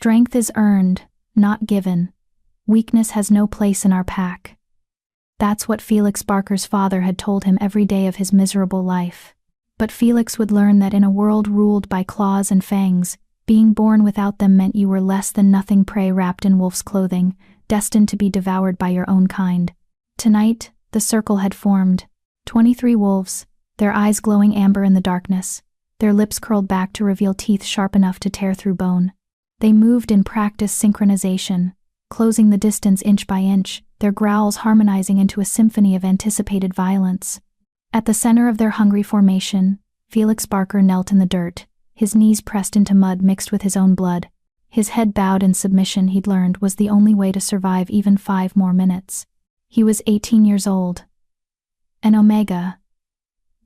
Strength is earned, not given. Weakness has no place in our pack. That's what Felix Barker's father had told him every day of his miserable life. But Felix would learn that in a world ruled by claws and fangs, being born without them meant you were less than nothing prey wrapped in wolf's clothing, destined to be devoured by your own kind. Tonight, the circle had formed. 23 wolves, their eyes glowing amber in the darkness, their lips curled back to reveal teeth sharp enough to tear through bone. They moved in practiced synchronization, closing the distance inch by inch, their growls harmonizing into a symphony of anticipated violence. At the center of their hungry formation, Felix Barker knelt in the dirt, his knees pressed into mud mixed with his own blood. His head bowed in submission. He'd learned was the only way to survive even 5 more minutes. He was 18 years old. An Omega,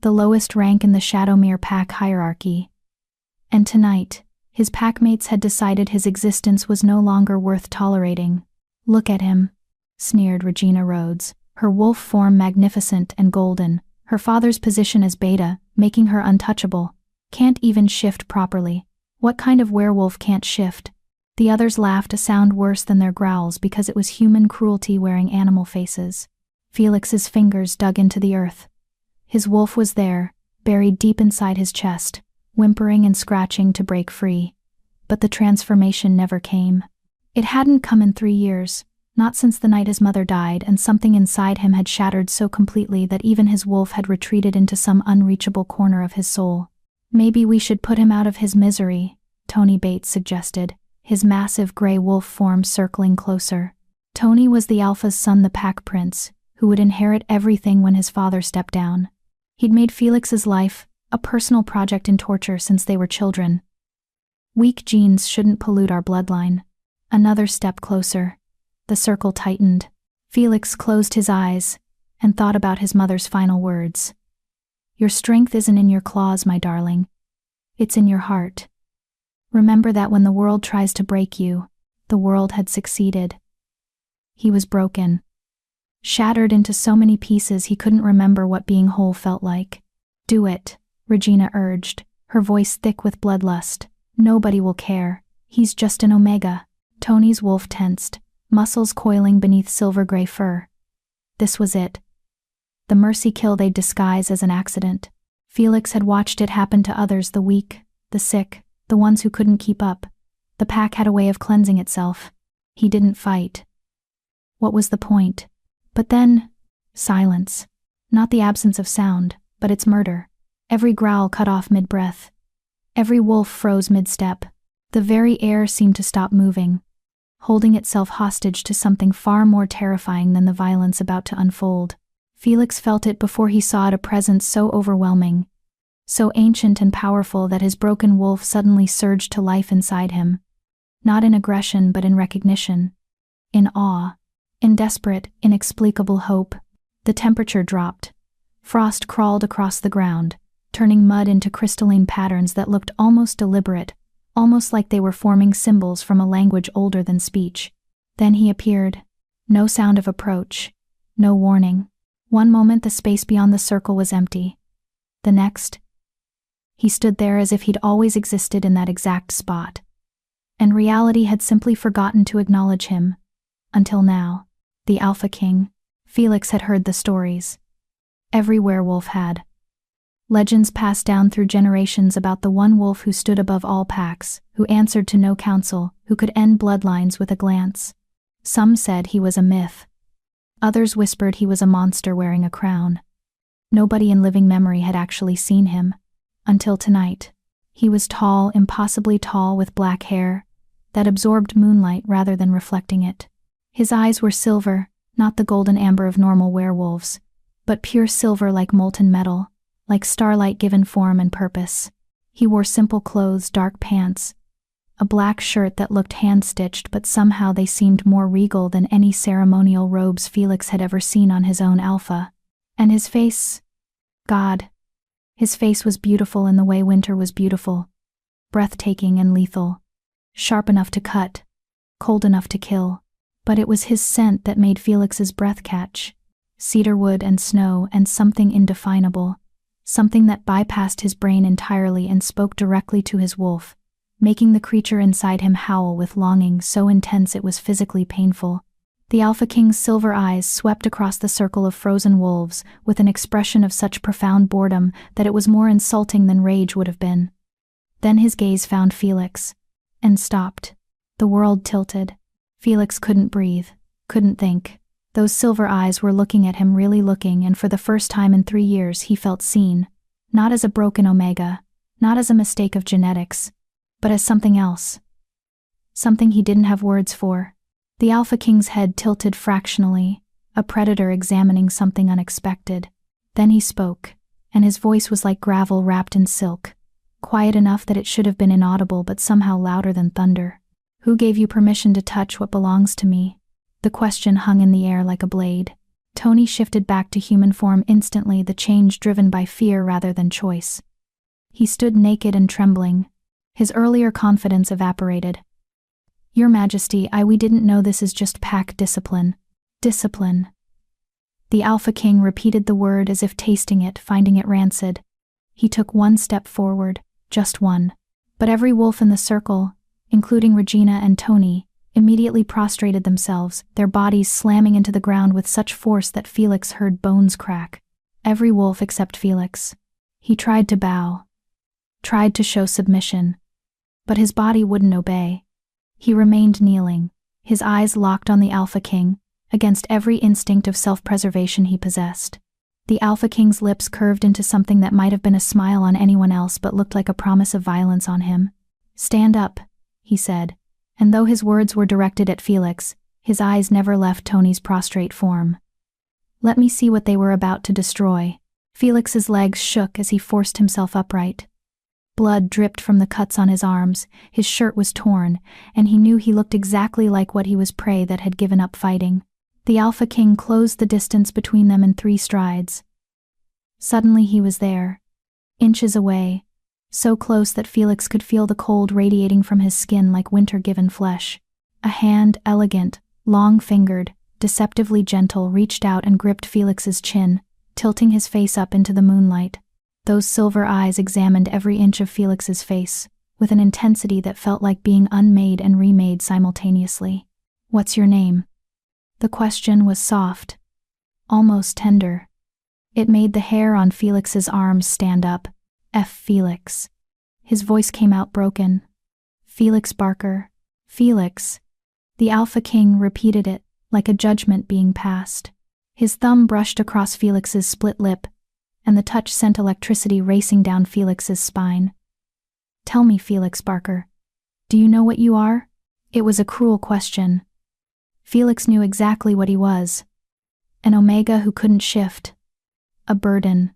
the lowest rank in the Shadowmere pack hierarchy. And tonight, his packmates had decided his existence was no longer worth tolerating. "Look at him," sneered Regina Rhodes, her wolf form magnificent and golden, her father's position as beta, making her untouchable. "Can't even shift properly. What kind of werewolf can't shift?" The others laughed, a sound worse than their growls because it was human cruelty wearing animal faces. Felix's fingers dug into the earth. His wolf was there, buried deep inside his chest, whimpering and scratching to break free. But the transformation never came. It hadn't come in 3 years, not since the night his mother died, and something inside him had shattered so completely that even his wolf had retreated into some unreachable corner of his soul. "Maybe we should put him out of his misery," Tony Bates suggested, his massive gray wolf form circling closer. Tony was the alpha's son, the pack prince, who would inherit everything when his father stepped down. He'd made Felix's life a personal project in torture since they were children. "Weak genes shouldn't pollute our bloodline." Another step closer. The circle tightened. Felix closed his eyes and thought about his mother's final words. "Your strength isn't in your claws, my darling. It's in your heart. Remember that when the world tries to break you, the world had succeeded." He was broken. Shattered into so many pieces he couldn't remember what being whole felt like. "Do it," Regina urged, her voice thick with bloodlust. "Nobody will care. He's just an Omega." Tony's wolf tensed, muscles coiling beneath silver-gray fur. This was it. The mercy kill they'd disguise as an accident. Felix had watched it happen to others, the weak, the sick, the ones who couldn't keep up. The pack had a way of cleansing itself. He didn't fight. What was the point? But then, silence. Not the absence of sound, but its murder. Every growl cut off mid-breath. Every wolf froze mid-step. The very air seemed to stop moving, holding itself hostage to something far more terrifying than the violence about to unfold. Felix felt it before he saw it, a presence so overwhelming, so ancient and powerful that his broken wolf suddenly surged to life inside him. Not in aggression, but in recognition. In awe. In desperate, inexplicable hope. The temperature dropped. Frost crawled across the ground, turning mud into crystalline patterns that looked almost deliberate, almost like they were forming symbols from a language older than speech. Then he appeared. No sound of approach. No warning. One moment the space beyond the circle was empty. The next, he stood there as if he'd always existed in that exact spot. And reality had simply forgotten to acknowledge him. Until now. The Alpha King. Felix had heard the stories. Every werewolf had. Legends passed down through generations about the one wolf who stood above all packs, who answered to no council, who could end bloodlines with a glance. Some said he was a myth. Others whispered he was a monster wearing a crown. Nobody in living memory had actually seen him. Until tonight. He was tall, impossibly tall, with black hair that absorbed moonlight rather than reflecting it. His eyes were silver, not the golden amber of normal werewolves, but pure silver like molten metal, like starlight given form and purpose. He wore simple clothes, dark pants, a black shirt that looked hand-stitched, but somehow they seemed more regal than any ceremonial robes Felix had ever seen on his own Alpha. And his face, God, his face was beautiful in the way winter was beautiful, breathtaking and lethal, sharp enough to cut, cold enough to kill. But it was his scent that made Felix's breath catch. Cedarwood and snow and something indefinable, something that bypassed his brain entirely and spoke directly to his wolf, making the creature inside him howl with longing so intense it was physically painful. The Alpha King's silver eyes swept across the circle of frozen wolves with an expression of such profound boredom that it was more insulting than rage would have been. Then his gaze found Felix. And stopped. The world tilted. Felix couldn't breathe, couldn't think. Those silver eyes were looking at him, really looking, and for the first time in 3 years he felt seen. Not as a broken Omega, not as a mistake of genetics, but as something else. Something he didn't have words for. The Alpha King's head tilted fractionally, a predator examining something unexpected. Then he spoke, and his voice was like gravel wrapped in silk, quiet enough that it should have been inaudible but somehow louder than thunder. Who gave you permission to touch what belongs to me? The question hung in the air like a blade. Tony shifted back to human form instantly, the change driven by fear rather than choice. He stood naked and trembling. His earlier confidence evaporated. Your Majesty, we didn't know. This is just pack discipline. Discipline. The Alpha King repeated the word as if tasting it, finding it rancid. He took one step forward, just one. But every wolf in the circle, including Regina and Tony, immediately prostrated themselves, their bodies slamming into the ground with such force that Felix heard bones crack. Every wolf except Felix. He tried to bow, tried to show submission, but his body wouldn't obey. He remained kneeling, his eyes locked on the Alpha King, against every instinct of self-preservation he possessed. The Alpha King's lips curved into something that might have been a smile on anyone else but looked like a promise of violence on him. Stand up, he said, and though his words were directed at Felix, his eyes never left Tony's prostrate form. Let me see what they were about to destroy. Felix's legs shook as he forced himself upright. Blood dripped from the cuts on his arms, his shirt was torn, and he knew he looked exactly like what he was, prey that had given up fighting. The Alpha King closed the distance between them in 3 strides. Suddenly he was there, inches away, so close that Felix could feel the cold radiating from his skin like winter-given flesh. A hand, elegant, long-fingered, deceptively gentle, reached out and gripped Felix's chin, tilting his face up into the moonlight. Those silver eyes examined every inch of Felix's face, with an intensity that felt like being unmade and remade simultaneously. What's your name? The question was soft, almost tender. It made the hair on Felix's arms stand up. F. Felix. His voice came out broken. Felix Barker. Felix. The Alpha King repeated it, like a judgment being passed. His thumb brushed across Felix's split lip, and the touch sent electricity racing down Felix's spine. Tell me, Felix Barker, do you know what you are? It was a cruel question. Felix knew exactly what he was. An Omega who couldn't shift. A burden.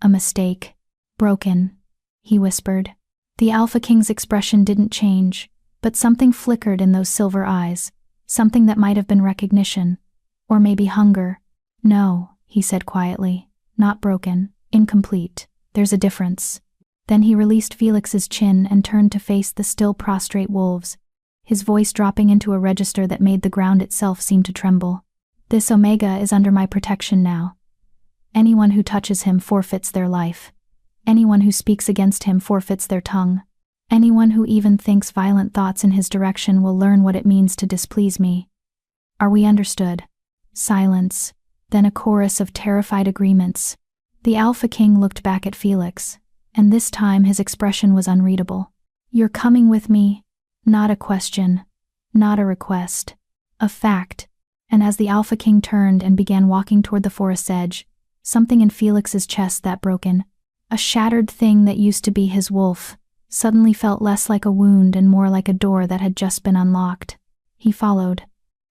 A mistake. Broken, he whispered. The Alpha King's expression didn't change, but something flickered in those silver eyes, something that might have been recognition, or maybe hunger. No, he said quietly. Not broken, incomplete. There's a difference. Then he released Felix's chin and turned to face the still prostrate wolves, his voice dropping into a register that made the ground itself seem to tremble. This Omega is under my protection now. Anyone who touches him forfeits their life. Anyone who speaks against him forfeits their tongue. Anyone who even thinks violent thoughts in his direction will learn what it means to displease me. Are we understood? Silence. Then a chorus of terrified agreements. The Alpha King looked back at Felix, and this time his expression was unreadable. You're coming with me? Not a question, not a request, a fact. And as the Alpha King turned and began walking toward the forest's edge, something in Felix's chest that broken, a shattered thing that used to be his wolf, suddenly felt less like a wound and more like a door that had just been unlocked. He followed.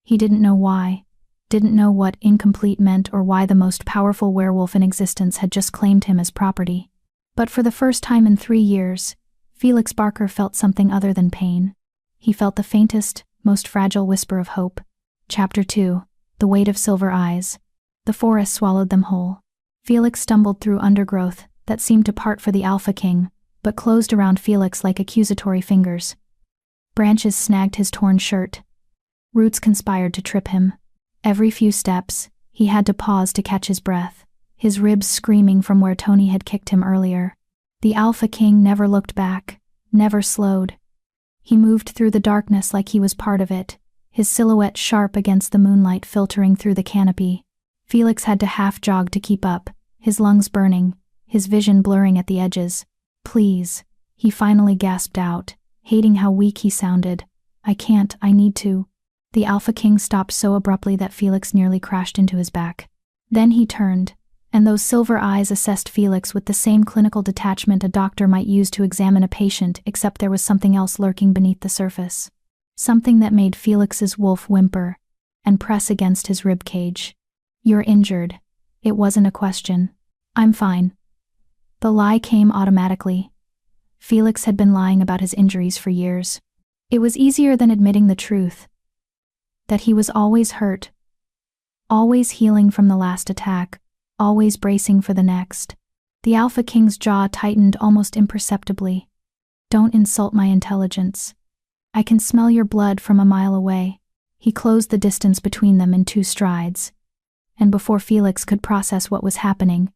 He didn't know why. Didn't know what incomplete meant or why the most powerful werewolf in existence had just claimed him as property. But for the first time in 3 years, Felix Barker felt something other than pain. He felt the faintest, most fragile whisper of hope. Chapter 2. The Weight of Silver Eyes. The forest swallowed them whole. Felix stumbled through undergrowth that seemed to part for the Alpha King, but closed around Felix like accusatory fingers. Branches snagged his torn shirt. Roots conspired to trip him. Every few steps, he had to pause to catch his breath, his ribs screaming from where Tony had kicked him earlier. The Alpha King never looked back, never slowed. He moved through the darkness like he was part of it, his silhouette sharp against the moonlight filtering through the canopy. Felix had to half-jog to keep up, his lungs burning, his vision blurring at the edges. "Please," he finally gasped out, hating how weak he sounded. "I can't, I need to." The Alpha King stopped so abruptly that Felix nearly crashed into his back. Then he turned, and those silver eyes assessed Felix with the same clinical detachment a doctor might use to examine a patient, except there was something else lurking beneath the surface. Something that made Felix's wolf whimper and press against his rib cage. "You're injured." It wasn't a question. "I'm fine." The lie came automatically. Felix had been lying about his injuries for years. It was easier than admitting the truth. That he was always hurt. Always healing from the last attack. Always bracing for the next. The Alpha King's jaw tightened almost imperceptibly. "Don't insult my intelligence. I can smell your blood from a mile away." He closed the distance between them in 2 strides. And before Felix could process what was happening,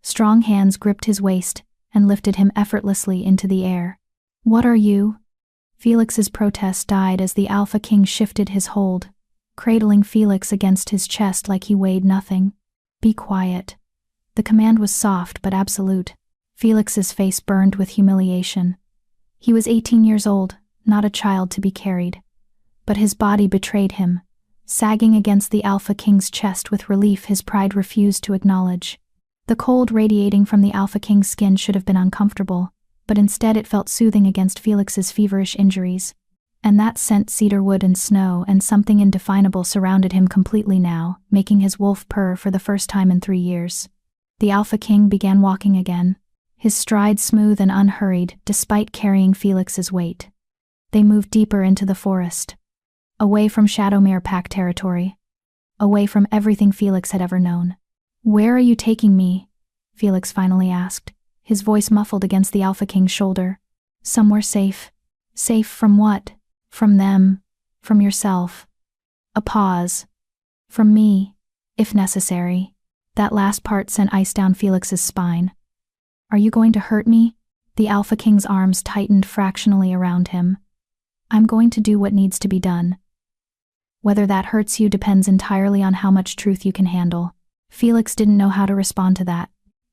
strong hands gripped his waist and lifted him effortlessly into the air. "What are you?" Felix's protest died as the Alpha King shifted his hold, cradling Felix against his chest like he weighed nothing. "Be quiet." The command was soft but absolute. Felix's face burned with humiliation. He was 18 years old, not a child to be carried. But his body betrayed him, sagging against the Alpha King's chest with relief his pride refused to acknowledge. The cold radiating from the Alpha King's skin should have been uncomfortable, but instead it felt soothing against Felix's feverish injuries. And that scent cedarwood and snow, and something indefinable surrounded him completely now, making his wolf purr for the first time in 3 years. The Alpha King began walking again, his stride smooth and unhurried despite carrying Felix's weight. They moved deeper into the forest, away from Shadowmere Pack territory, away from everything Felix had ever known. "Where are you taking me?" Felix finally asked, his voice muffled against the Alpha King's shoulder. "Somewhere safe." "Safe from what?" "From them. From yourself." A pause. "From me, if necessary." That last part sent ice down Felix's spine. "Are you going to hurt me?" The Alpha King's arms tightened fractionally around him. "I'm going to do what needs to be done. Whether that hurts you depends entirely on how much truth you can handle." Felix didn't know how to respond to that.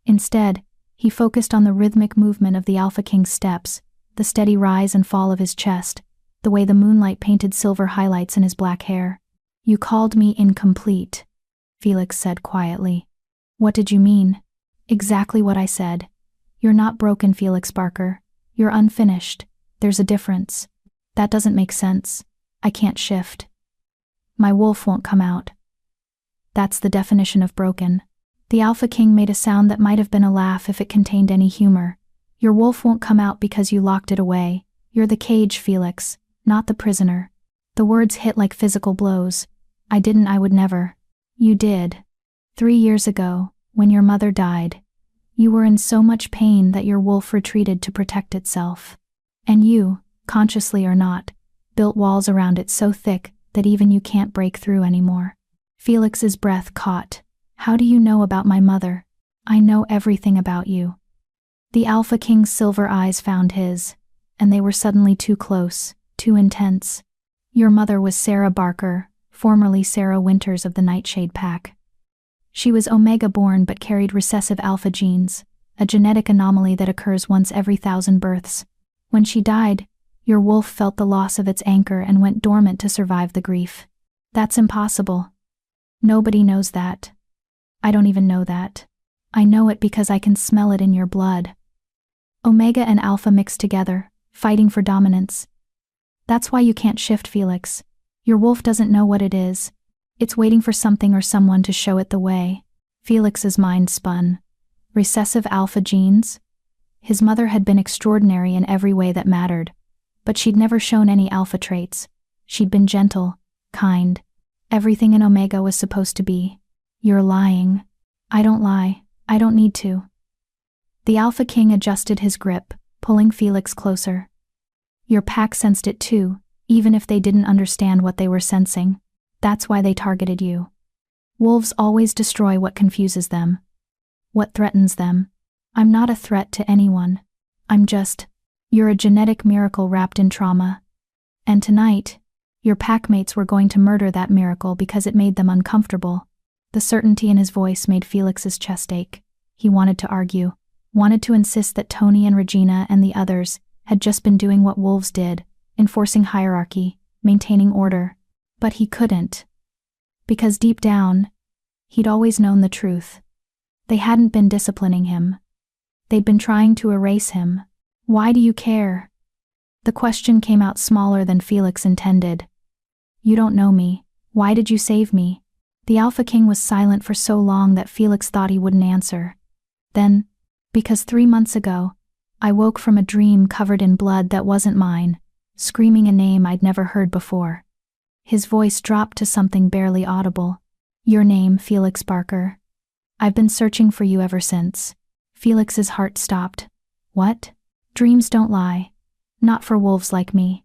Instead, he focused on the rhythmic movement of the Alpha King's steps, the steady rise and fall of his chest, the way the moonlight painted silver highlights in his black hair. "You called me incomplete," Felix said quietly. "What did you mean?" "Exactly what I said. You're not broken, Felix Barker. You're unfinished. There's a difference." "That doesn't make sense. I can't shift. My wolf won't come out." "That's the definition of broken." The Alpha King made a sound that might have been a laugh if it contained any humor. "Your wolf won't come out because you locked it away. You're the cage, Felix, not the prisoner." The words hit like physical blows. "I didn't, I would never." "You did. 3 years ago, when your mother died. You were in so much pain that your wolf retreated to protect itself. And you, consciously or not, built walls around it so thick that even you can't break through anymore." Felix's breath caught. "How do you know about my mother?" "I know everything about you." The Alpha King's silver eyes found his, and they were suddenly too close, too intense. "Your mother was Sarah Barker, formerly Sarah Winters of the Nightshade Pack. She was Omega-born but carried recessive alpha genes, a genetic anomaly that occurs once every 1,000 births. When she died, your wolf felt the loss of its anchor and went dormant to survive the grief." "That's impossible." "Nobody knows that. I don't even know that. I know it because I can smell it in your blood. Omega and Alpha mixed together, fighting for dominance. That's why you can't shift, Felix. Your wolf doesn't know what it is. It's waiting for something or someone to show it the way." Felix's mind spun. Recessive alpha genes? His mother had been extraordinary in every way that mattered, but she'd never shown any alpha traits. She'd been gentle, kind. Everything in Omega was supposed to be. "You're lying." "I don't lie. I don't need to." The Alpha King adjusted his grip, pulling Felix closer. "Your pack sensed it too, even if they didn't understand what they were sensing. That's why they targeted you. Wolves always destroy what confuses them, what threatens them. I'm not a threat to anyone. I'm just, you're a genetic miracle wrapped in trauma, And tonight, your packmates were going to murder that miracle because it made them uncomfortable. The certainty in his voice made Felix's chest ache. He wanted to argue, wanted to insist that Tony and Regina and the others had just been doing what wolves did, enforcing hierarchy, maintaining order. But he couldn't. Because deep down, he'd always known the truth. They hadn't been disciplining him. They'd been trying to erase him. Why do you care? The question came out smaller than Felix intended. You don't know me. Why did you save me? The Alpha King was silent for so long that Felix thought he wouldn't answer. Then, because 3 months ago, I woke from a dream covered in blood that wasn't mine, screaming a name I'd never heard before. His voice dropped to something barely audible. Your name, Felix Barker. I've been searching for you ever since. Felix's heart stopped. What? Dreams don't lie. Not for wolves like me.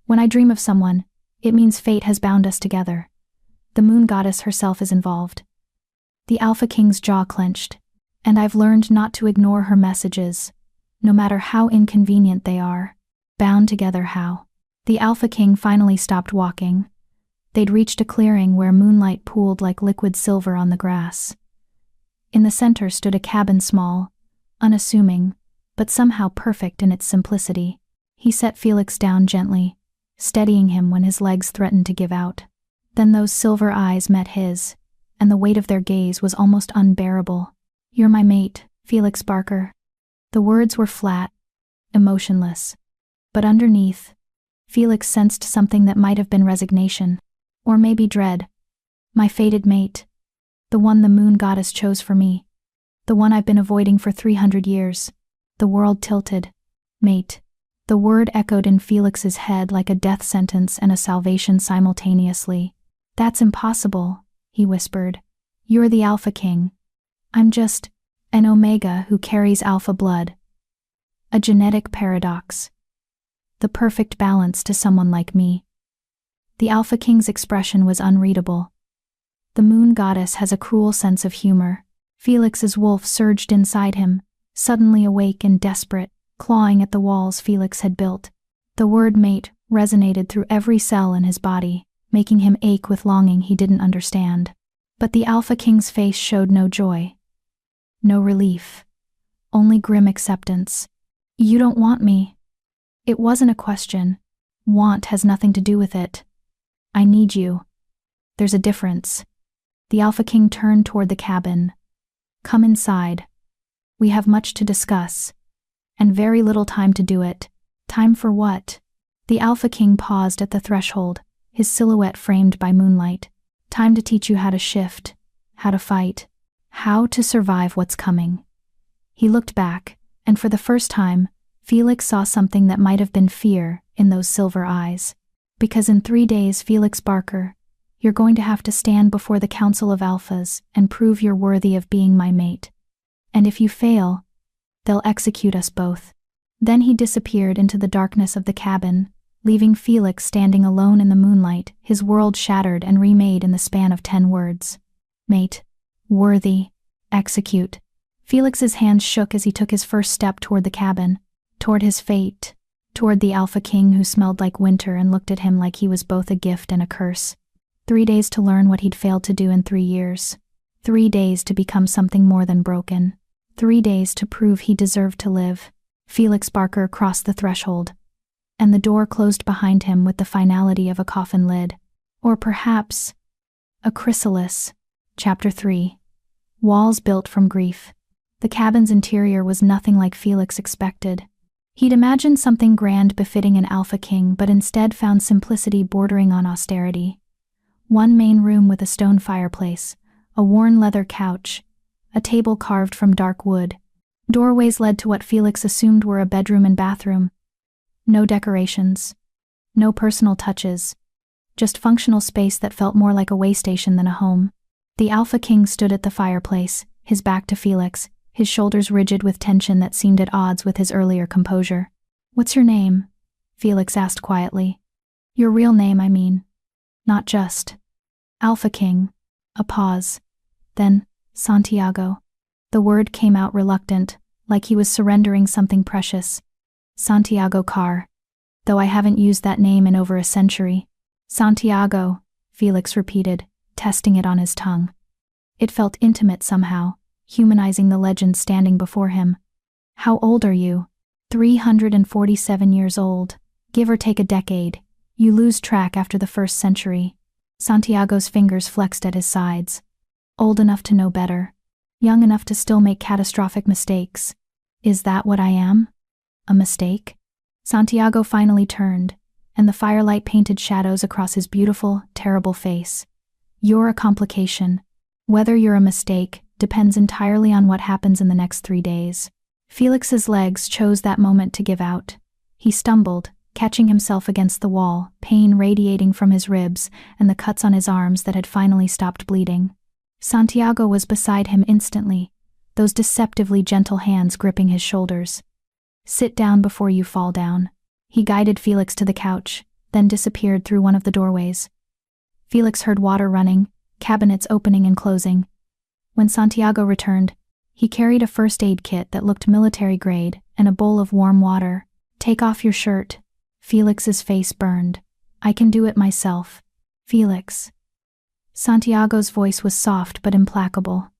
When I dream of someone, it means fate has bound us together. The moon goddess herself is involved. The Alpha King's jaw clenched, and I've learned not to ignore her messages, no matter how inconvenient they are. Bound together how? The Alpha King finally stopped walking. They'd reached a clearing where moonlight pooled like liquid silver on the grass. In the center stood a cabin small, unassuming, but somehow perfect in its simplicity. He set Felix down gently, steadying him when his legs threatened to give out. Then those silver eyes met his, and the weight of their gaze was almost unbearable. You're my mate, Felix Barker. The words were flat, emotionless. But underneath, Felix sensed something that might have been resignation, or maybe dread. My fated mate. The one the moon goddess chose for me. The one I've been avoiding for 300 years. The world tilted. Mate. The word echoed in Felix's head like a death sentence and a salvation simultaneously. That's impossible, he whispered. You're the Alpha King. I'm just an Omega who carries Alpha blood. A genetic paradox. The perfect balance to someone like me. The Alpha King's expression was unreadable. The moon goddess has a cruel sense of humor. Felix's wolf surged inside him, suddenly awake and desperate, clawing at the walls Felix had built. The word mate resonated through every cell in his body, making him ache with longing he didn't understand. But the Alpha King's face showed no joy. No relief. Only grim acceptance. You don't want me. It wasn't a question. Want has nothing to do with it. I need you. There's a difference. The Alpha King turned toward the cabin. Come inside. We have much to discuss. And very little time to do it. Time for what? The Alpha King paused at the threshold, his silhouette framed by moonlight. Time to teach you how to shift, how to fight, how to survive what's coming. He looked back, and for the first time, Felix saw something that might have been fear in those silver eyes. Because in 3 days, Felix Barker, you're going to have to stand before the Council of Alphas and prove you're worthy of being my mate. And if you fail, they'll execute us both. Then he disappeared into the darkness of the cabin, leaving Felix standing alone in the moonlight, his world shattered and remade in the span of 10 words. Mate. Worthy. Execute. Felix's hands shook as he took his first step toward the cabin, toward his fate, toward the Alpha King who smelled like winter and looked at him like he was both a gift and a curse. 3 days to learn what he'd failed to do in 3 years. 3 days to become something more than broken. 3 days to prove he deserved to live. Felix Barker crossed the threshold, and the door closed behind him with the finality of a coffin lid. Or perhaps a chrysalis. Chapter 3. Walls built from grief. The cabin's interior was nothing like Felix expected. He'd imagined something grand befitting an Alpha King, but instead found simplicity bordering on austerity. One main room with a stone fireplace, a worn leather couch, a table carved from dark wood. Doorways led to what Felix assumed were a bedroom and bathroom. No decorations. No personal touches. Just functional space that felt more like a way station than a home. The Alpha King stood at the fireplace, his back to Felix, his shoulders rigid with tension that seemed at odds with his earlier composure. What's your name? Felix asked quietly. Your real name, I mean. Not just. Alpha King. A pause. Then, Santiago. The word came out reluctant, like he was surrendering something precious. Santiago Carr. though I haven't used that name in over a century. Santiago, Felix repeated, testing it on his tongue. It felt intimate somehow, humanizing the legend standing before him. How old are you? 347 years old, give or take a decade. You lose track after the first century. Santiago's fingers flexed at his sides. Old enough to know better. Young enough to still make catastrophic mistakes. Is that what I am? A mistake? Santiago finally turned, and the firelight painted shadows across his beautiful, terrible face. You're a complication. Whether you're a mistake depends entirely on what happens in the next 3 days. Felix's legs chose that moment to give out. He stumbled, catching himself against the wall, pain radiating from his ribs and the cuts on his arms that had finally stopped bleeding. Santiago was beside him instantly, those deceptively gentle hands gripping his shoulders. Sit down before you fall down. He guided Felix to the couch, then disappeared through one of the doorways. Felix heard water running, cabinets opening and closing. When Santiago returned, he carried a first aid kit that looked military grade and a bowl of warm water. Take off your shirt. Felix's face burned. I can do it myself. Felix. Santiago's voice was soft but implacable.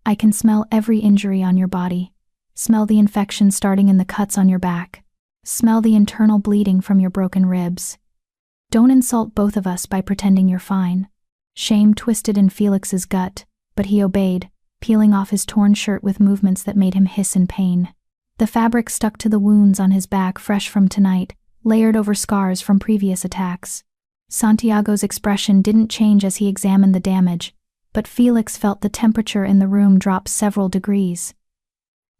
I can smell every injury on your body. Smell the infection starting in the cuts on your back. Smell the internal bleeding from your broken ribs. Don't insult both of us by pretending you're fine. Shame twisted in Felix's gut, but he obeyed, peeling off his torn shirt with movements that made him hiss in pain. The fabric stuck to the wounds on his back fresh from tonight, layered over scars from previous attacks. Santiago's expression didn't change as he examined the damage, but Felix felt the temperature in the room drop several degrees.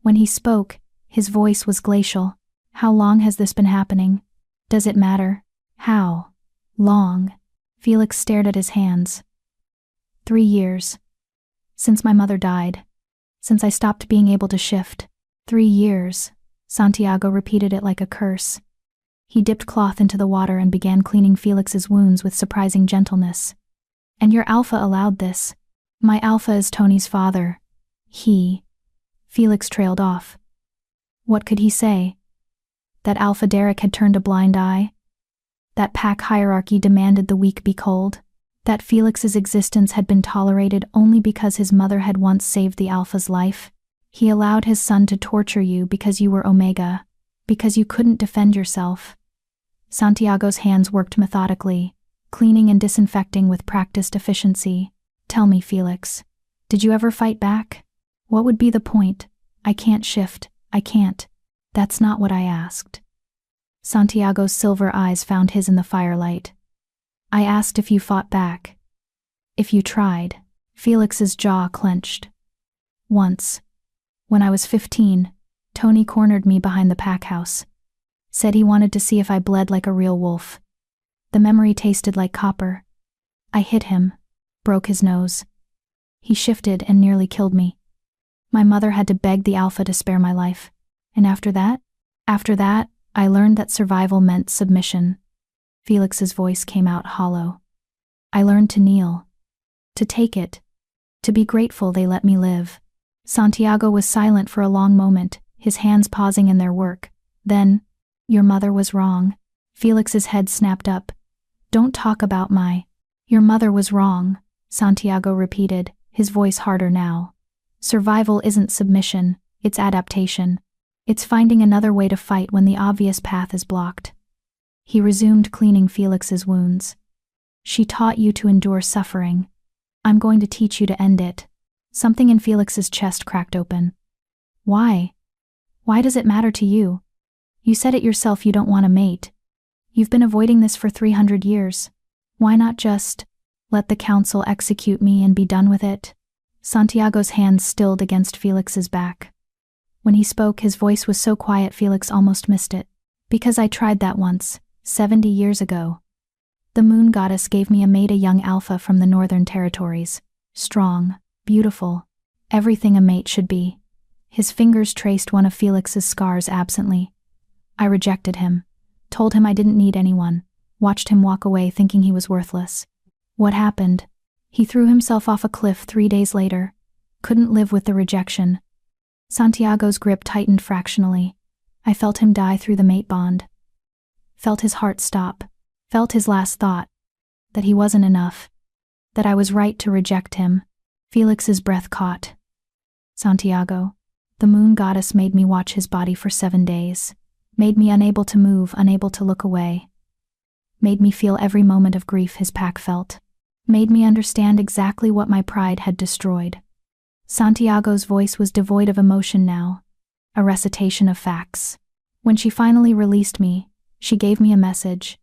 When he spoke, his voice was glacial. How long has this been happening? Does it matter? How long? Felix stared at his hands. 3 years. Since my mother died. Since I stopped being able to shift. 3 years. Santiago repeated it like a curse. He dipped cloth into the water and began cleaning Felix's wounds with surprising gentleness. And your Alpha allowed this. My Alpha is Tony's father. Felix trailed off. What could he say? That Alpha Derek had turned a blind eye? That pack hierarchy demanded the weak be cold? That Felix's existence had been tolerated only because his mother had once saved the Alpha's life? He allowed his son to torture you because you were Omega, because you couldn't defend yourself. Santiago's hands worked methodically, cleaning and disinfecting with practiced efficiency. Tell me, Felix, did you ever fight back? What would be the point? I can't shift, I can't. That's not what I asked. Santiago's silver eyes found his in the firelight. I asked if you fought back. If you tried. Felix's jaw clenched. Once. When I was 15, Tony cornered me behind the pack house. Said he wanted to see if I bled like a real wolf. The memory tasted like copper. I hit him, broke his nose. He shifted and nearly killed me. My mother had to beg the Alpha to spare my life. And after that, I learned that survival meant submission. Felix's voice came out hollow. I learned to kneel. To take it. To be grateful they let me live. Santiago was silent for a long moment, his hands pausing in their work. Then, your mother was wrong. Felix's head snapped up. Don't talk about your mother was wrong, Santiago repeated, his voice harder now. Survival isn't submission, it's adaptation. It's finding another way to fight when the obvious path is blocked. He resumed cleaning Felix's wounds. She taught you to endure suffering. I'm going to teach you to end it. Something in Felix's chest cracked open. Why? Why does it matter to you? You said it yourself you don't want a mate. You've been avoiding this for 300 years. Why not just let the council execute me and be done with it? Santiago's hands stilled against Felix's back. When he spoke, his voice was so quiet Felix almost missed it. Because I tried that once, 70 years ago. The moon goddess gave me a mate, a young Alpha from the Northern Territories. Strong, beautiful, everything a mate should be. His fingers traced one of Felix's scars absently. I rejected him, told him I didn't need anyone, watched him walk away thinking he was worthless. What happened? He threw himself off a cliff 3 days later. Couldn't live with the rejection. Santiago's grip tightened fractionally. I felt him die through the mate bond. felt his heart stop, felt his last thought, that he wasn't enough, that I was right to reject him. Felix's breath caught. Santiago, the moon goddess made me watch his body for 7 days, made me unable to move, unable to look away, made me feel every moment of grief his pack felt, made me understand exactly what my pride had destroyed. Santiago's voice was devoid of emotion now, a recitation of facts. When she finally released me, she gave me a message.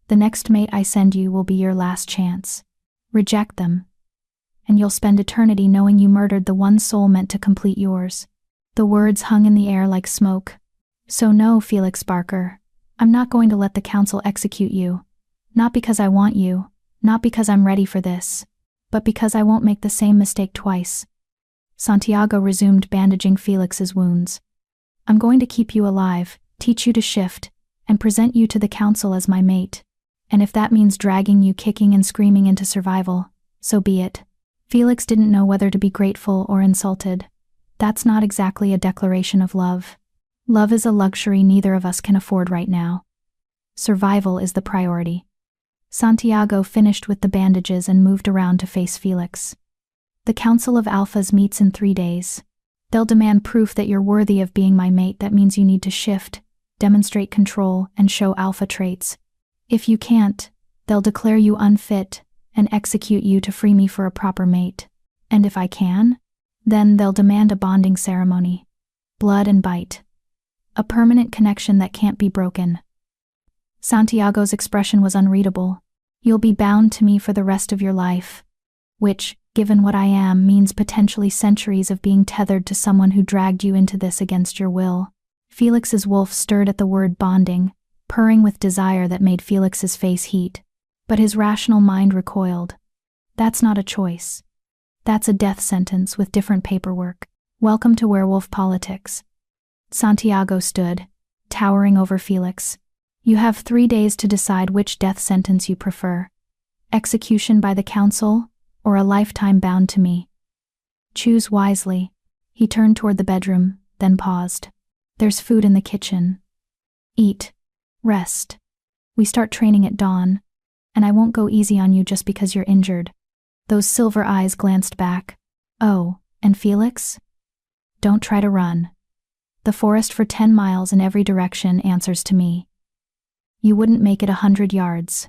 The next mate I send you will be your last chance. Reject them, and you'll spend eternity knowing you murdered the one soul meant to complete yours. The words hung in the air like smoke. So no, Felix Barker, I'm not going to let the council execute you. Not because I want you, not because I'm ready for this, but because I won't make the same mistake twice. Santiago resumed bandaging Felix's wounds. I'm going to keep you alive, teach you to shift, and present you to the council as my mate. And if that means dragging you kicking and screaming into survival, so be it. Felix didn't know whether to be grateful or insulted. That's not exactly a declaration of love. Love is a luxury neither of us can afford right now. Survival is the priority. Santiago finished with the bandages and moved around to face Felix. The Council of Alphas meets in 3 days. They'll demand proof that you're worthy of being my mate. That means you need to shift, demonstrate control, and show alpha traits. If you can't, they'll declare you unfit and execute you to free me for a proper mate. And if I can, then they'll demand a bonding ceremony. Blood and bite. A permanent connection that can't be broken. Santiago's expression was unreadable. You'll be bound to me for the rest of your life. Which, given what I am, means potentially centuries of being tethered to someone who dragged you into this against your will. Felix's wolf stirred at the word bonding, purring with desire that made Felix's face heat. But his rational mind recoiled. That's not a choice. That's a death sentence with different paperwork. Welcome to werewolf politics. Santiago stood, towering over Felix. You have 3 days to decide which death sentence you prefer. Execution by the council, or a lifetime bound to me. Choose wisely. He turned toward the bedroom, then paused. There's food in the kitchen. Eat. Rest. We start training at dawn, and I won't go easy on you just because you're injured. Those silver eyes glanced back. Oh, and Felix? Don't try to run. The forest for 10 miles in every direction answers to me. You wouldn't make it 100 yards.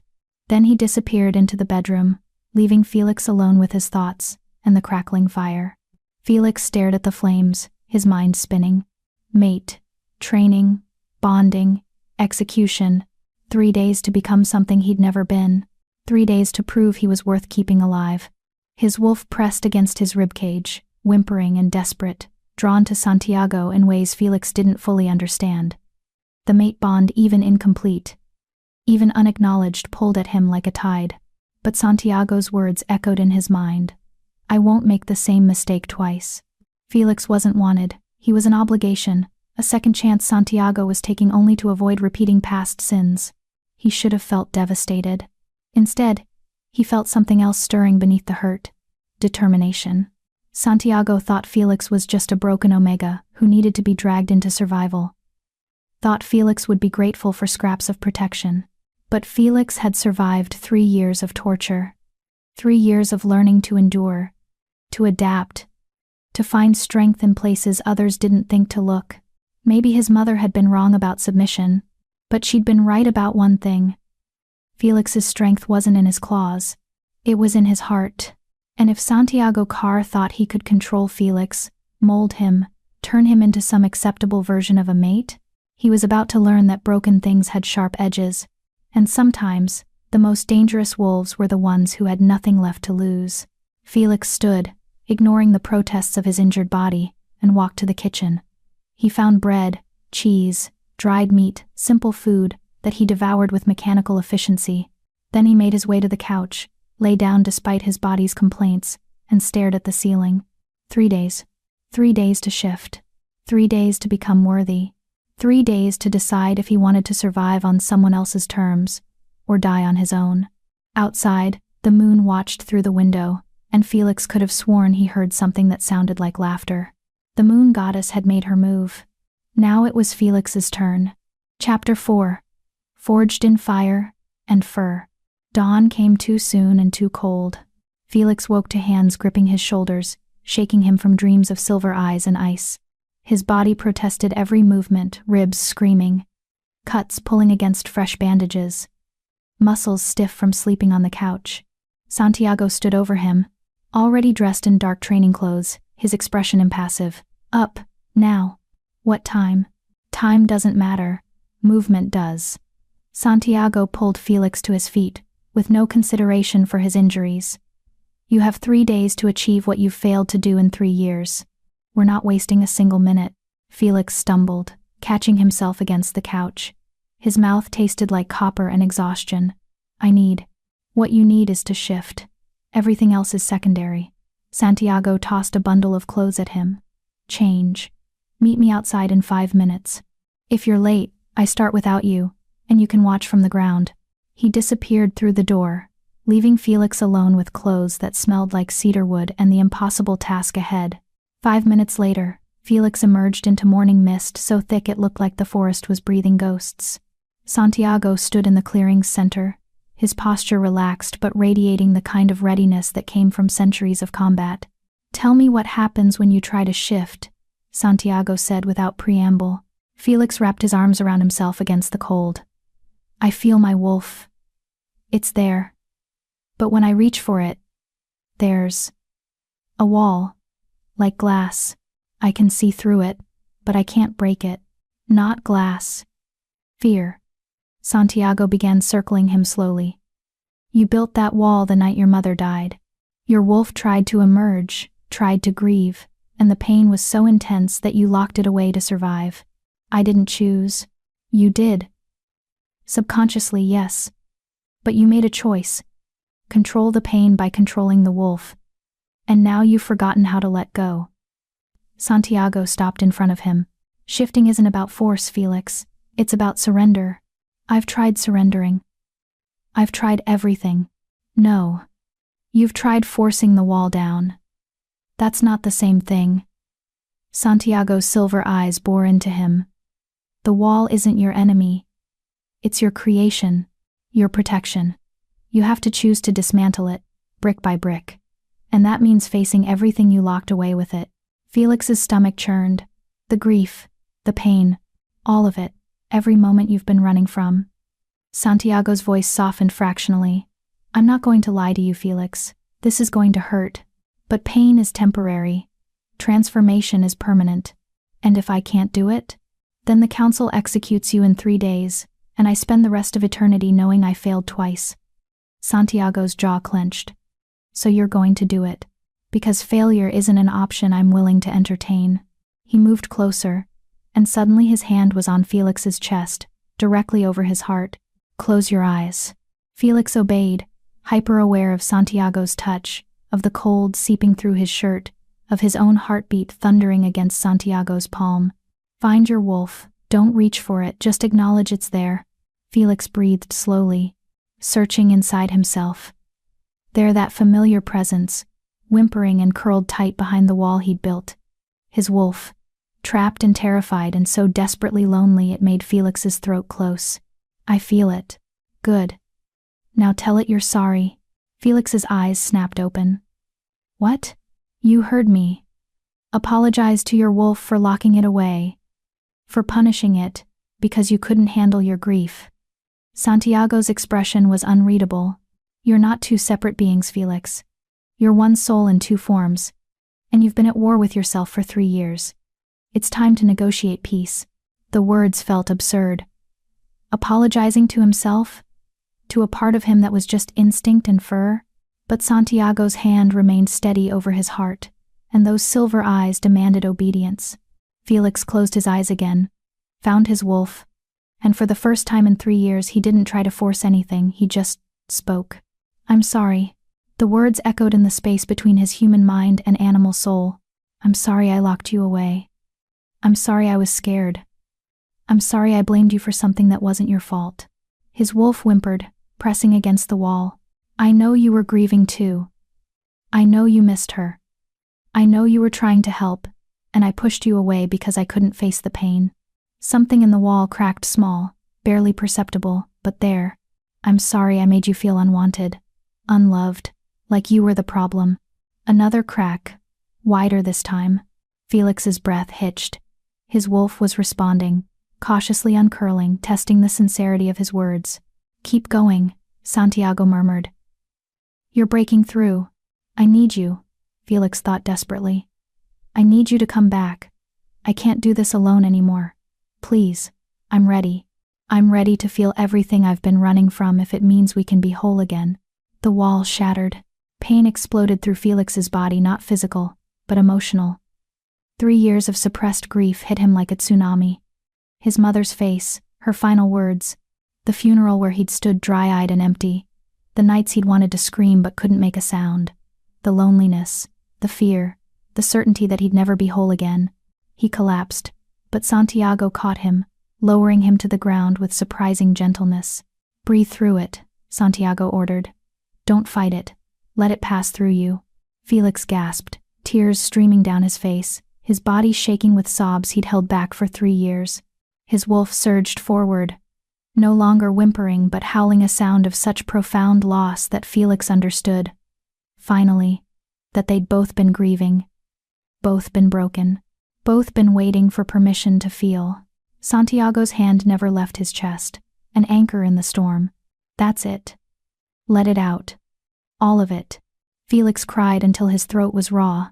Then he disappeared into the bedroom, leaving Felix alone with his thoughts and the crackling fire. Felix stared at the flames, his mind spinning. Mate, training, bonding, execution, 3 days to become something he'd never been, 3 days to prove he was worth keeping alive. His wolf pressed against his ribcage, whimpering and desperate, drawn to Santiago in ways Felix didn't fully understand. The mate bond, even incomplete, even unacknowledged, pulled at him like a tide. But Santiago's words echoed in his mind. I won't make the same mistake twice. Felix wasn't wanted. He was an obligation, a second chance Santiago was taking only to avoid repeating past sins. He should have felt devastated. Instead, he felt something else stirring beneath the hurt. Determination. Santiago thought Felix was just a broken omega who needed to be dragged into survival. Thought Felix would be grateful for scraps of protection. But Felix had survived 3 years of torture. 3 years of learning to endure, to adapt, to find strength in places others didn't think to look. Maybe his mother had been wrong about submission, but she'd been right about one thing. Felix's strength wasn't in his claws. It was in his heart. And if Santiago Carr thought he could control Felix, mold him, turn him into some acceptable version of a mate, he was about to learn that broken things had sharp edges. And sometimes, the most dangerous wolves were the ones who had nothing left to lose. Felix stood, ignoring the protests of his injured body, and walked to the kitchen. He found bread, cheese, dried meat, simple food that he devoured with mechanical efficiency. Then he made his way to the couch, lay down despite his body's complaints, and stared at the ceiling. 3 days. 3 days to shift. 3 days to become worthy. 3 days to decide if he wanted to survive on someone else's terms, or die on his own. Outside, the moon watched through the window, and Felix could have sworn he heard something that sounded like laughter. The moon goddess had made her move. Now it was Felix's turn. Chapter 4. forged in fire and fur. Dawn came too soon and too cold. Felix woke to hands gripping his shoulders, shaking him from dreams of silver eyes and ice. His body protested every movement, ribs screaming, cuts pulling against fresh bandages, muscles stiff from sleeping on the couch. Santiago stood over him, already dressed in dark training clothes, his expression impassive. Up, now. What time? Time doesn't matter. Movement does. Santiago pulled Felix to his feet, with no consideration for his injuries. You have 3 days to achieve what you've failed to do in 3 years. We're not wasting a single minute. Felix stumbled, catching himself against the couch. His mouth tasted like copper and exhaustion. What you need is to shift. Everything else is secondary. Santiago tossed a bundle of clothes at him. Change. Meet me outside in 5 minutes. If you're late, I start without you, and you can watch from the ground. He disappeared through the door, leaving Felix alone with clothes that smelled like cedarwood and the impossible task ahead. 5 minutes later, Felix emerged into morning mist so thick it looked like the forest was breathing ghosts. Santiago stood in the clearing's center, his posture relaxed but radiating the kind of readiness that came from centuries of combat. Tell me what happens when you try to shift, Santiago said without preamble. Felix wrapped his arms around himself against the cold. I feel my wolf. It's there. But when I reach for it, there's a wall, like glass. I can see through it, but I can't break it. Not glass. Fear. Santiago began circling him slowly. You built that wall the night your mother died. Your wolf tried to emerge, tried to grieve, and the pain was so intense that you locked it away to survive. I didn't choose. You did. Subconsciously, yes. But you made a choice. Control the pain by controlling the wolf. And now you've forgotten how to let go. Santiago stopped in front of him. Shifting isn't about force, Felix. It's about surrender. I've tried surrendering. I've tried everything. No. You've tried forcing the wall down. That's not the same thing. Santiago's silver eyes bore into him. The wall isn't your enemy. It's your creation, your protection. You have to choose to dismantle it, brick by brick. And that means facing everything you locked away with it. Felix's stomach churned. The grief, the pain, all of it, every moment you've been running from. Santiago's voice softened fractionally. I'm not going to lie to you, Felix. This is going to hurt. But pain is temporary. Transformation is permanent. And if I can't do it, then the council executes you in 3 days, and I spend the rest of eternity knowing I failed twice. Santiago's jaw clenched. So you're going to do it. Because failure isn't an option I'm willing to entertain. He moved closer, and suddenly his hand was on Felix's chest, directly over his heart. Close your eyes. Felix obeyed, hyper-aware of Santiago's touch, of the cold seeping through his shirt, of his own heartbeat thundering against Santiago's palm. Find your wolf. Don't reach for it, just acknowledge it's there. Felix breathed slowly, searching inside himself. There, that familiar presence, whimpering and curled tight behind the wall he'd built. His wolf, trapped and terrified and so desperately lonely it made Felix's throat close. I feel it. Good. Now tell it you're sorry. Felix's eyes snapped open. What? You heard me. Apologize to your wolf for locking it away. For punishing it, because you couldn't handle your grief. Santiago's expression was unreadable. You're not two separate beings, Felix. You're one soul in 2 forms. And you've been at war with yourself for 3 years. It's time to negotiate peace. The words felt absurd. Apologizing to himself? To a part of him that was just instinct and fur? But Santiago's hand remained steady over his heart, and those silver eyes demanded obedience. Felix closed his eyes again, found his wolf, and for the first time in 3 years he didn't try to force anything, he just spoke. I'm sorry. The words echoed in the space between his human mind and animal soul. I'm sorry I locked you away. I'm sorry I was scared. I'm sorry I blamed you for something that wasn't your fault. His wolf whimpered, pressing against the wall. I know you were grieving too. I know you missed her. I know you were trying to help, and I pushed you away because I couldn't face the pain. Something in the wall cracked small, barely perceptible, but there. I'm sorry I made you feel unwanted, unloved, like you were the problem. Another crack, wider this time. Felix's breath hitched. His wolf was responding, cautiously uncurling, testing the sincerity of his words. Keep going, Santiago murmured. You're breaking through. I need you, Felix thought desperately. I need you to come back. I can't do this alone anymore. Please, I'm ready. I'm ready to feel everything I've been running from if it means we can be whole again. The wall shattered. Pain exploded through Felix's body, not physical, but emotional. 3 years of suppressed grief hit him like a tsunami. His mother's face, her final words, the funeral where he'd stood dry-eyed and empty, the nights he'd wanted to scream but couldn't make a sound, the loneliness, the fear, the certainty that he'd never be whole again. He collapsed, but Santiago caught him, lowering him to the ground with surprising gentleness. Breathe through it, Santiago ordered. Don't fight it. Let it pass through you. Felix gasped, tears streaming down his face, his body shaking with sobs he'd held back for 3 years. His wolf surged forward, no longer whimpering but howling a sound of such profound loss that Felix understood. Finally, that they'd both been grieving, both been broken, both been waiting for permission to feel. Santiago's hand never left his chest, an anchor in the storm. That's it. Let it out. All of it. Felix cried until his throat was raw,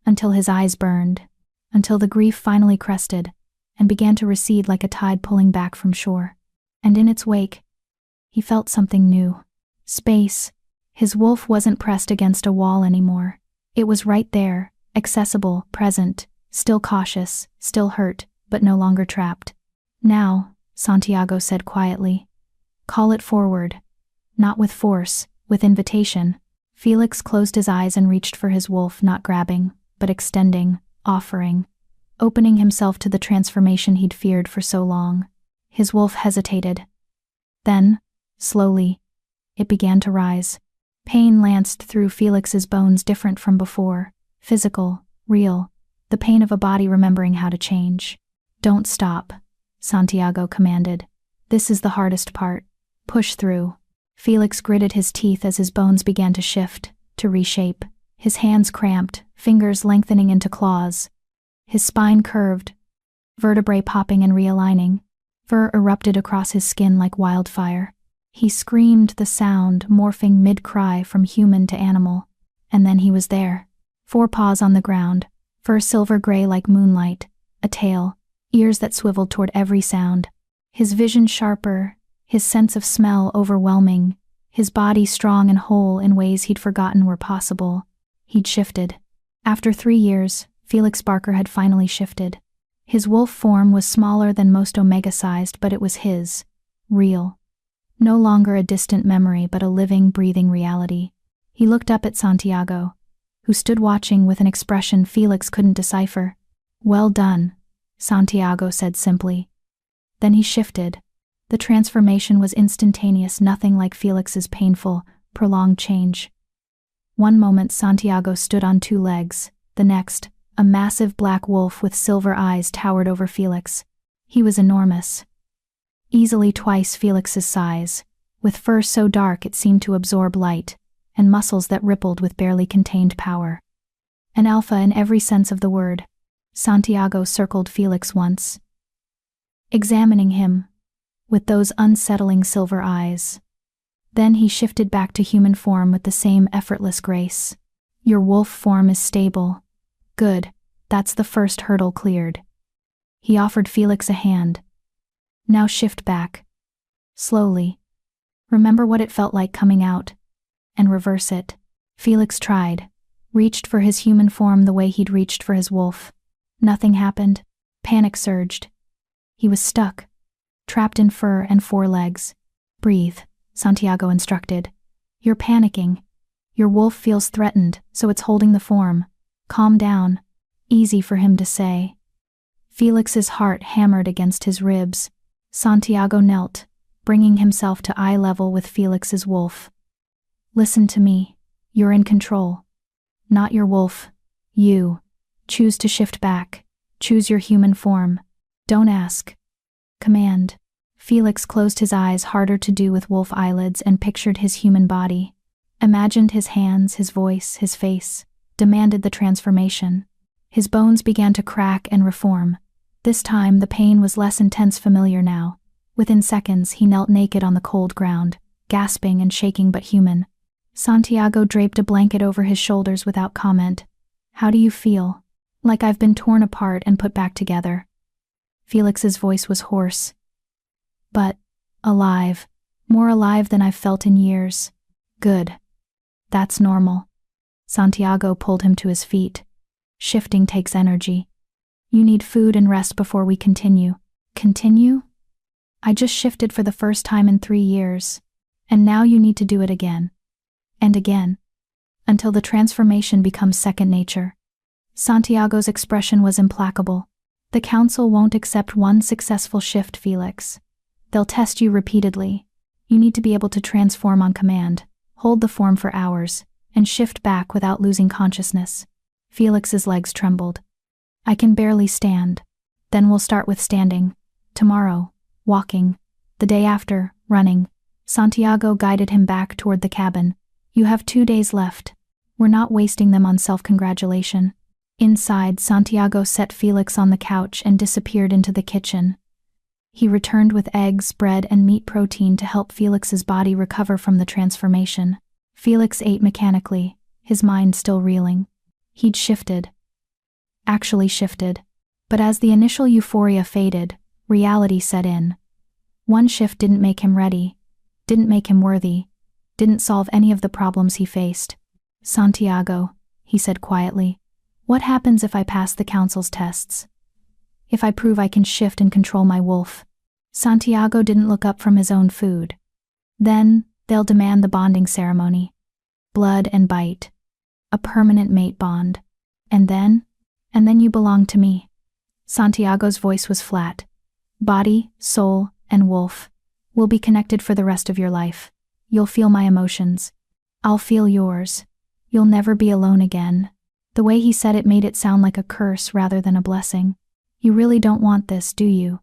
until his eyes burned, until the grief finally crested and began to recede like a tide pulling back from shore. And in its wake, he felt something new. Space. His wolf wasn't pressed against a wall anymore. It was right there, accessible, present, still cautious, still hurt, but no longer trapped. Now, Santiago said quietly, call it forward. Not with force, with invitation. Felix closed his eyes and reached for his wolf, not grabbing, but extending, offering, opening himself to the transformation he'd feared for so long. His wolf hesitated. Then, slowly, it began to rise. Pain lanced through Felix's bones, different from before, physical, real, the pain of a body remembering how to change. Don't stop, Santiago commanded. This is the hardest part. Push through. Felix gritted his teeth as his bones began to shift, to reshape. His hands cramped, fingers lengthening into claws. His spine curved, vertebrae popping and realigning. Fur erupted across his skin like wildfire. He screamed the sound, morphing mid-cry from human to animal. And then he was there. 4 paws on the ground, fur silver-gray like moonlight, a tail, ears that swiveled toward every sound. His vision sharper, his sense of smell overwhelming, his body strong and whole in ways he'd forgotten were possible. He'd shifted. After 3 years, Felix Barker had finally shifted. His wolf form was smaller than most omega-sized, but it was his. Real. No longer a distant memory, but a living, breathing reality. He looked up at Santiago, who stood watching with an expression Felix couldn't decipher. Well done, Santiago said simply. Then he shifted. The transformation was instantaneous, nothing like Felix's painful, prolonged change. One moment Santiago stood on 2 legs, the next, a massive black wolf with silver eyes towered over Felix. He was enormous. Easily twice Felix's size, with fur so dark it seemed to absorb light, and muscles that rippled with barely contained power. An alpha in every sense of the word. Santiago circled Felix once, examining him with those unsettling silver eyes. Then he shifted back to human form with the same effortless grace. Your wolf form is stable. Good, that's the first hurdle cleared. He offered Felix a hand. Now shift back. Slowly. Remember what it felt like coming out. And reverse it. Felix tried. Reached for his human form the way he'd reached for his wolf. Nothing happened. Panic surged. He was stuck. Trapped in fur and 4 legs. Breathe, Santiago instructed. You're panicking. Your wolf feels threatened, so it's holding the form. Calm down. Easy for him to say. Felix's heart hammered against his ribs. Santiago knelt, bringing himself to eye level with Felix's wolf. Listen to me. You're in control. Not your wolf. You. Choose to shift back. Choose your human form. Don't ask. Command. Felix closed his eyes harder to do with wolf eyelids and pictured his human body. Imagined his hands, his voice, his face. Demanded the transformation. His bones began to crack and reform. This time the pain was less intense, familiar now. Within seconds he knelt naked on the cold ground, gasping and shaking but human. Santiago draped a blanket over his shoulders without comment. "How do you feel?" "Like I've been torn apart and put back together." Felix's voice was hoarse. "But alive. More alive than I've felt in years." "Good. That's normal." Santiago pulled him to his feet. "Shifting takes energy. You need food and rest before we continue." "Continue? I just shifted for the first time in 3 years. And now you need to do it again. And again. Until the transformation becomes second nature." Santiago's expression was implacable. "The council won't accept one successful shift, Felix. They'll test you repeatedly. You need to be able to transform on command, hold the form for hours, and shift back without losing consciousness." Felix's legs trembled. "I can barely stand." "Then we'll start with standing. Tomorrow, walking. The day after, running." Santiago guided him back toward the cabin. "You have 2 days left. We're not wasting them on self-congratulation." Inside, Santiago set Felix on the couch and disappeared into the kitchen. He returned with eggs, bread, and meat protein to help Felix's body recover from the transformation. Felix ate mechanically, his mind still reeling. He'd shifted. Actually shifted. But as the initial euphoria faded, reality set in. One shift didn't make him ready, didn't make him worthy, didn't solve any of the problems he faced. "Santiago," he said quietly, "what happens if I pass the council's tests? If I prove I can shift and control my wolf?" Santiago didn't look up from his own food. "Then, they'll demand the bonding ceremony. Blood and bite. A permanent mate bond. And then you belong to me." Santiago's voice was flat. "Body, soul, and wolf will be connected for the rest of your life. You'll feel my emotions. I'll feel yours. You'll never be alone again." The way he said it made it sound like a curse rather than a blessing. "You really don't want this, do you?"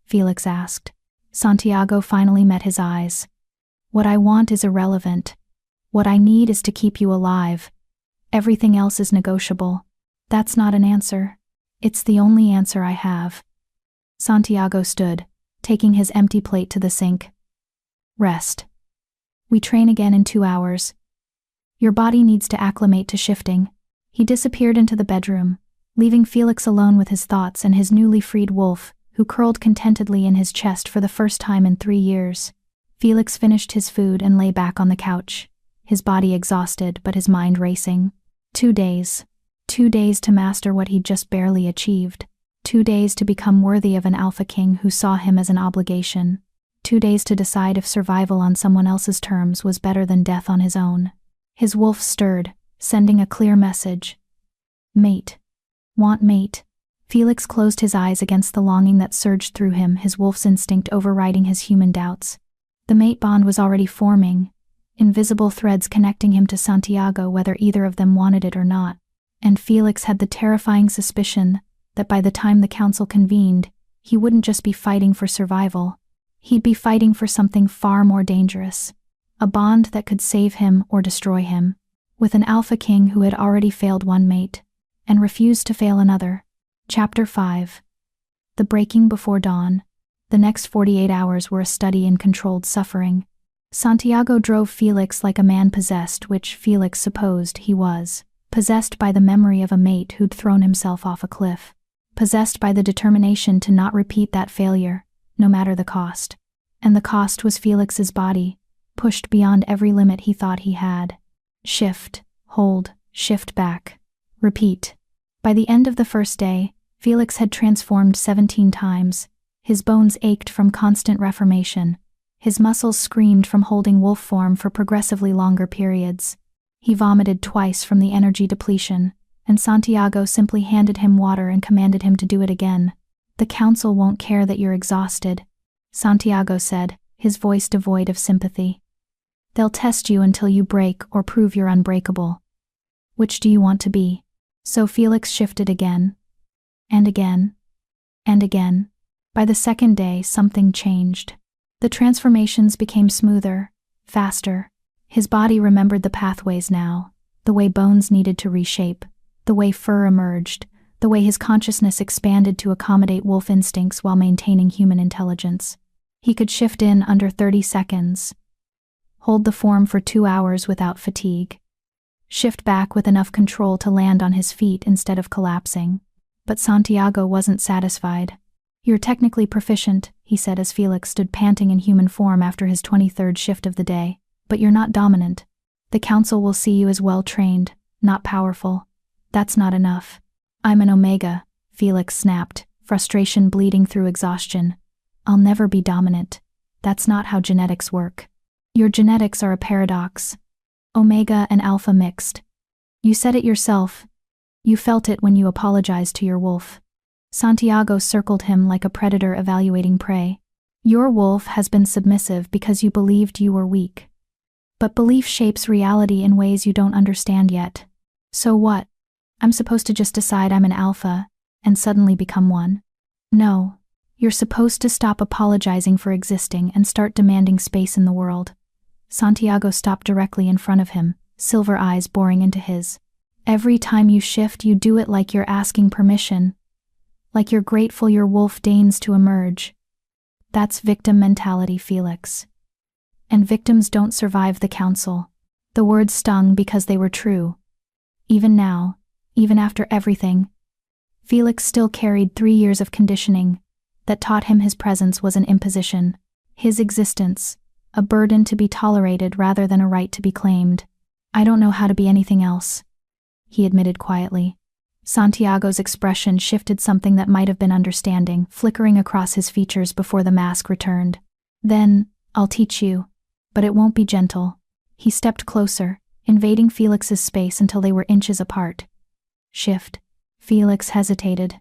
Felix asked. Santiago finally met his eyes. "What I want is irrelevant. What I need is to keep you alive. Everything else is negotiable." "That's not an answer. It's the only answer I have." Santiago stood, taking his empty plate to the sink. "Rest. We train again in 2 hours. Your body needs to acclimate to shifting." He disappeared into the bedroom, leaving Felix alone with his thoughts and his newly freed wolf, who curled contentedly in his chest for the first time in 3 years. Felix finished his food and lay back on the couch, his body exhausted but his mind racing. 2 days. 2 days to master what he'd just barely achieved. 2 days to become worthy of an alpha king who saw him as an obligation. 2 days to decide if survival on someone else's terms was better than death on his own. His wolf stirred, sending a clear message. Mate. Want mate. Felix closed his eyes against the longing that surged through him, his wolf's instinct overriding his human doubts. The mate bond was already forming, invisible threads connecting him to Santiago whether either of them wanted it or not. And Felix had the terrifying suspicion that by the time the council convened, he wouldn't just be fighting for survival. He'd be fighting for something far more dangerous. A bond that could save him or destroy him. With an alpha king who had already failed one mate, and refused to fail another. Chapter 5. The breaking before dawn. The next 48 hours were a study in controlled suffering. Santiago drove Felix like a man possessed, which Felix supposed he was. Possessed by the memory of a mate who'd thrown himself off a cliff. Possessed by the determination to not repeat that failure, no matter the cost. And the cost was Felix's body, pushed beyond every limit he thought he had. Shift, hold, shift back. Repeat. By the end of the first day, Felix had transformed 17 times. His bones ached from constant reformation. His muscles screamed from holding wolf form for progressively longer periods. He vomited twice from the energy depletion, and Santiago simply handed him water and commanded him to do it again. "The council won't care that you're exhausted," Santiago said, his voice devoid of sympathy. "They'll test you until you break or prove you're unbreakable. Which do you want to be?" So Felix shifted again. And again. And again. By the second day, something changed. The transformations became smoother, faster. His body remembered the pathways now, the way bones needed to reshape, the way fur emerged, the way his consciousness expanded to accommodate wolf instincts while maintaining human intelligence. He could shift in under 30 seconds, hold the form for 2 hours without fatigue, shift back with enough control to land on his feet instead of collapsing. But Santiago wasn't satisfied. "You're technically proficient," he said as Felix stood panting in human form after his 23rd shift of the day, "but you're not dominant. The council will see you as well-trained, not powerful. That's not enough." "I'm an Omega," Felix snapped, frustration bleeding through exhaustion. "I'll never be dominant. That's not how genetics work. Your genetics are a paradox. Omega and Alpha mixed. You said it yourself. You felt it when you apologized to your wolf." Santiago circled him like a predator evaluating prey. "Your wolf has been submissive because you believed you were weak. But belief shapes reality in ways you don't understand yet. So what? I'm supposed to just decide I'm an alpha and suddenly become one? No. You're supposed to stop apologizing for existing and start demanding space in the world." Santiago stopped directly in front of him, silver eyes boring into his. "Every time you shift, you do it like you're asking permission. Like you're grateful your wolf deigns to emerge. That's victim mentality, Felix. And victims don't survive the council." The words stung because they were true. Even now, even after everything, Felix still carried 3 years of conditioning that taught him his presence was an imposition, his existence, a burden to be tolerated rather than a right to be claimed. "I don't know how to be anything else," he admitted quietly. Santiago's expression shifted, something that might have been understanding, flickering across his features before the mask returned. "Then, I'll teach you, but it won't be gentle." He stepped closer, invading Felix's space until they were inches apart. "Shift." Felix hesitated.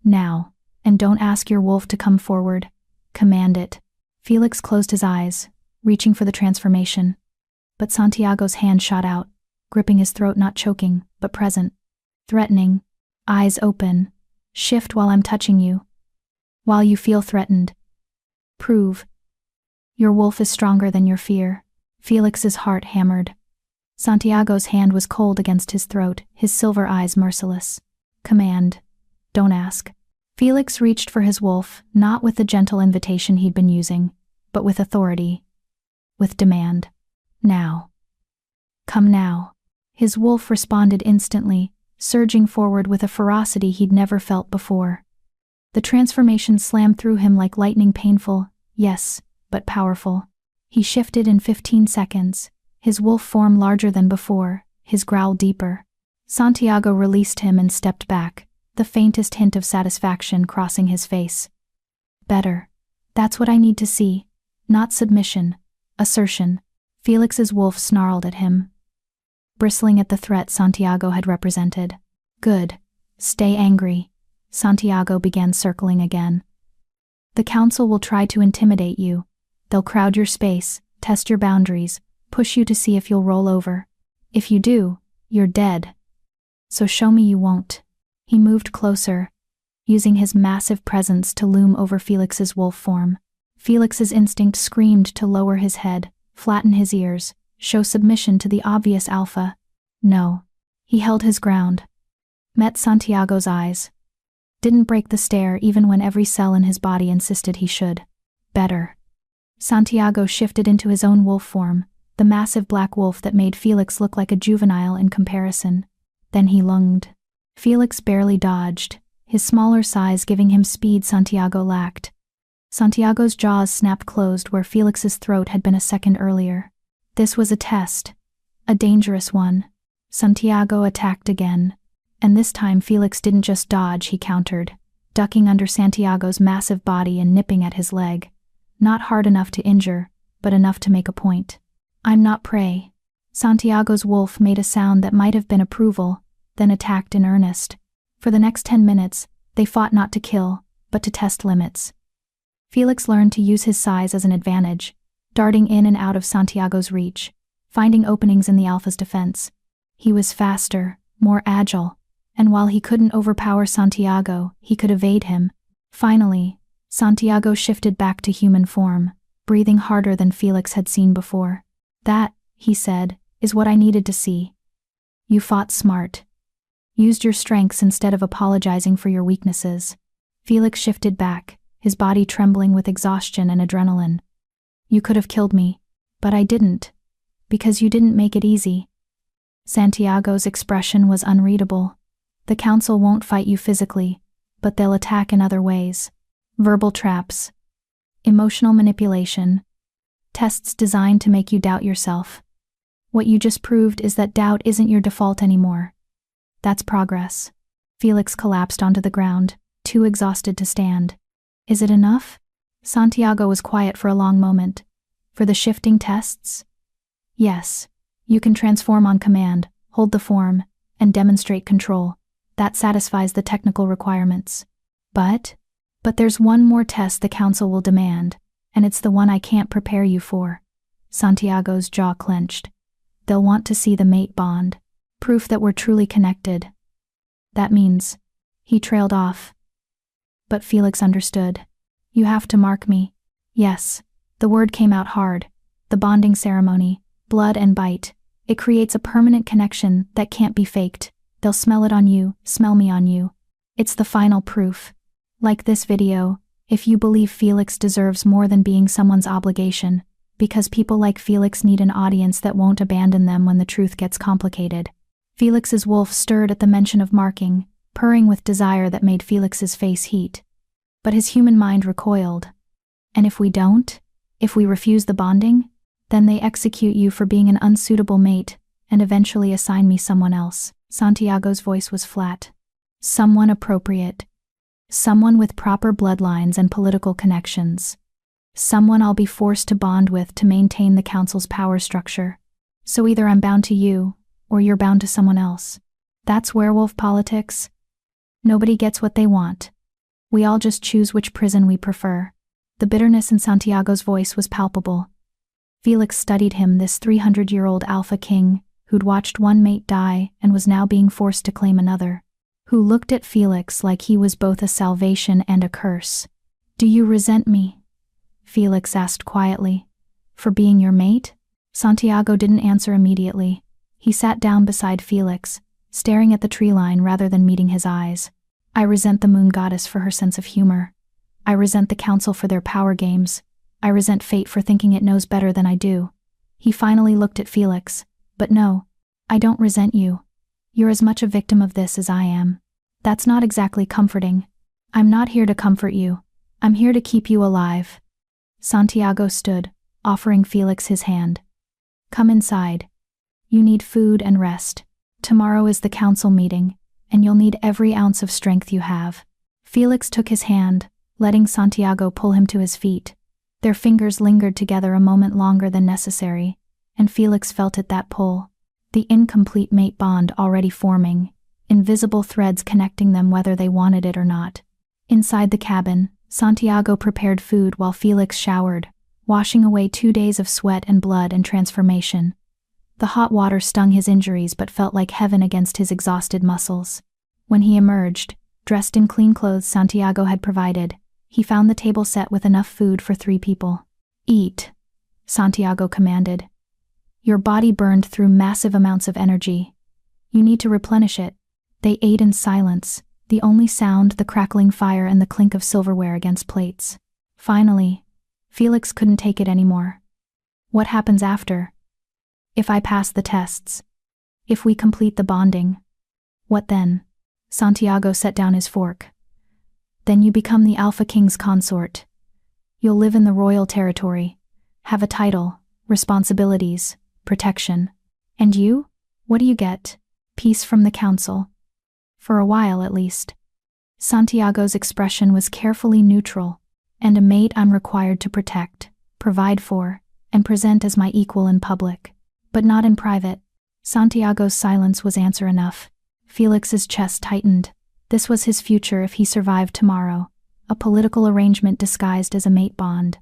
Now, and don't ask your wolf to come forward. Command it." Felix closed his eyes, reaching for the transformation. But Santiago's hand shot out, gripping his throat, not choking, but present. Threatening. "Eyes open. Shift while I'm touching you. While you feel threatened. Prove. Your wolf is stronger than your fear." Felix's heart hammered. Santiago's hand was cold against his throat, his silver eyes merciless. "Command. Don't ask." Felix reached for his wolf, not with the gentle invitation he'd been using, but with authority. With demand. "Now. Come now." His wolf responded instantly, surging forward with a ferocity he'd never felt before. The transformation slammed through him like lightning, painful, yes, but powerful. He shifted in 15 seconds, his wolf form larger than before, his growl deeper. Santiago released him and stepped back, the faintest hint of satisfaction crossing his face. "Better. That's what I need to see. Not submission. Assertion." Felix's wolf snarled at him, bristling at the threat Santiago had represented. "Good. Stay angry." Santiago began circling again. "The council will try to intimidate you. They'll crowd your space, test your boundaries, push you to see if you'll roll over. If you do, you're dead. So show me you won't." He moved closer, using his massive presence to loom over Felix's wolf form. Felix's instinct screamed to lower his head, flatten his ears, show submission to the obvious alpha. No. He held his ground. Met Santiago's eyes. Didn't break the stare even when every cell in his body insisted he should. Better. Santiago shifted into his own wolf form, the massive black wolf that made Felix look like a juvenile in comparison. Then he lunged. Felix barely dodged, his smaller size giving him speed Santiago lacked. Santiago's jaws snapped closed where Felix's throat had been a second earlier. This was a test. A dangerous one. Santiago attacked again. And this time Felix didn't just dodge, he countered, ducking under Santiago's massive body and nipping at his leg. Not hard enough to injure, but enough to make a point. "I'm not prey." Santiago's wolf made a sound that might have been approval, then attacked in earnest. For the next 10 minutes, they fought not to kill, but to test limits. Felix learned to use his size as an advantage, darting in and out of Santiago's reach, finding openings in the alpha's defense. He was faster, more agile, and while he couldn't overpower Santiago, he could evade him, Finally, Santiago shifted back to human form, breathing harder than Felix had seen before. "That," he said, "is what I needed to see. You fought smart. Used your strengths instead of apologizing for your weaknesses." Felix shifted back, his body trembling with exhaustion and adrenaline. "You could have killed me, but I didn't. Because you didn't make it easy." Santiago's expression was unreadable. "The council won't fight you physically, but they'll attack in other ways. Verbal traps, emotional manipulation, tests designed to make you doubt yourself. What you just proved is that doubt isn't your default anymore. That's progress." Felix collapsed onto the ground, too exhausted to stand. "Is it enough?" Santiago was quiet for a long moment. "For the shifting tests?" "Yes. You can transform on command, hold the form, and demonstrate control. That satisfies the technical requirements. But there's one more test the council will demand, and it's the one I can't prepare you for." Santiago's jaw clenched. "They'll want to see the mate bond. Proof that we're truly connected. That means..." He trailed off. But Felix understood. "You have to mark me." "Yes." The word came out hard. "The bonding ceremony, blood and bite. It creates a permanent connection that can't be faked. They'll smell it on you, smell me on you. It's the final proof. Like this video, if you believe Felix deserves more than being someone's obligation, because people like Felix need an audience that won't abandon them when the truth gets complicated." Felix's wolf stirred at the mention of marking, purring with desire that made Felix's face heat. But his human mind recoiled. "And if we don't? If we refuse the bonding? Then they execute you for being an unsuitable mate, and eventually assign me someone else." Santiago's voice was flat. "Someone appropriate. Someone with proper bloodlines and political connections. Someone I'll be forced to bond with to maintain the council's power structure. So either I'm bound to you, or you're bound to someone else. That's werewolf politics. Nobody gets what they want. We all just choose which prison we prefer." The bitterness in Santiago's voice was palpable. Felix studied him, this 300-year-old alpha king, who'd watched one mate die and was now being forced to claim another, who looked at Felix like he was both a salvation and a curse. "Do you resent me?" Felix asked quietly. "For being your mate?" Santiago didn't answer immediately. He sat down beside Felix, staring at the tree line rather than meeting his eyes. "I resent the moon goddess for her sense of humor. I resent the council for their power games. I resent fate for thinking it knows better than I do." He finally looked at Felix. "But no, I don't resent you. You're as much a victim of this as I am. That's not exactly comforting. I'm not here to comfort you. I'm here to keep you alive." Santiago stood, offering Felix his hand. "Come inside. You need food and rest. Tomorrow is the council meeting, and you'll need every ounce of strength you have." Felix took his hand, letting Santiago pull him to his feet. Their fingers lingered together a moment longer than necessary, and Felix felt it, that pull. The incomplete mate bond already forming, invisible threads connecting them whether they wanted it or not. Inside the cabin, Santiago prepared food while Felix showered, washing away 2 days of sweat and blood and transformation. The hot water stung his injuries but felt like heaven against his exhausted muscles. When he emerged, dressed in clean clothes Santiago had provided, he found the table set with enough food for 3 people. "Eat," Santiago commanded. "Your body burned through massive amounts of energy. You need to replenish it." They ate in silence, the only sound the crackling fire and the clink of silverware against plates. Finally, Felix couldn't take it anymore. "What happens after? If I pass the tests? If we complete the bonding? What then?" Santiago set down his fork. "Then you become the Alpha King's consort. You'll live in the royal territory, have a title, responsibilities, protection. And you? What do you get? Peace from the council. For a while at least." Santiago's expression was carefully neutral. "And a mate I'm required to protect, provide for, and present as my equal in public. But not in private." Santiago's silence was answer enough. Felix's chest tightened. This was his future if he survived tomorrow. A political arrangement disguised as a mate bond.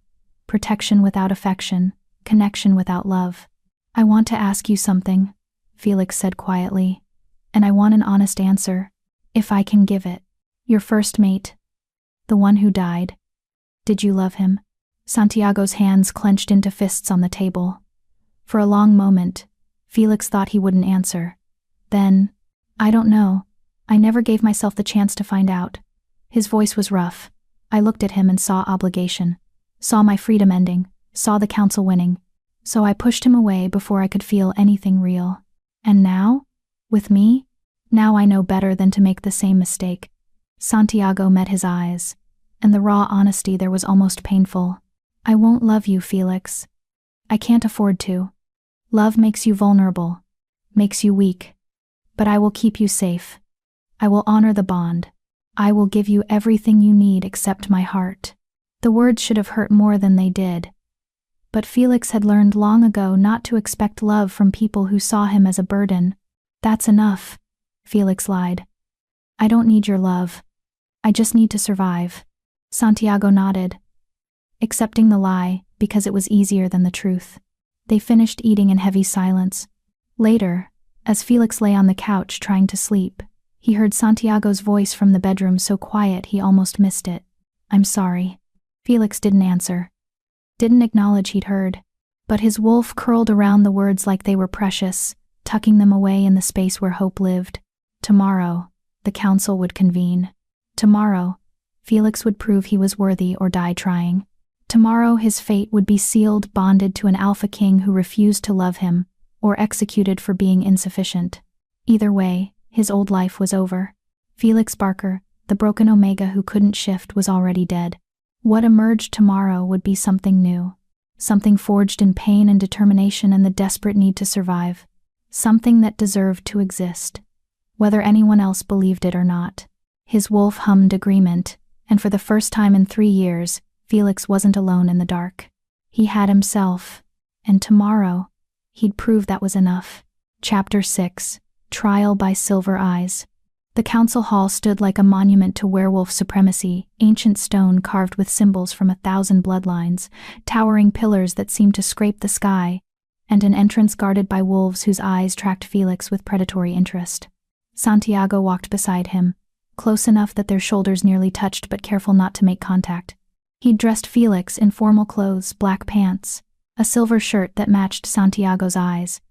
Protection without affection, connection without love. "I want to ask you something," Felix said quietly. "And I want an honest answer, if I can give it. Your first mate. The one who died. Did you love him? Santiago's hands clenched into fists on the table. For a long moment, Felix thought he wouldn't answer. Then, I don't know. I never gave myself the chance to find out. His voice was rough. I looked at him and saw obligation. Saw my freedom ending. Saw the council winning. So I pushed him away before I could feel anything real. And now? With me? Now I know better than to make the same mistake. Santiago met his eyes, and the raw honesty there was almost painful. I won't love you, Felix. I can't afford to. Love makes you vulnerable, makes you weak. But I will keep you safe. I will honor the bond. I will give you everything you need except my heart. The words should have hurt more than they did. But Felix had learned long ago not to expect love from people who saw him as a burden. That's enough, Felix lied. I don't need your love. I just need to survive. Santiago nodded, accepting the lie because it was easier than the truth. They finished eating in heavy silence. Later, as Felix lay on the couch trying to sleep, he heard Santiago's voice from the bedroom so quiet he almost missed it. I'm sorry. Felix didn't answer. Didn't acknowledge he'd heard. But his wolf curled around the words like they were precious, tucking them away in the space where hope lived. Tomorrow, the council would convene. Tomorrow, Felix would prove he was worthy or die trying. Tomorrow his fate would be sealed, bonded to an alpha king who refused to love him, or executed for being insufficient. Either way, his old life was over. Felix Barker, the broken Omega who couldn't shift, was already dead. What emerged tomorrow would be something new. Something forged in pain and determination and the desperate need to survive. Something that deserved to exist, whether anyone else believed it or not. His wolf hummed agreement, and for the first time in 3 years, Felix wasn't alone in the dark. He had himself, and tomorrow, he'd prove that was enough. Chapter 6. Trial by Silver Eyes. The council hall stood like a monument to werewolf supremacy, ancient stone carved with symbols from 1,000 bloodlines, towering pillars that seemed to scrape the sky, and an entrance guarded by wolves whose eyes tracked Felix with predatory interest. Santiago walked beside him, close enough that their shoulders nearly touched but careful not to make contact. He'd dressed Felix in formal clothes, black pants, a silver shirt that matched Santiago's eyes,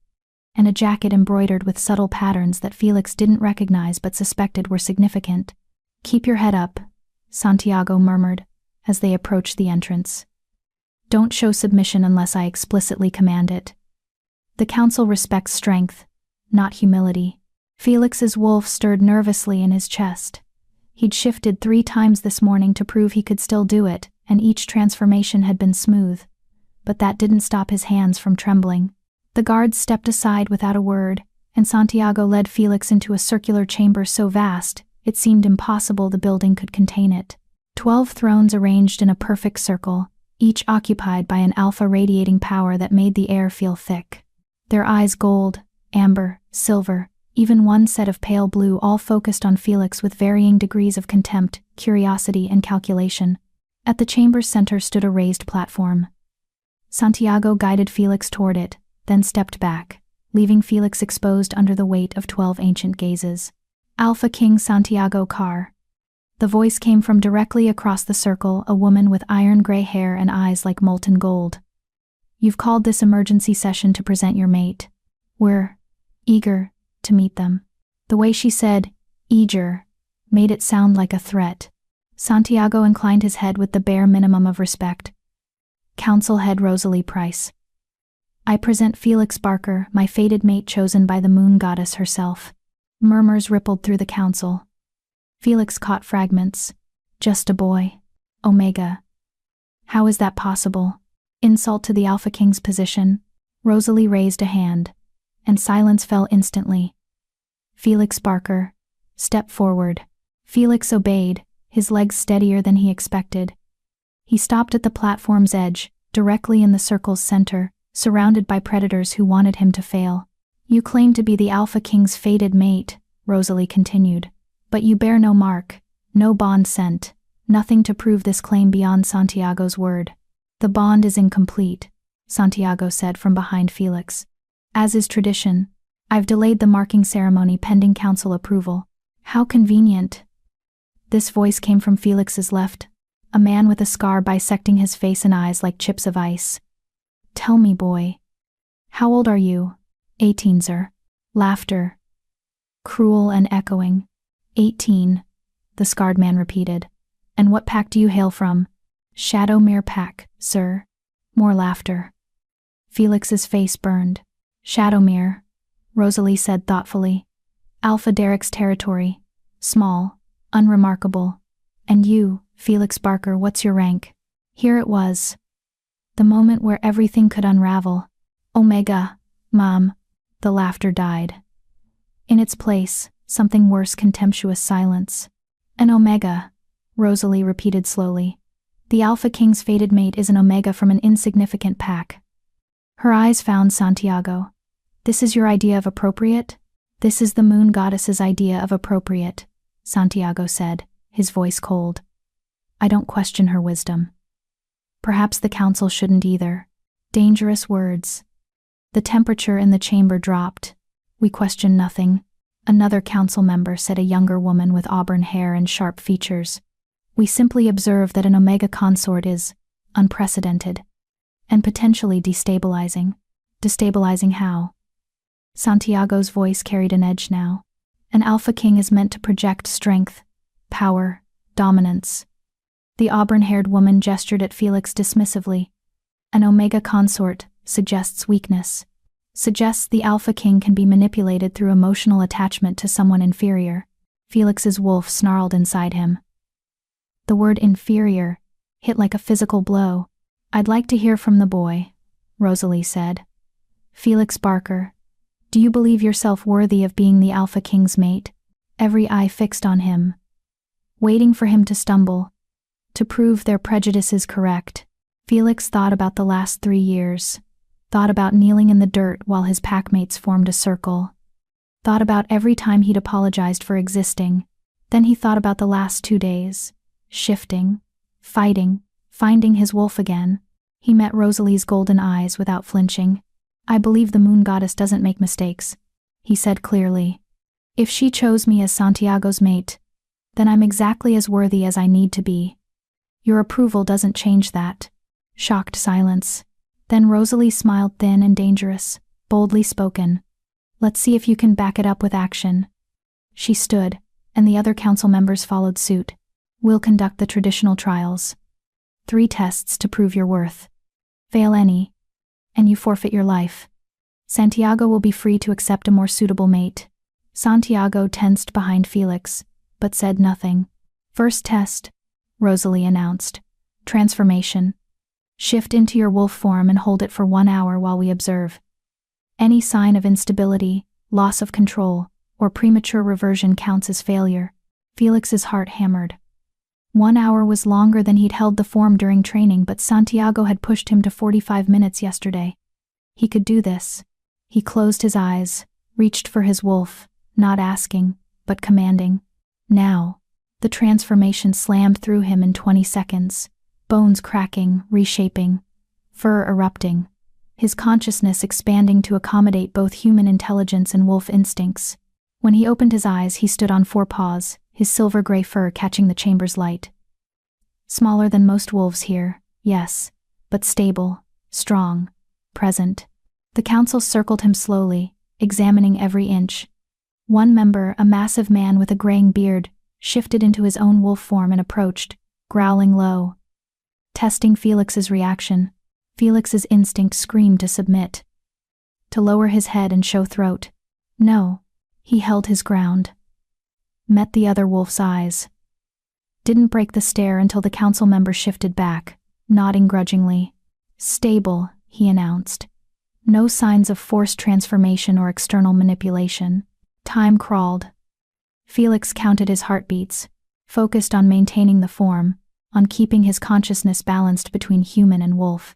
and a jacket embroidered with subtle patterns that Felix didn't recognize but suspected were significant. Keep your head up, Santiago murmured, as they approached the entrance. Don't show submission unless I explicitly command it. The council respects strength, not humility. Felix's wolf stirred nervously in his chest. He'd shifted 3 times this morning to prove he could still do it, and each transformation had been smooth. But that didn't stop his hands from trembling. The guards stepped aside without a word, and Santiago led Felix into a circular chamber so vast, it seemed impossible the building could contain it. 12 thrones arranged in a perfect circle, each occupied by an alpha radiating power that made the air feel thick. Their eyes gold, amber, silver, even one set of pale blue, all focused on Felix with varying degrees of contempt, curiosity, and calculation. At the chamber's center stood a raised platform. Santiago guided Felix toward it, then stepped back, leaving Felix exposed under the weight of 12 ancient gazes. Alpha King Santiago Carr. The voice came from directly across the circle, a woman with iron-gray hair and eyes like molten gold. You've called this emergency session to present your mate. We're eager to meet them. The way she said, eager, made it sound like a threat. Santiago inclined his head with the bare minimum of respect. Council Head Rosalie Price. I present Felix Barker, my fated mate chosen by the moon goddess herself. Murmurs rippled through the council. Felix caught fragments. Just a boy. Omega. How is that possible? Insult to the Alpha King's position. Rosalie raised a hand, and silence fell instantly. Felix Barker. Step forward. Felix obeyed, his legs steadier than he expected. He stopped at the platform's edge, directly in the circle's center, surrounded by predators who wanted him to fail. You claim to be the Alpha King's fated mate, Rosalie continued, but you bear no mark, no bond sent, nothing to prove this claim beyond Santiago's word. The bond is incomplete, Santiago said from behind Felix. As is tradition, I've delayed the marking ceremony pending council approval. How convenient. This voice came from Felix's left, a man with a scar bisecting his face and eyes like chips of ice. "Tell me, boy. How old are you?" "18, sir." Laughter. Cruel and echoing. "18," the scarred man repeated. "And what pack do you hail from?" "Shadowmere pack, sir." More laughter. Felix's face burned. "Shadowmere," Rosalie said thoughtfully. "Alpha Derek's territory. Small, unremarkable. And you, Felix Barker, what's your rank?" Here it was. The moment where everything could unravel. "Omega, Mom." The laughter died. In its place, something worse, contemptuous silence. "An Omega," Rosalie repeated slowly. "The Alpha King's fated mate is an Omega from an insignificant pack." Her eyes found Santiago. "This is your idea of appropriate?" "This is the moon goddess's idea of appropriate," Santiago said, his voice cold. "I don't question her wisdom. Perhaps the council shouldn't either." Dangerous words. The temperature in the chamber dropped. "We question nothing," another council member said, a younger woman with auburn hair and sharp features. "We simply observe that an Omega consort is unprecedented and potentially destabilizing." "Destabilizing how?" Santiago's voice carried an edge now. "An Alpha King is meant to project strength, power, dominance." The auburn-haired woman gestured at Felix dismissively. "An Omega consort suggests weakness. Suggests the Alpha King can be manipulated through emotional attachment to someone inferior." Felix's wolf snarled inside him. The word inferior hit like a physical blow. "I'd like to hear from the boy," Rosalie said. "Felix Barker, do you believe yourself worthy of being the Alpha King's mate?" Every eye fixed on him, waiting for him to stumble, to prove their prejudices correct. Felix thought about the last 3 years, thought about kneeling in the dirt while his packmates formed a circle, thought about every time he'd apologized for existing. Then he thought about the last 2 days, shifting, fighting, finding his wolf again. He met Rosalie's golden eyes without flinching. "I believe the moon goddess doesn't make mistakes," he said clearly. "If she chose me as Santiago's mate, then I'm exactly as worthy as I need to be. Your approval doesn't change that." Shocked silence. Then Rosalie smiled, thin and dangerous, boldly spoken. "Let's see if you can back it up with action." She stood, and the other council members followed suit. "We'll conduct the traditional trials. 3 tests to prove your worth. Fail any, and you forfeit your life. Santiago will be free to accept a more suitable mate." Santiago tensed behind Felix, but said nothing. "First test," Rosalie announced. "Transformation. Shift into your wolf form and hold it for 1 hour while we observe. Any sign of instability, loss of control, or premature reversion counts as failure." Felix's heart hammered. 1 hour was longer than he'd held the form during training, but Santiago had pushed him to 45 minutes yesterday. He could do this. He closed his eyes, reached for his wolf, not asking, but commanding. Now, the transformation slammed through him in 20 seconds, bones cracking, reshaping, fur erupting, his consciousness expanding to accommodate both human intelligence and wolf instincts. When he opened his eyes, he stood on 4 paws, his silver-gray fur catching the chamber's light. Smaller than most wolves here, yes, but stable, strong, present. The council circled him slowly, examining every inch. One member, a massive man with a graying beard, shifted into his own wolf form and approached, growling low. Testing Felix's reaction, Felix's instinct screamed to submit, to lower his head and show throat. No, he held his ground. Met the other wolf's eyes. Didn't break the stare until the council member shifted back, nodding grudgingly. "Stable," he announced. "No signs of forced transformation or external manipulation." Time crawled. Felix counted his heartbeats, focused on maintaining the form, on keeping his consciousness balanced between human and wolf.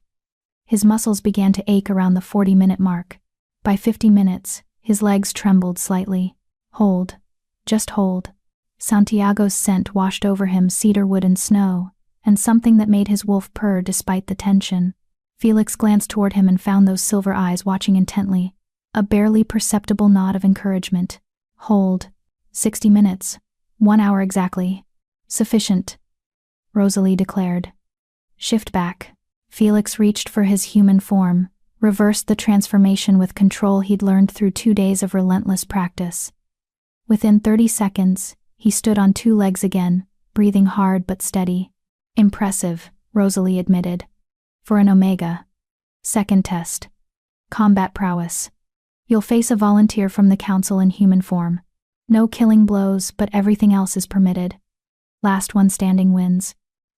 His muscles began to ache around the 40-minute mark. By 50 minutes, his legs trembled slightly. Hold. Just hold. Santiago's scent washed over him, cedarwood and snow, and something that made his wolf purr despite the tension. Felix glanced toward him and found those silver eyes watching intently, a barely perceptible nod of encouragement. Hold. 60 minutes. 1 hour exactly. Sufficient. Rosalie declared. Shift back. Felix reached for his human form, reversed the transformation with control he'd learned through 2 days of relentless practice. Within 30 seconds, he stood on 2 legs again, breathing hard but steady. Impressive, Rosalie admitted. For an Omega. Second test. Combat prowess. You'll face a volunteer from the council in human form. No killing blows, but everything else is permitted. Last one standing wins.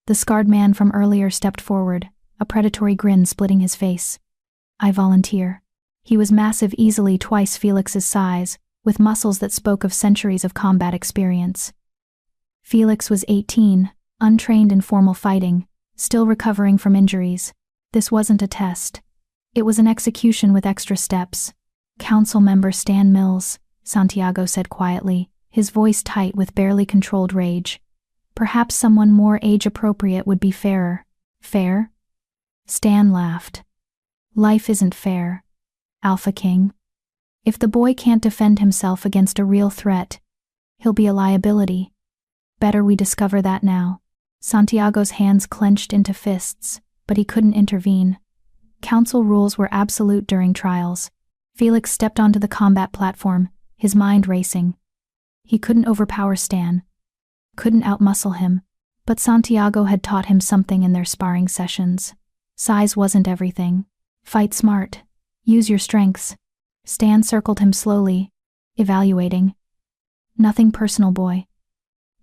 The scarred man from earlier stepped forward, a predatory grin splitting his face. I volunteer. He was massive, easily twice Felix's size, with muscles that spoke of centuries of combat experience. Felix was 18, untrained in formal fighting, still recovering from injuries. This wasn't a test. It was an execution with extra steps. Council member Stan Mills, Santiago said quietly, his voice tight with barely controlled rage. Perhaps someone more age-appropriate would be fairer. Fair? Stan laughed. Life isn't fair, Alpha King. If the boy can't defend himself against a real threat, he'll be a liability. Better we discover that now. Santiago's hands clenched into fists, but he couldn't intervene. Council rules were absolute during trials. Felix stepped onto the combat platform, his mind racing. He couldn't overpower Stan. Couldn't outmuscle him. But Santiago had taught him something in their sparring sessions. Size wasn't everything. Fight smart. Use your strengths. Stan circled him slowly, evaluating. Nothing personal, boy.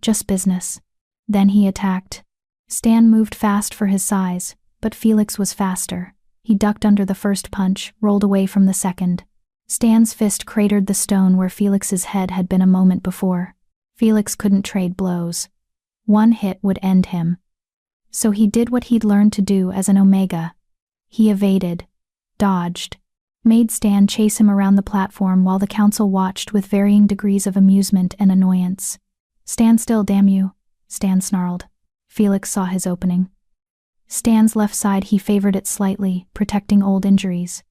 Just business. Then he attacked. Stan moved fast for his size, but Felix was faster. He ducked under the first punch, rolled away from the second. Stan's fist cratered the stone where Felix's head had been a moment before. Felix couldn't trade blows. One hit would end him. So he did what he'd learned to do as an Omega. He evaded, dodged, made Stan chase him around the platform while the council watched with varying degrees of amusement and annoyance. Stand still, damn you, Stan snarled. Felix saw his opening. Stan's left side, he favored it slightly, protecting old injuries.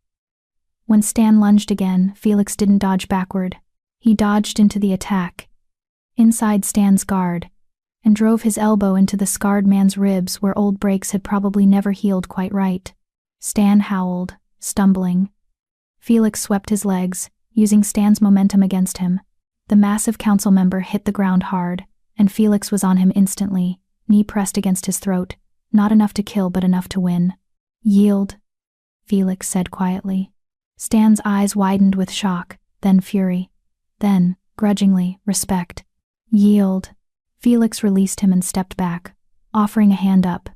When Stan lunged again, Felix didn't dodge backward. He dodged into the attack, inside Stan's guard, and drove his elbow into the scarred man's ribs where old breaks had probably never healed quite right. Stan howled, stumbling. Felix swept his legs, using Stan's momentum against him. The massive council member hit the ground hard, and Felix was on him instantly, knee pressed against his throat. Not enough to kill, but enough to win. Yield, Felix said quietly. Stan's eyes widened with shock, then fury. Then, grudgingly, respect. Yield. Felix released him and stepped back, offering a hand up.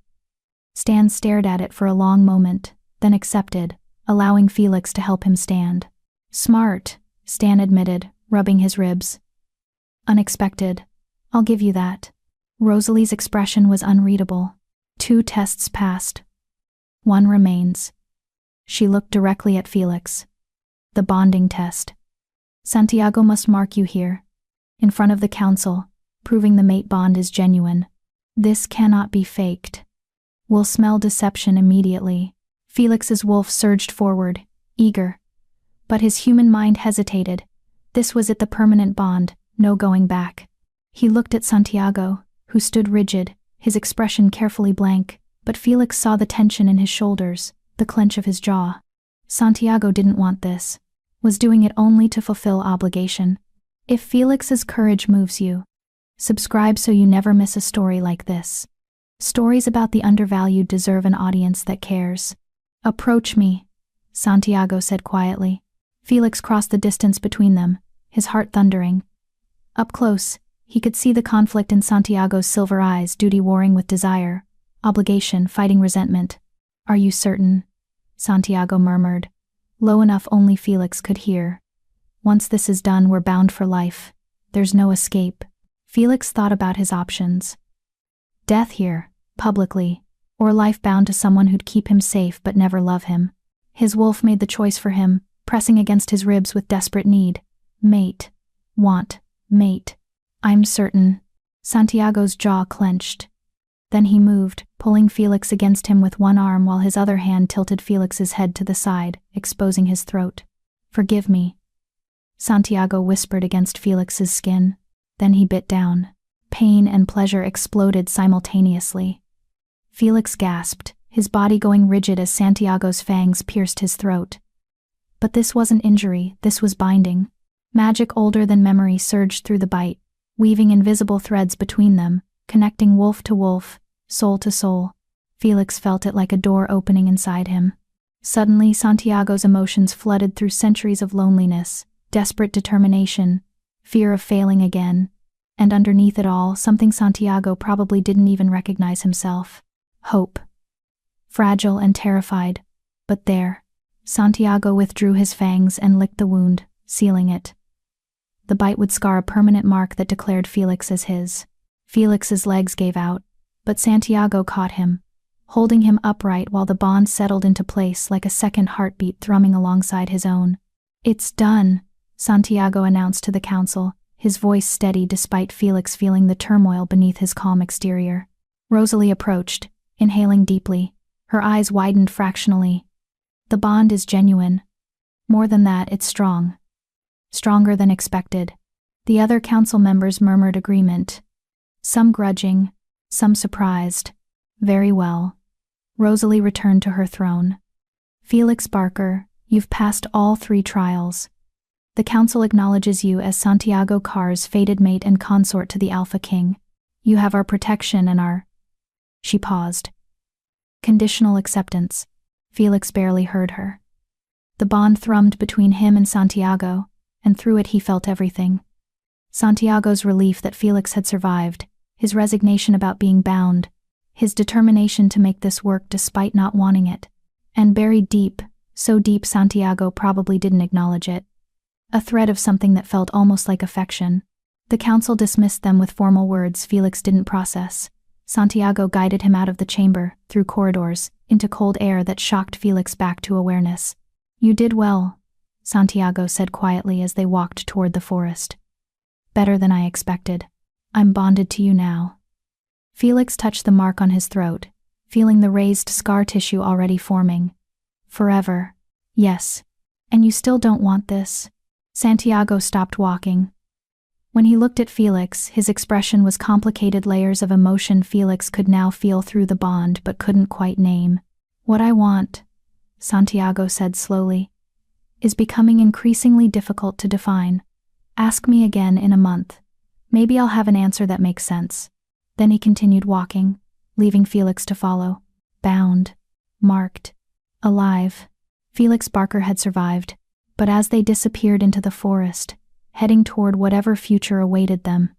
Stan stared at it for a long moment, then accepted, allowing Felix to help him stand. Smart, Stan admitted, rubbing his ribs. Unexpected. I'll give you that. Rosalie's expression was unreadable. 2 tests passed. 1 remains. She looked directly at Felix. The bonding test. Santiago must mark you here, in front of the council, proving the mate bond is genuine. This cannot be faked. We'll smell deception immediately. Felix's wolf surged forward, eager. But his human mind hesitated. This was it, the permanent bond, no going back. He looked at Santiago, who stood rigid, his expression carefully blank, but Felix saw the tension in his shoulders, the clench of his jaw. Santiago didn't want this, was doing it only to fulfill obligation. If Felix's courage moves you, subscribe so you never miss a story like this. Stories about the undervalued deserve an audience that cares. Approach me, Santiago said quietly. Felix crossed the distance between them, his heart thundering. Up close, he could see the conflict in Santiago's silver eyes, duty warring with desire, obligation fighting resentment. Are you certain? Santiago murmured, low enough only Felix could hear. Once this is done, we're bound for life. There's no escape. Felix thought about his options. Death here, publicly, or life bound to someone who'd keep him safe but never love him. His wolf made the choice for him, pressing against his ribs with desperate need. Mate. Want. Mate. I'm certain. Santiago's jaw clenched. Then he moved, pulling Felix against him with one arm while his other hand tilted Felix's head to the side, exposing his throat. Forgive me, Santiago whispered against Felix's skin. Then he bit down. Pain and pleasure exploded simultaneously. Felix gasped, his body going rigid as Santiago's fangs pierced his throat. But this wasn't injury, this was binding. Magic older than memory surged through the bite, weaving invisible threads between them, connecting wolf to wolf, soul to soul. Felix felt it like a door opening inside him. Suddenly, Santiago's emotions flooded through centuries of loneliness, desperate determination, fear of failing again, and underneath it all, something Santiago probably didn't even recognize himself. Hope. Fragile and terrified, but there. Santiago withdrew his fangs and licked the wound, sealing it. The bite would scar a permanent mark that declared Felix as his. Felix's legs gave out, but Santiago caught him, holding him upright while the bond settled into place like a second heartbeat thrumming alongside his own. "It's done," Santiago announced to the council, his voice steady despite Felix feeling the turmoil beneath his calm exterior. Rosalie approached, inhaling deeply, her eyes widened fractionally. "The bond is genuine. More than that, it's strong. Stronger than expected." The other council members murmured agreement. Some grudging, some surprised. "Very well." Rosalie returned to her throne. "Felix Barker, you've passed all 3 trials. The council acknowledges you as Santiago Carr's fated mate and consort to the Alpha King. You have our protection and our—" She paused. "Conditional acceptance." Felix barely heard her. The bond thrummed between him and Santiago, and through it he felt everything. Santiago's relief that Felix had survived, his resignation about being bound, his determination to make this work despite not wanting it. And buried deep, so deep Santiago probably didn't acknowledge it. A thread of something that felt almost like affection. The council dismissed them with formal words Felix didn't process. Santiago guided him out of the chamber, through corridors, into cold air that shocked Felix back to awareness. "You did well," Santiago said quietly as they walked toward the forest. "Better than I expected. I'm bonded to you now." Felix touched the mark on his throat, feeling the raised scar tissue already forming. "Forever." "Yes. And you still don't want this?" Santiago stopped walking. When he looked at Felix, his expression was complicated layers of emotion Felix could now feel through the bond but couldn't quite name. "What I want," Santiago said slowly, "is becoming increasingly difficult to define. Ask me again in a month. Maybe I'll have an answer that makes sense." Then he continued walking, leaving Felix to follow. Bound. Marked. Alive. Felix Barker had survived, but as they disappeared into the forest, heading toward whatever future awaited them,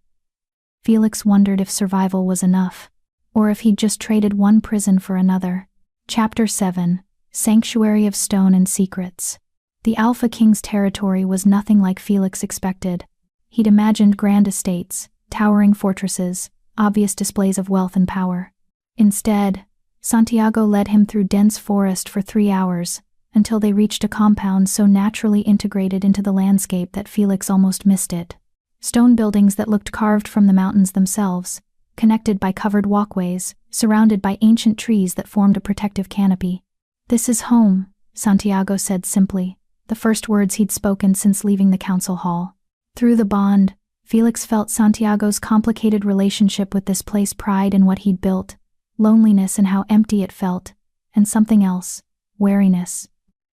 Felix wondered if survival was enough, or if he'd just traded one prison for another. Chapter 7. Sanctuary of Stone and Secrets. The Alpha King's territory was nothing like Felix expected. He'd imagined grand estates, towering fortresses, obvious displays of wealth and power. Instead, Santiago led him through dense forest for 3 hours, until they reached a compound so naturally integrated into the landscape that Felix almost missed it. Stone buildings that looked carved from the mountains themselves, connected by covered walkways, surrounded by ancient trees that formed a protective canopy. "This is home," Santiago said simply, the first words he'd spoken since leaving the council hall. Through the bond, Felix felt Santiago's complicated relationship with this place, pride in what he'd built, loneliness in how empty it felt, and something else, wariness.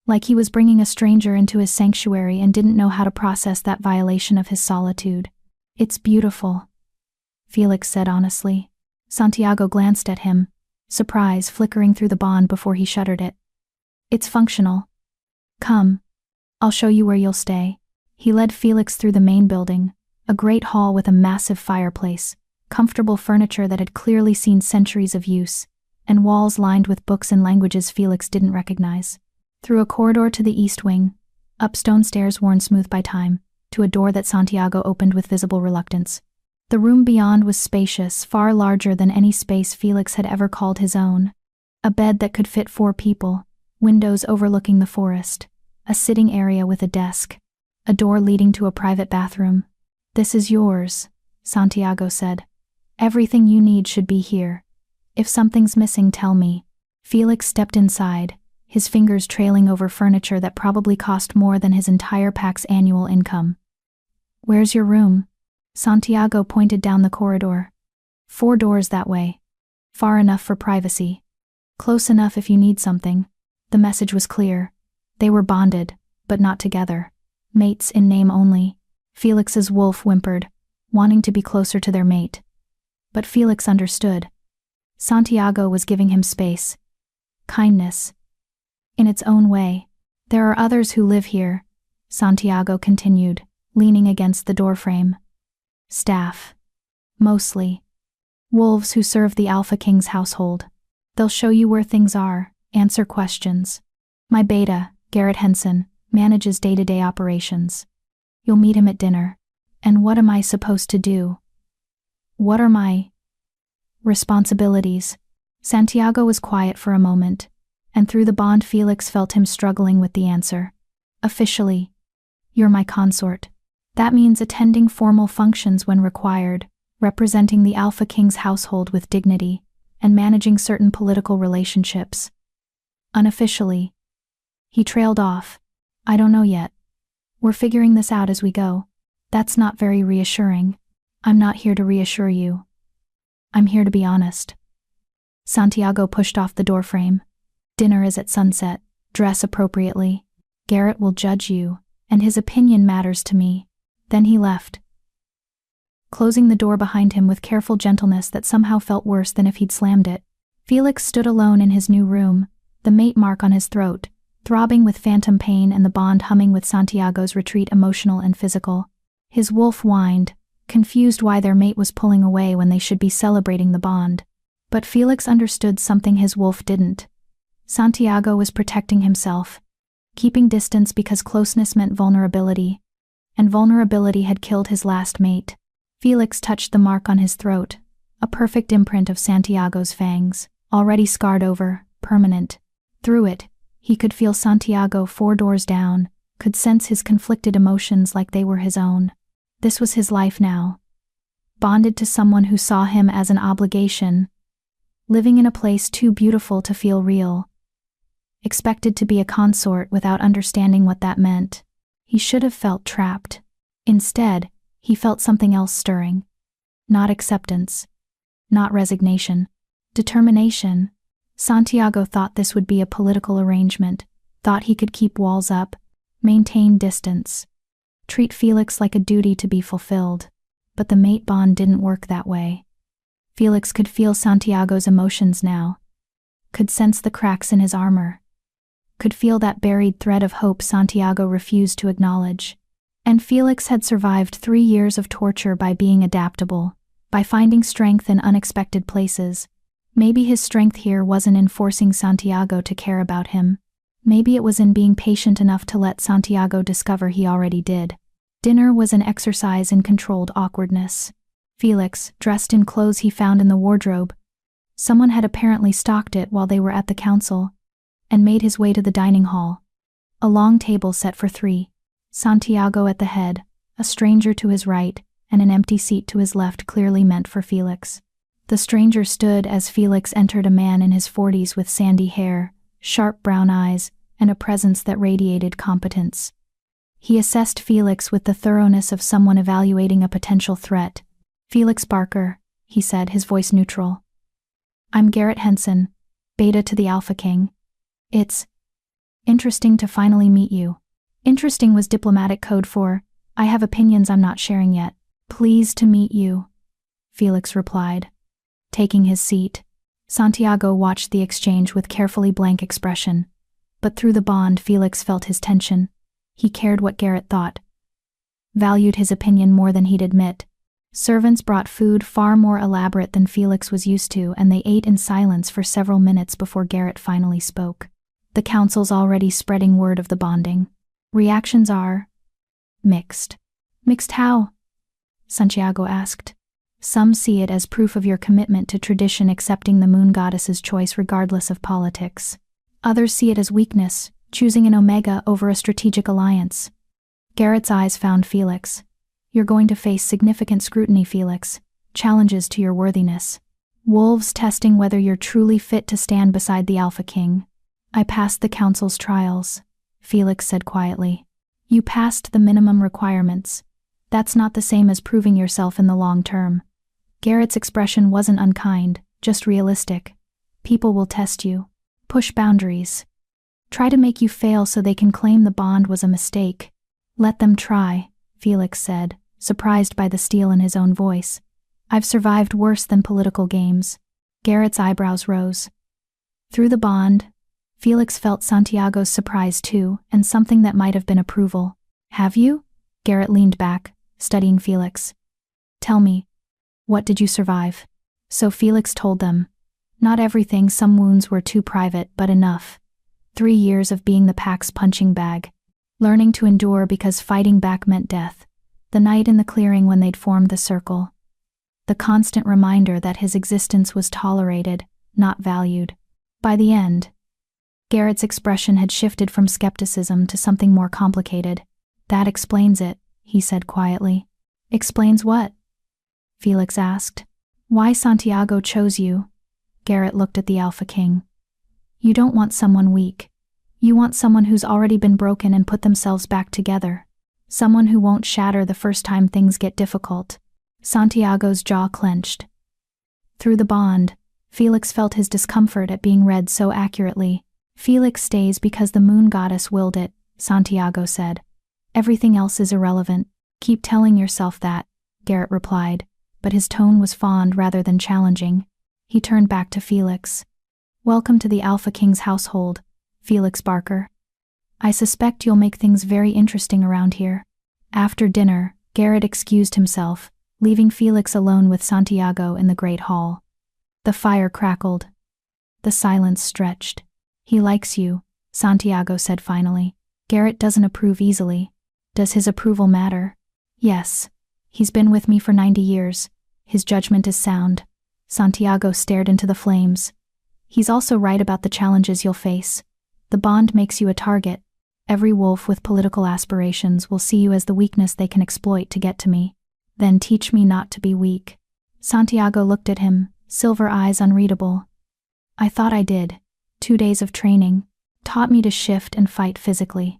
Like he was bringing a stranger into his sanctuary and didn't know how to process that violation of his solitude. "It's beautiful," Felix said honestly. Santiago glanced at him, surprise flickering through the bond before he shuttered it. "It's functional. Come. I'll show you where you'll stay." He led Felix through the main building, a great hall with a massive fireplace, comfortable furniture that had clearly seen centuries of use, and walls lined with books in languages Felix didn't recognize. Through a corridor to the east wing, up stone stairs worn smooth by time, to a door that Santiago opened with visible reluctance. The room beyond was spacious, far larger than any space Felix had ever called his own. A bed that could fit 4 people, windows overlooking the forest, a sitting area with a desk, a door leading to a private bathroom. "This is yours," Santiago said. "Everything you need should be here. If something's missing, tell me." Felix stepped inside, his fingers trailing over furniture that probably cost more than his entire pack's annual income. "Where's your room?" Santiago pointed down the corridor. 4 doors that way. Far enough for privacy. Close enough if you need something. The message was clear. They were bonded, but not together. Mates in name only. Felix's wolf whimpered, wanting to be closer to their mate. But Felix understood. Santiago was giving him space. Kindness. In its own way. There are others who live here, Santiago continued, leaning against the doorframe. Staff. Mostly. Wolves who serve the Alpha King's household. They'll show you where things are, answer questions. My beta, Garrett Henson, manages day-to-day operations. You'll meet him at dinner. And what am I supposed to do? What are my responsibilities? Santiago was quiet for a moment, and through the bond Felix felt him struggling with the answer. Officially, you're my consort. That means attending formal functions when required, representing the Alpha King's household with dignity, and managing certain political relationships. Unofficially. He trailed off. I don't know yet. We're figuring this out as we go. That's not very reassuring. I'm not here to reassure you. I'm here to be honest. Santiago pushed off the doorframe. Dinner is at sunset. Dress appropriately. Garrett will judge you, and his opinion matters to me. Then he left, closing the door behind him with careful gentleness that somehow felt worse than if he'd slammed it. Felix stood alone in his new room, the mate mark on his throat, throbbing with phantom pain and the bond humming with Santiago's retreat, emotional and physical. His wolf whined, confused why their mate was pulling away when they should be celebrating the bond. But Felix understood something his wolf didn't. Santiago was protecting himself, keeping distance because closeness meant vulnerability, and vulnerability had killed his last mate. Felix touched the mark on his throat, a perfect imprint of Santiago's fangs, already scarred over, permanent. Through it, he could feel Santiago 4 doors down, could sense his conflicted emotions like they were his own. This was his life now. Bonded to someone who saw him as an obligation, living in a place too beautiful to feel real. Expected to be a consort without understanding what that meant. He should have felt trapped. Instead, he felt something else stirring. Not acceptance. Not resignation. Determination. Santiago thought this would be a political arrangement, thought he could keep walls up, maintain distance, treat Felix like a duty to be fulfilled. But the mate bond didn't work that way. Felix could feel Santiago's emotions now, could sense the cracks in his armor, could feel that buried thread of hope Santiago refused to acknowledge. And Felix had survived 3 years of torture by being adaptable, by finding strength in unexpected places. Maybe his strength here wasn't in forcing Santiago to care about him. Maybe it was in being patient enough to let Santiago discover he already did. Dinner was an exercise in controlled awkwardness. Felix, dressed in clothes he found in the wardrobe. Someone had apparently stocked it while they were at the council, and made his way to the dining hall. A long table set for 3. Santiago at the head, a stranger to his right, and an empty seat to his left clearly meant for Felix. The stranger stood as Felix entered, a man in his 40s with sandy hair, sharp brown eyes, and a presence that radiated competence. He assessed Felix with the thoroughness of someone evaluating a potential threat. Felix Barker, he said, his voice neutral. I'm Garrett Henson, beta to the Alpha King. It's interesting to finally meet you. Interesting was diplomatic code for, I have opinions I'm not sharing yet. Pleased to meet you, Felix replied, taking his seat. Santiago watched the exchange with carefully blank expression, but through the bond Felix felt his tension. He cared what Garrett thought, valued his opinion more than he'd admit. Servants brought food far more elaborate than Felix was used to, and they ate in silence for several minutes before Garrett finally spoke. The council's already spreading word of the bonding. Reactions are mixed. Mixed how? Santiago asked. Some see it as proof of your commitment to tradition, accepting the moon goddess's choice regardless of politics. Others see it as weakness, choosing an omega over a strategic alliance. Garrett's eyes found Felix. You're going to face significant scrutiny, Felix. Challenges to your worthiness. Wolves testing whether you're truly fit to stand beside the Alpha King. I passed the council's trials, Felix said quietly. You passed the minimum requirements. That's not the same as proving yourself in the long term. Garrett's expression wasn't unkind, just realistic. People will test you. Push boundaries. Try to make you fail so they can claim the bond was a mistake. Let them try, Felix said, surprised by the steel in his own voice. I've survived worse than political games. Garrett's eyebrows rose. Through the bond, Felix felt Santiago's surprise too, and something that might have been approval. Have you? Garrett leaned back, studying Felix. Tell me, what did you survive? So Felix told them. Not everything, some wounds were too private, but enough. 3 years of being the pack's punching bag. Learning to endure because fighting back meant death. The night in the clearing when they'd formed the circle. The constant reminder that his existence was tolerated, not valued. By the end, Garrett's expression had shifted from skepticism to something more complicated. That explains it, he said quietly. Explains what? Felix asked. Why Santiago chose you? Garrett looked at the Alpha King. You don't want someone weak. You want someone who's already been broken and put themselves back together. Someone who won't shatter the first time things get difficult. Santiago's jaw clenched. Through the bond, Felix felt his discomfort at being read so accurately. Felix stays because the moon goddess willed it, Santiago said. Everything else is irrelevant. Keep telling yourself that, Garrett replied, but his tone was fond rather than challenging. He turned back to Felix. Welcome to the Alpha King's household, Felix Barker. I suspect you'll make things very interesting around here. After dinner, Garrett excused himself, leaving Felix alone with Santiago in the great hall. The fire crackled. The silence stretched. He likes you, Santiago said finally. Garrett doesn't approve easily. Does his approval matter? Yes. He's been with me for 90 years. His judgment is sound. Santiago stared into the flames. He's also right about the challenges you'll face. The bond makes you a target. Every wolf with political aspirations will see you as the weakness they can exploit to get to me. Then teach me not to be weak. Santiago looked at him, silver eyes unreadable. I thought I did. 2 days of training taught me to shift and fight physically.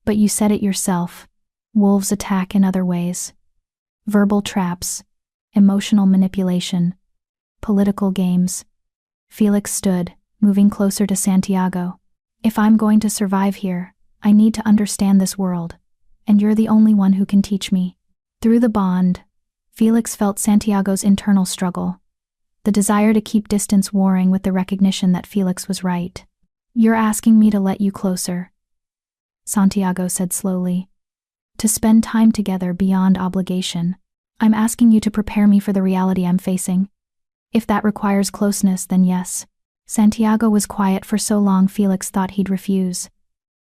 But you said it yourself. Wolves attack in other ways. Verbal traps, emotional manipulation, political games. Felix stood, moving closer to Santiago. If I'm going to survive here, I need to understand this world, and you're the only one who can teach me. Through the bond, Felix felt Santiago's internal struggle, the desire to keep distance warring with the recognition that Felix was right. You're asking me to let you closer, Santiago said slowly. To spend time together beyond obligation. I'm asking you to prepare me for the reality I'm facing. If that requires closeness, then yes. Santiago was quiet for so long Felix thought he'd refuse.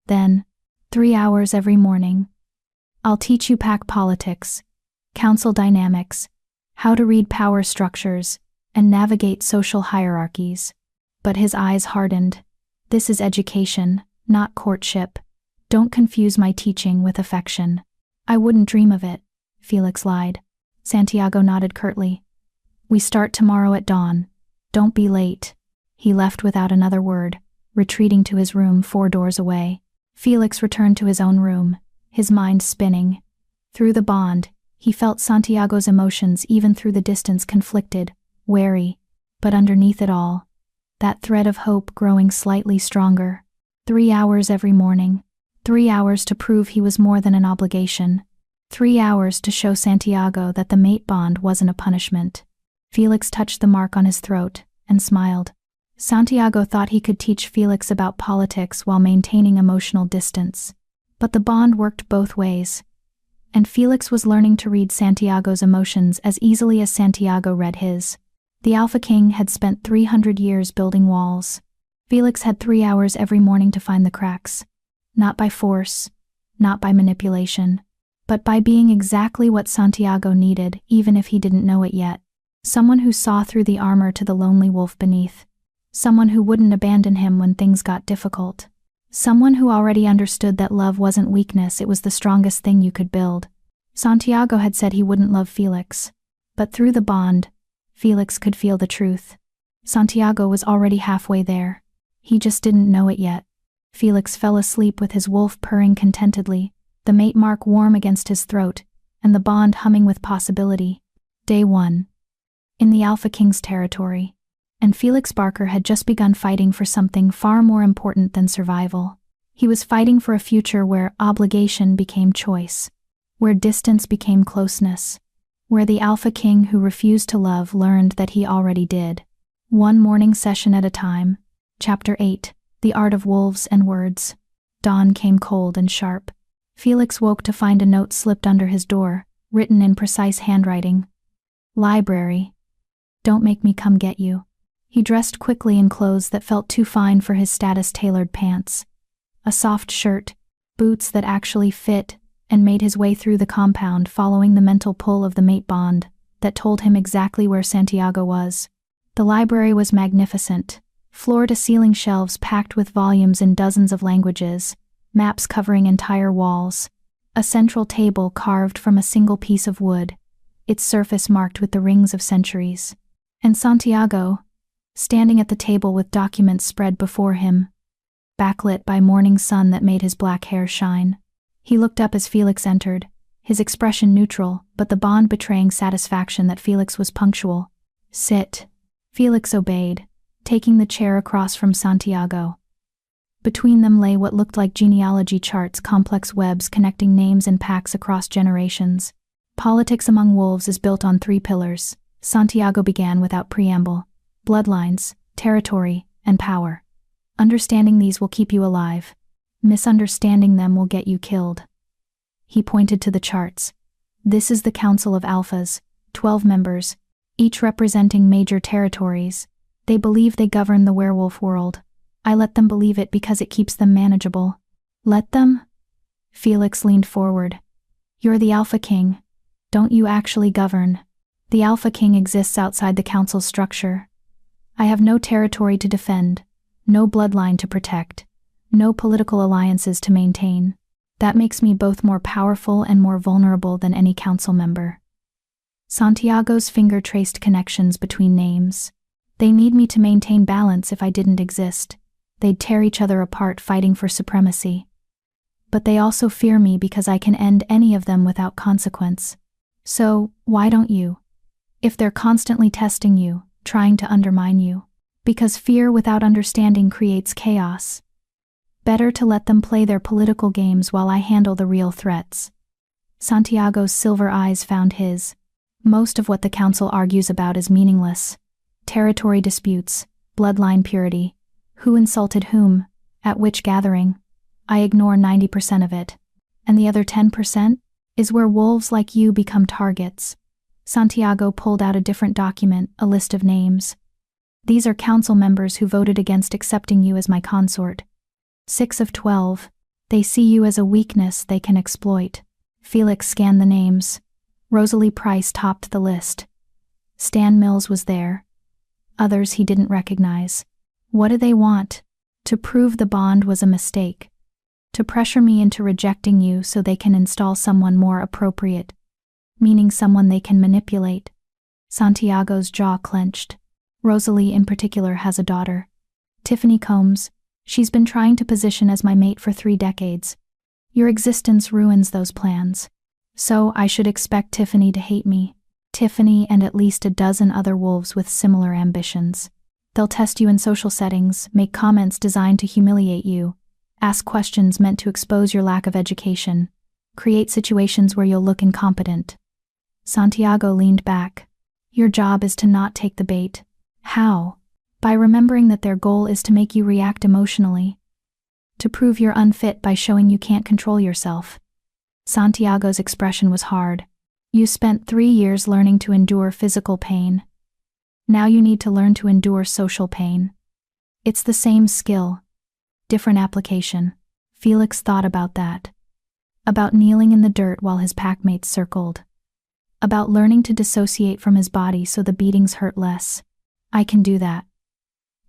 Then, 3 hours every morning. I'll teach you pack politics, council dynamics, how to read power structures, and navigate social hierarchies. But his eyes hardened. This is education, not courtship. Don't confuse my teaching with affection. I wouldn't dream of it, Felix lied. Santiago nodded curtly. We start tomorrow at dawn. Don't be late. He left without another word, retreating to his room 4 doors away. Felix returned to his own room, his mind spinning. Through the bond, he felt Santiago's emotions even through the distance conflicted, wary, but underneath it all, that thread of hope growing slightly stronger. 3 hours every morning. 3 hours to prove he was more than an obligation. 3 hours to show Santiago that the mate bond wasn't a punishment. Felix touched the mark on his throat and smiled. Santiago thought he could teach Felix about politics while maintaining emotional distance. But the bond worked both ways. And Felix was learning to read Santiago's emotions as easily as Santiago read his. The Alpha King had spent 300 years building walls. Felix had 3 hours every morning to find the cracks. Not by force, not by manipulation, but by being exactly what Santiago needed, even if he didn't know it yet. Someone who saw through the armor to the lonely wolf beneath. Someone who wouldn't abandon him when things got difficult. Someone who already understood that love wasn't weakness, it was the strongest thing you could build. Santiago had said he wouldn't love Felix. But through the bond, Felix could feel the truth. Santiago was already halfway there. He just didn't know it yet. Felix fell asleep with his wolf purring contentedly, the mate mark warm against his throat, and the bond humming with possibility. Day 1. In the Alpha King's territory. And Felix Barker had just begun fighting for something far more important than survival. He was fighting for a future where obligation became choice, where distance became closeness, where the Alpha King who refused to love learned that he already did. One morning session at a time. Chapter 8. The Art of Wolves and Words. Dawn came cold and sharp. Felix woke to find a note slipped under his door, written in precise handwriting. Library. Don't make me come get you. He dressed quickly in clothes that felt too fine for his status-tailored pants. A soft shirt, boots that actually fit, and made his way through the compound following the mental pull of the mate bond that told him exactly where Santiago was. The library was magnificent, floor-to-ceiling shelves packed with volumes in dozens of languages, maps covering entire walls, a central table carved from a single piece of wood, its surface marked with the rings of centuries. And Santiago, standing at the table with documents spread before him, backlit by morning sun that made his black hair shine. He looked up as Felix entered, his expression neutral, but the bond betraying satisfaction that Felix was punctual. Sit. Felix obeyed, taking the chair across from Santiago. Between them lay what looked like genealogy charts, complex webs connecting names and packs across generations. Politics among wolves is built on 3 pillars, Santiago began without preamble. Bloodlines, territory, and power. Understanding these will keep you alive. Misunderstanding them will get you killed. He pointed to the charts. This is the Council of Alphas, 12 members, each representing major territories. They believe they govern the werewolf world. I let them believe it because it keeps them manageable. Let them? Felix leaned forward. You're the Alpha King. Don't you actually govern? The Alpha King exists outside the Council's structure. I have no territory to defend, no bloodline to protect, no political alliances to maintain. That makes me both more powerful and more vulnerable than any council member. Santiago's finger traced connections between names. They need me to maintain balance. If I didn't exist, they'd tear each other apart fighting for supremacy. But they also fear me because I can end any of them without consequence. So, why don't you? If they're constantly testing you, trying to undermine you, because fear without understanding creates chaos. Better to let them play their political games while I handle the real threats. Santiago's silver eyes found his. Most of what the council argues about is meaningless. Territory disputes, bloodline purity, who insulted whom, at which gathering. I ignore 90% of it. And the other 10% is where wolves like you become targets. Santiago pulled out a different document, a list of names. These are council members who voted against accepting you as my consort. 6 of 12. They see you as a weakness they can exploit. Felix scanned the names. Rosalie Price topped the list. Stan Mills was there. Others he didn't recognize. What do they want? To prove the bond was a mistake. To pressure me into rejecting you so they can install someone more appropriate. Meaning someone they can manipulate. Santiago's jaw clenched. Rosalie in particular has a daughter. Tiffany Combs. She's been trying to position as my mate for 3 decades. Your existence ruins those plans. So I should expect Tiffany to hate me. Tiffany and at least a dozen other wolves with similar ambitions. They'll test you in social settings, make comments designed to humiliate you, ask questions meant to expose your lack of education, create situations where you'll look incompetent. Santiago leaned back. Your job is to not take the bait. How? By remembering that their goal is to make you react emotionally. To prove you're unfit by showing you can't control yourself. Santiago's expression was hard. You spent 3 years learning to endure physical pain. Now you need to learn to endure social pain. It's the same skill. Different application. Felix thought about that. About kneeling in the dirt while his packmates circled. About learning to dissociate from his body so the beatings hurt less. I can do that,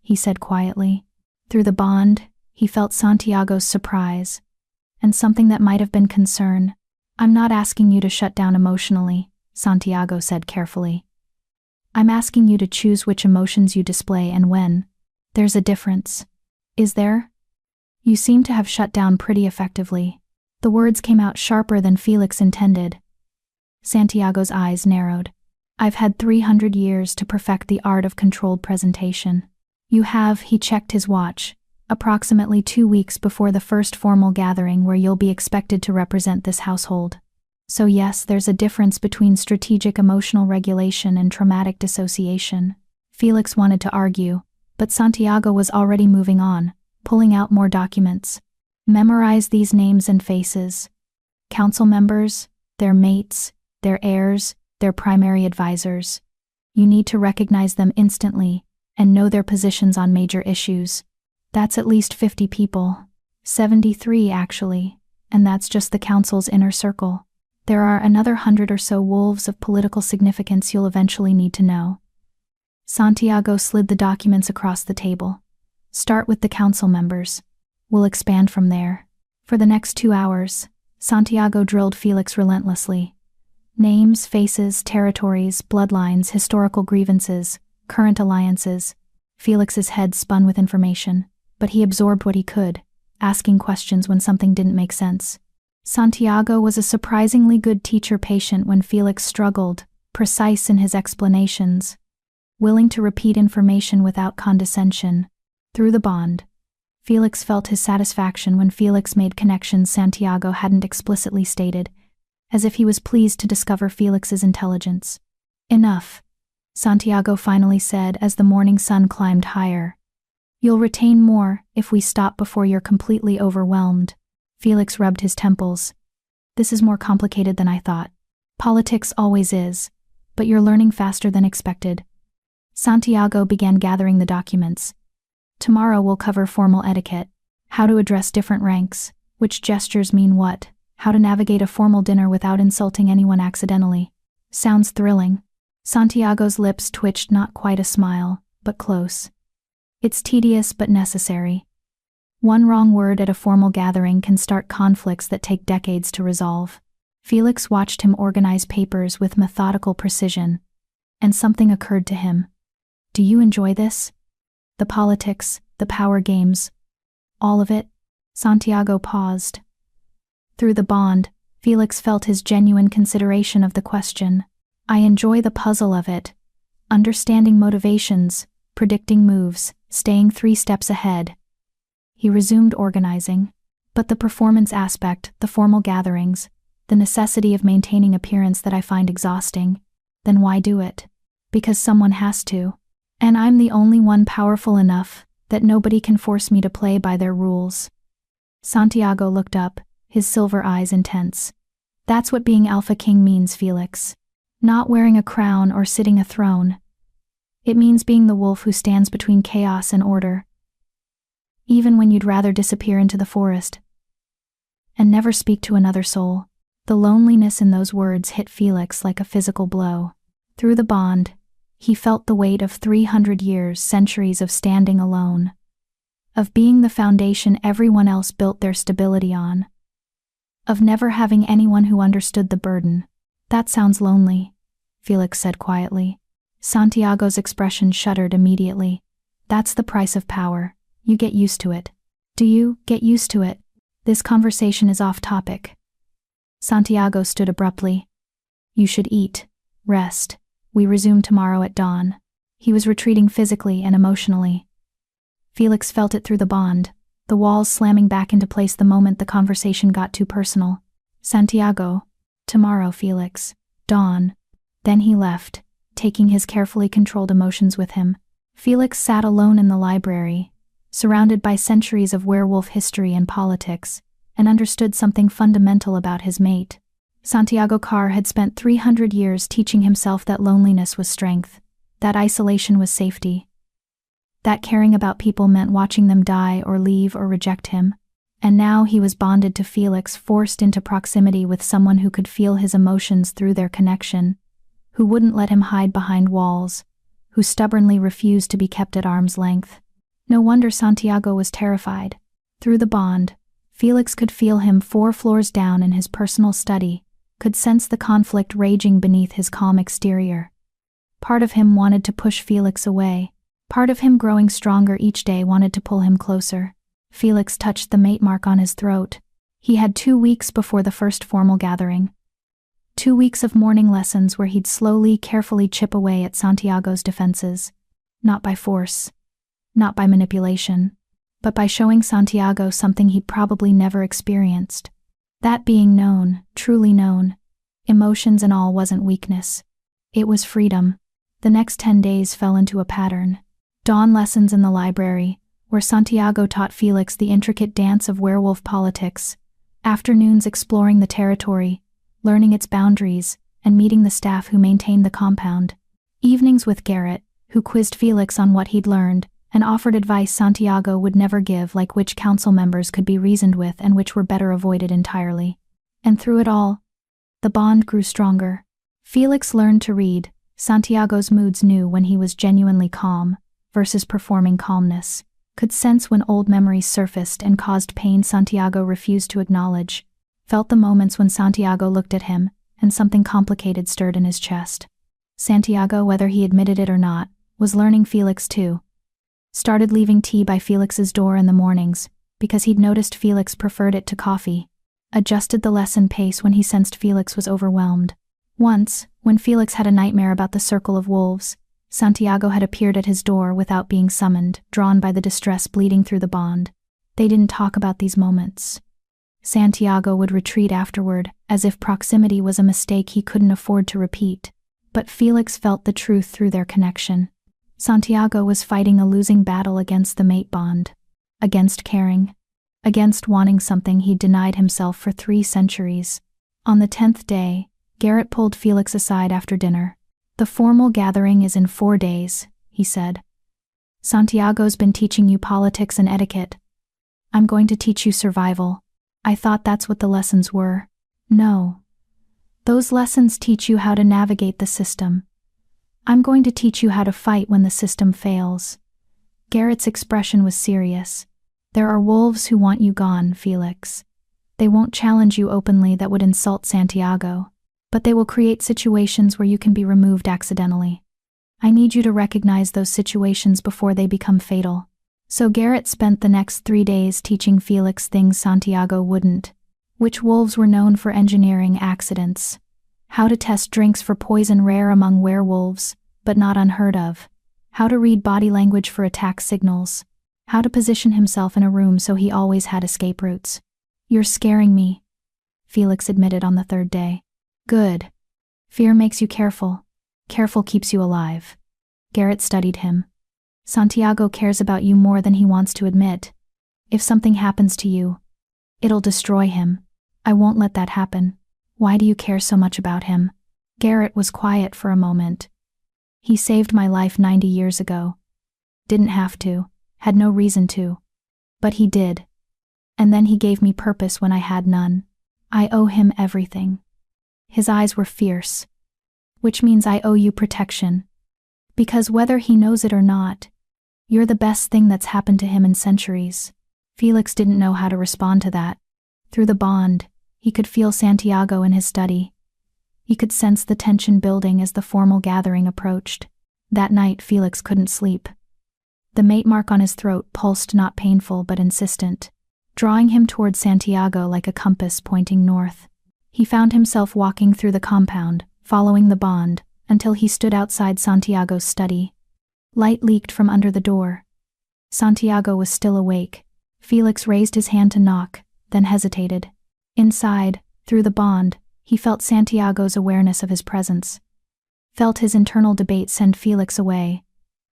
he said quietly. Through the bond, he felt Santiago's surprise, and something that might have been concern. I'm not asking you to shut down emotionally, Santiago said carefully. I'm asking you to choose which emotions you display and when. There's a difference. Is there? You seem to have shut down pretty effectively. The words came out sharper than Felix intended. Santiago's eyes narrowed. I've had 300 years to perfect the art of controlled presentation. You have, he checked his watch, approximately 2 weeks before the first formal gathering where you'll be expected to represent this household. So yes, there's a difference between strategic emotional regulation and traumatic dissociation. Felix wanted to argue, but Santiago was already moving on, pulling out more documents. Memorize these names and faces. Council members, their mates, their heirs, their primary advisors. You need to recognize them instantly and know their positions on major issues. That's at least 50 people. 73 actually, and that's just the council's inner circle. There are another 100 or so wolves of political significance you'll eventually need to know. Santiago slid the documents across the table. Start with the council members. We'll expand from there. For the next 2 hours, Santiago drilled Felix relentlessly. Names, faces, territories, bloodlines, historical grievances, current alliances. Felix's head spun with information, but he absorbed what he could, asking questions when something didn't make sense. Santiago was a surprisingly good teacher, patient when Felix struggled, precise in his explanations, willing to repeat information without condescension. Through the bond, Felix felt his satisfaction when Felix made connections Santiago hadn't explicitly stated, as if he was pleased to discover Felix's intelligence. Enough, Santiago finally said as the morning sun climbed higher. You'll retain more if we stop before you're completely overwhelmed. Felix rubbed his temples. This is more complicated than I thought. Politics always is, but you're learning faster than expected. Santiago began gathering the documents. Tomorrow we'll cover formal etiquette, how to address different ranks, which gestures mean what, how to navigate a formal dinner without insulting anyone accidentally. Sounds thrilling. Santiago's lips twitched, not quite a smile, but close. It's tedious but necessary. One wrong word at a formal gathering can start conflicts that take decades to resolve. Felix watched him organize papers with methodical precision, and something occurred to him. Do you enjoy this? The politics, the power games, all of it? Santiago paused. Through the bond, Felix felt his genuine consideration of the question. I enjoy the puzzle of it. Understanding motivations, predicting moves, staying 3 steps ahead. He resumed organizing. But the performance aspect, the formal gatherings, the necessity of maintaining appearance that I find exhausting, then why do it? Because someone has to. And I'm the only one powerful enough that nobody can force me to play by their rules. Santiago looked up, his silver eyes intense. That's what being Alpha King means, Felix. Not wearing a crown or sitting a throne. It means being the wolf who stands between chaos and order. Even when you'd rather disappear into the forest and never speak to another soul. The loneliness in those words hit Felix like a physical blow. Through the bond, he felt the weight of 300 years, centuries of standing alone, of being the foundation everyone else built their stability on, of never having anyone who understood the burden. That sounds lonely, Felix said quietly. Santiago's expression shuddered immediately. That's the price of power. You get used to it. Do you get used to it? This conversation is off topic. Santiago stood abruptly. You should eat, rest. We resume tomorrow at dawn. He was retreating physically and emotionally. Felix felt it through the bond, the walls slamming back into place the moment the conversation got too personal. Santiago. Tomorrow, Felix. Dawn. Then he left, taking his carefully controlled emotions with him. Felix sat alone in the library, surrounded by centuries of werewolf history and politics, and understood something fundamental about his mate. Santiago Carr had spent 300 years teaching himself that loneliness was strength, that isolation was safety, that caring about people meant watching them die or leave or reject him. And now he was bonded to Felix, forced into proximity with someone who could feel his emotions through their connection, who wouldn't let him hide behind walls, who stubbornly refused to be kept at arm's length. No wonder Santiago was terrified. Through the bond, Felix could feel him 4 floors down in his personal study, could sense the conflict raging beneath his calm exterior. Part of him wanted to push Felix away. Part of him, growing stronger each day, wanted to pull him closer. Felix touched the mate mark on his throat. He had 2 weeks before the first formal gathering. 2 weeks of morning lessons where he'd slowly, carefully chip away at Santiago's defenses. Not by force, not by manipulation, but by showing Santiago something he'd probably never experienced. That being known, truly known, emotions and all, wasn't weakness. It was freedom. The next 10 days fell into a pattern. Dawn lessons in the library, where Santiago taught Felix the intricate dance of werewolf politics. Afternoons exploring the territory, learning its boundaries, and meeting the staff who maintained the compound. Evenings with Garrett, who quizzed Felix on what he'd learned, and offered advice Santiago would never give, like which council members could be reasoned with and which were better avoided entirely. And through it all, the bond grew stronger. Felix learned to read Santiago's moods, knew when he was genuinely calm versus performing calmness, could sense when old memories surfaced and caused pain Santiago refused to acknowledge, felt the moments when Santiago looked at him and something complicated stirred in his chest. Santiago, whether he admitted it or not, was learning Felix too. Started leaving tea by Felix's door in the mornings, because he'd noticed Felix preferred it to coffee. Adjusted the lesson pace when he sensed Felix was overwhelmed. Once, when Felix had a nightmare about the circle of wolves, Santiago had appeared at his door without being summoned, drawn by the distress bleeding through the bond. They didn't talk about these moments. Santiago would retreat afterward, as if proximity was a mistake he couldn't afford to repeat. But Felix felt the truth through their connection. Santiago was fighting a losing battle against the mate bond, against caring, against wanting something he'd denied himself for 3 centuries. On the 10th day, Garrett pulled Felix aside after dinner. "The formal gathering is in 4 days," he said. "Santiago's been teaching you politics and etiquette. I'm going to teach you survival." I thought that's what the lessons were. No. Those lessons teach you how to navigate the system. I'm going to teach you how to fight when the system fails. Garrett's expression was serious. There are wolves who want you gone, Felix. They won't challenge you openly, that would insult Santiago, but they will create situations where you can be removed accidentally. I need you to recognize those situations before they become fatal. So Garrett spent the next 3 days teaching Felix things Santiago wouldn't. Which wolves were known for engineering accidents. How to test drinks for poison, rare among werewolves, but not unheard of. How to read body language for attack signals. How to position himself in a room so he always had escape routes. "You're scaring me," Felix admitted on the 3rd day. "Good. Fear makes you careful. Careful keeps you alive." Garrett studied him. "Santiago cares about you more than he wants to admit. If something happens to you, it'll destroy him. I won't let that happen. Why do you care so much about him?" Garrett was quiet for a moment. "He saved my life 90 years ago. Didn't have to, had no reason to. But he did. And then he gave me purpose when I had none. I owe him everything." His eyes were fierce. "Which means I owe you protection. Because whether he knows it or not, you're the best thing that's happened to him in centuries." Felix didn't know how to respond to that. Through the bond, he could feel Santiago in his study. He could sense the tension building as the formal gathering approached. That night, Felix couldn't sleep. The mate mark on his throat pulsed, not painful but insistent, drawing him toward Santiago like a compass pointing north. He found himself walking through the compound, following the bond, until he stood outside Santiago's study. Light leaked from under the door. Santiago was still awake. Felix raised his hand to knock, then hesitated. Inside, through the bond, he felt Santiago's awareness of his presence. Felt his internal debate send Felix away,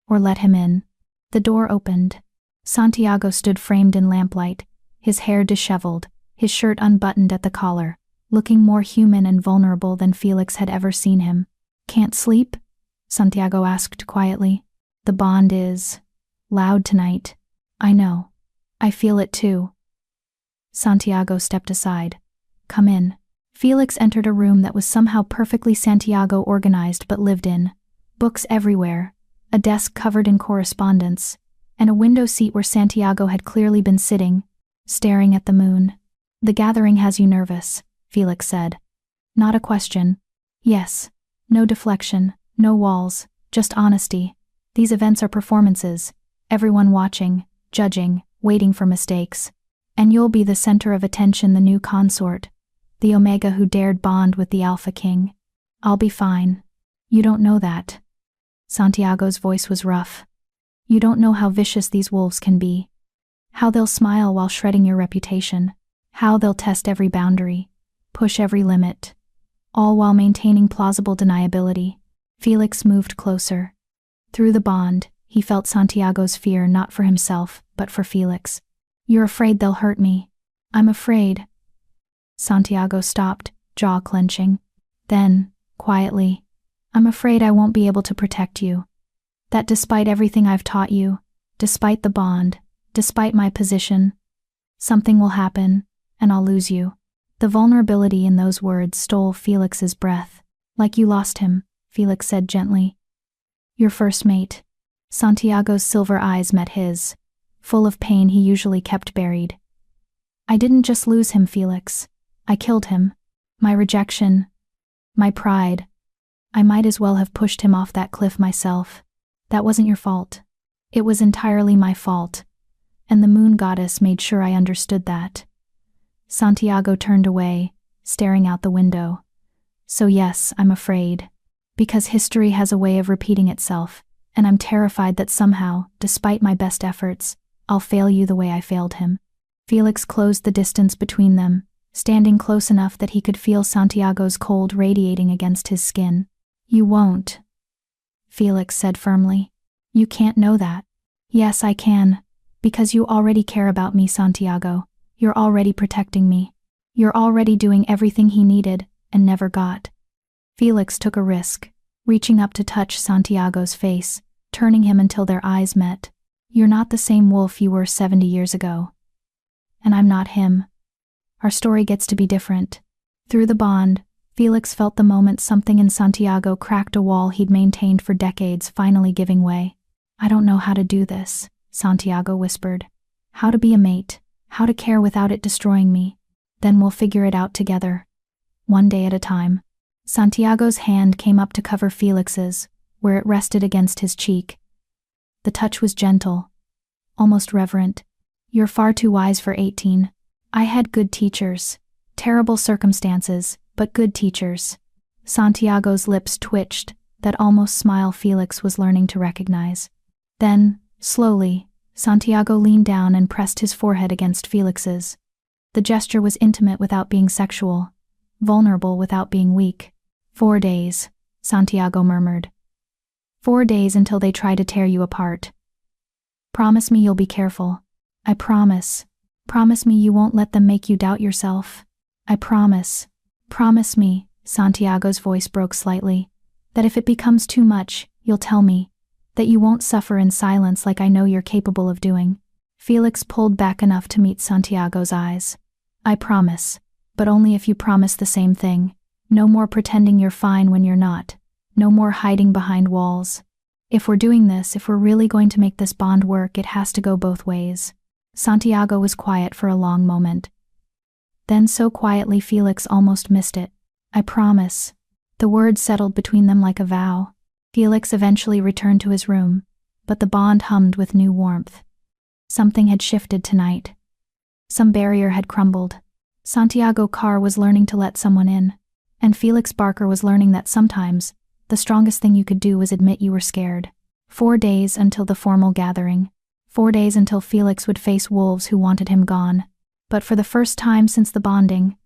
or let him in. The door opened. Santiago stood framed in lamplight, his hair disheveled, his shirt unbuttoned at the collar, looking more human and vulnerable than Felix had ever seen him. "Can't sleep?" Santiago asked quietly. "The bond is loud tonight." "I know. I feel it too." Santiago stepped aside. "Come in." Felix entered a room that was somehow perfectly Santiago organized but lived in. Books everywhere, a desk covered in correspondence, and a window seat where Santiago had clearly been sitting, staring at the moon. "The gathering has you nervous," Felix said. "Not a question." "Yes." No deflection, no walls, just honesty. "These events are performances, everyone watching, judging, waiting for mistakes. And you'll be the center of attention, the new consort. the Omega who dared bond with the Alpha King. I'll be fine. You don't know that. Santiago's voice was rough. You don't know how vicious these wolves can be. How they'll smile while shredding your reputation. How they'll test every boundary, push every limit, all while maintaining plausible deniability. Felix moved closer. Through the bond, he felt Santiago's fear not for himself, but for Felix. You're afraid they'll hurt me. I'm afraid. Santiago stopped, jaw clenching. Then, quietly, I'm afraid I won't be able to protect you. That despite everything I've taught you, despite the bond, despite my position, something will happen, and I'll lose you. The vulnerability in those words stole Felix's breath. Like you lost him, Felix said gently. Your first mate. Santiago's silver eyes met his, full of pain he usually kept buried. I didn't just lose him, Felix. I killed him. My rejection. My pride. I might as well have pushed him off that cliff myself. That wasn't your fault. It was entirely my fault. And the moon goddess made sure I understood that. Santiago turned away, staring out the window. So yes, I'm afraid. Because history has a way of repeating itself, and I'm terrified that somehow, despite my best efforts, I'll fail you the way I failed him. Felix closed the distance between them, standing close enough that he could feel Santiago's cold radiating against his skin. You won't, Felix said firmly. You can't know that. Yes, I can. Because you already care about me, Santiago. You're already protecting me. You're already doing everything he needed, and never got. Felix took a risk, reaching up to touch Santiago's face, turning him until their eyes met. You're not the same wolf you were 70 years ago. And I'm not him. Our story gets to be different. Through the bond, Felix felt the moment something in Santiago cracked a wall he'd maintained for decades finally giving way. I don't know how to do this, Santiago whispered. How to be a mate, how to care without it destroying me. Then we'll figure it out together. One day at a time. Santiago's hand came up to cover Felix's, where it rested against his cheek. The touch was gentle, almost reverent. You're far too wise for 18. I had good teachers. Terrible circumstances, but good teachers. Santiago's lips twitched, that almost smile Felix was learning to recognize. Then, slowly, Santiago leaned down and pressed his forehead against Felix's. The gesture was intimate without being sexual, vulnerable without being weak. 4 days, Santiago murmured. 4 days until they try to tear you apart. Promise me you'll be careful. I promise. Promise me you won't let them make you doubt yourself. I promise. Promise me, Santiago's voice broke slightly, that if it becomes too much, you'll tell me. That you won't suffer in silence like I know you're capable of doing. Felix pulled back enough to meet Santiago's eyes. I promise. But only if you promise the same thing. No more pretending you're fine when you're not. No more hiding behind walls. If we're doing this, if we're really going to make this bond work, it has to go both ways. Santiago was quiet for a long moment. Then so quietly Felix almost missed it. I promise. The words settled between them like a vow. Felix eventually returned to his room, but the bond hummed with new warmth. Something had shifted tonight. Some barrier had crumbled. Santiago Carr was learning to let someone in, and Felix Barker was learning that sometimes, the strongest thing you could do was admit you were scared. 4 days until the formal gathering. 4 days until Felix would face wolves who wanted him gone. But for the first time since the bonding,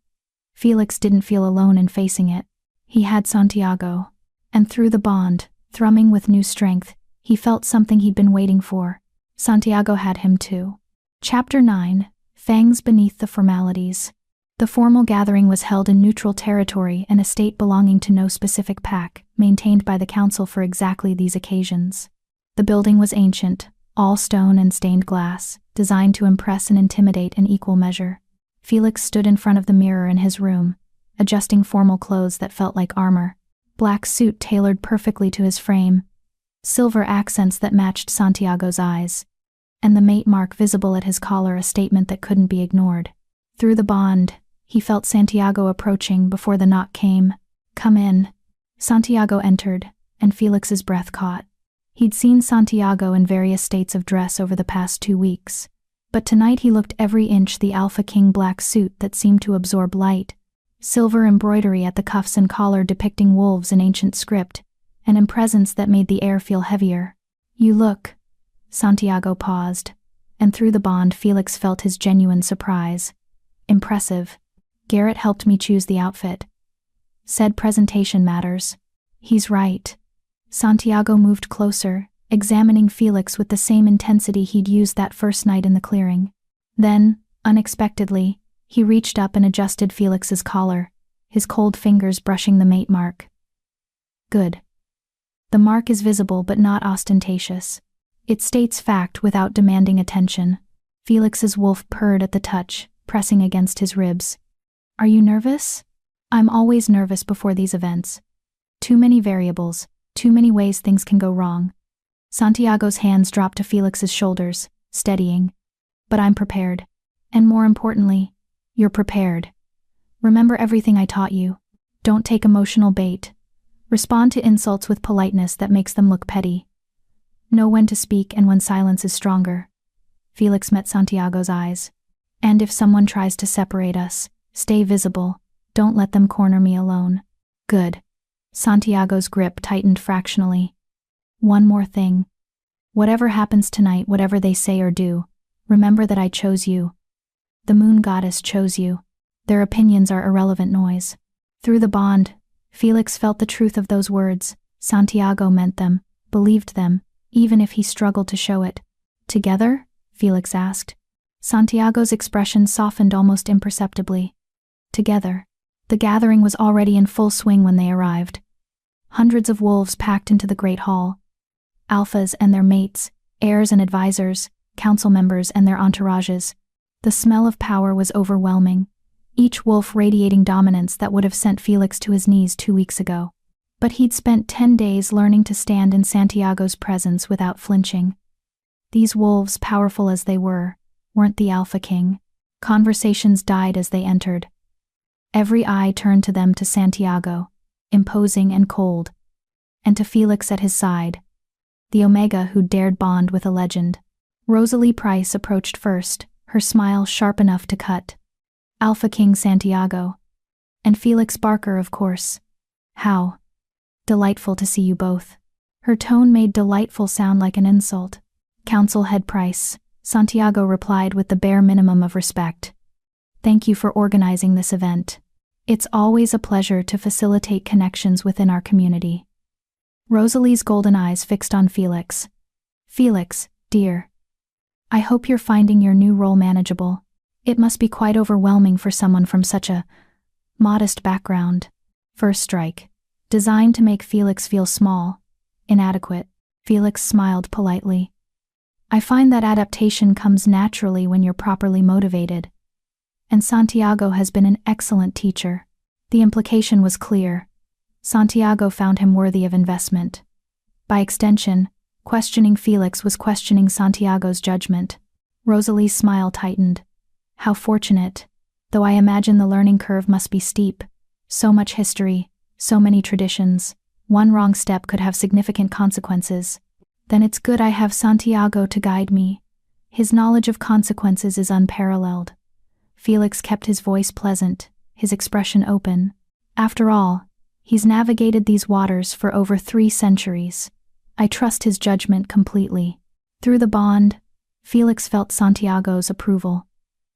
Felix didn't feel alone in facing it. He had Santiago. And through the bond, thrumming with new strength, he felt something he'd been waiting for. Santiago had him too. Chapter 9. Fangs Beneath the Formalities. The formal gathering was held in neutral territory, an estate belonging to no specific pack, maintained by the council for exactly these occasions. The building was ancient, all stone and stained glass, designed to impress and intimidate in equal measure. Felix stood in front of the mirror in his room, adjusting formal clothes that felt like armor. Black suit tailored perfectly to his frame, silver accents that matched Santiago's eyes, and the mate mark visible at his collar, a statement that couldn't be ignored. Through the bond, he felt Santiago approaching before the knock came. Come in. Santiago entered, and Felix's breath caught. He'd seen Santiago in various states of dress over the past 2 weeks, but tonight he looked every inch the Alpha King black suit that seemed to absorb light, silver embroidery at the cuffs and collar depicting wolves in ancient script, and in presence that made the air feel heavier. "You look." Santiago paused, and through the bond Felix felt his genuine surprise. "Impressive. Garrett helped me choose the outfit. Said presentation matters." "He's right." Santiago moved closer, examining Felix with the same intensity he'd used that first night in the clearing. Then, unexpectedly, he reached up and adjusted Felix's collar, his cold fingers brushing the mate mark. "Good. The mark is visible but not ostentatious. It states fact without demanding attention." Felix's wolf purred at the touch, pressing against his ribs. "Are you nervous?" "I'm always nervous before these events. Too many variables, too many ways things can go wrong." Santiago's hands dropped to Felix's shoulders, steadying. "But I'm prepared. And more importantly, you're prepared. Remember everything I taught you. Don't take emotional bait. Respond to insults with politeness that makes them look petty. Know when to speak and when silence is stronger." Felix met Santiago's eyes. "And if someone tries to separate us, stay visible. Don't let them corner me alone." "Good." Santiago's grip tightened fractionally. "One more thing. Whatever happens tonight, whatever they say or do, remember that I chose you. The moon goddess chose you. Their opinions are irrelevant noise." Through the bond, Felix felt the truth of those words. Santiago meant them, believed them, even if he struggled to show it. "Together?" Felix asked. Santiago's expression softened almost imperceptibly. "Together." The gathering was already in full swing when they arrived. Hundreds of wolves packed into the great hall. Alphas and their mates, heirs and advisors, council members and their entourages. The smell of power was overwhelming, each wolf radiating dominance that would have sent Felix to his knees 2 weeks ago. But he'd spent 10 days learning to stand in Santiago's presence without flinching. These wolves, powerful as they were, weren't the Alpha King. Conversations died as they entered. Every eye turned to them, to Santiago, imposing and cold, and to Felix at his side, the Omega who dared bond with a legend. Rosalie Price approached first, her smile sharp enough to cut. "Alpha King Santiago. And Felix Barker, of course. How delightful to see you both." Her tone made delightful sound like an insult. "Council Head Price," Santiago replied with the bare minimum of respect. "Thank you for organizing this event. It's always a pleasure to facilitate connections within our community." Rosalie's golden eyes fixed on Felix. "Felix, dear. I hope you're finding your new role manageable. It must be quite overwhelming for someone from such a modest background." First strike. Designed to make Felix feel small, inadequate. Felix smiled politely. "I find that adaptation comes naturally when you're properly motivated. And Santiago has been an excellent teacher." The implication was clear. Santiago found him worthy of investment. By extension, questioning Felix was questioning Santiago's judgment. Rosalie's smile tightened. "How fortunate, though I imagine the learning curve must be steep. So much history, so many traditions. One wrong step could have significant consequences. Then it's good I have Santiago to guide me. His knowledge of consequences is unparalleled." Felix kept his voice pleasant, his expression open. "After all, he's navigated these waters for over 3 centuries. I trust his judgment completely." Through the bond, Felix felt Santiago's approval.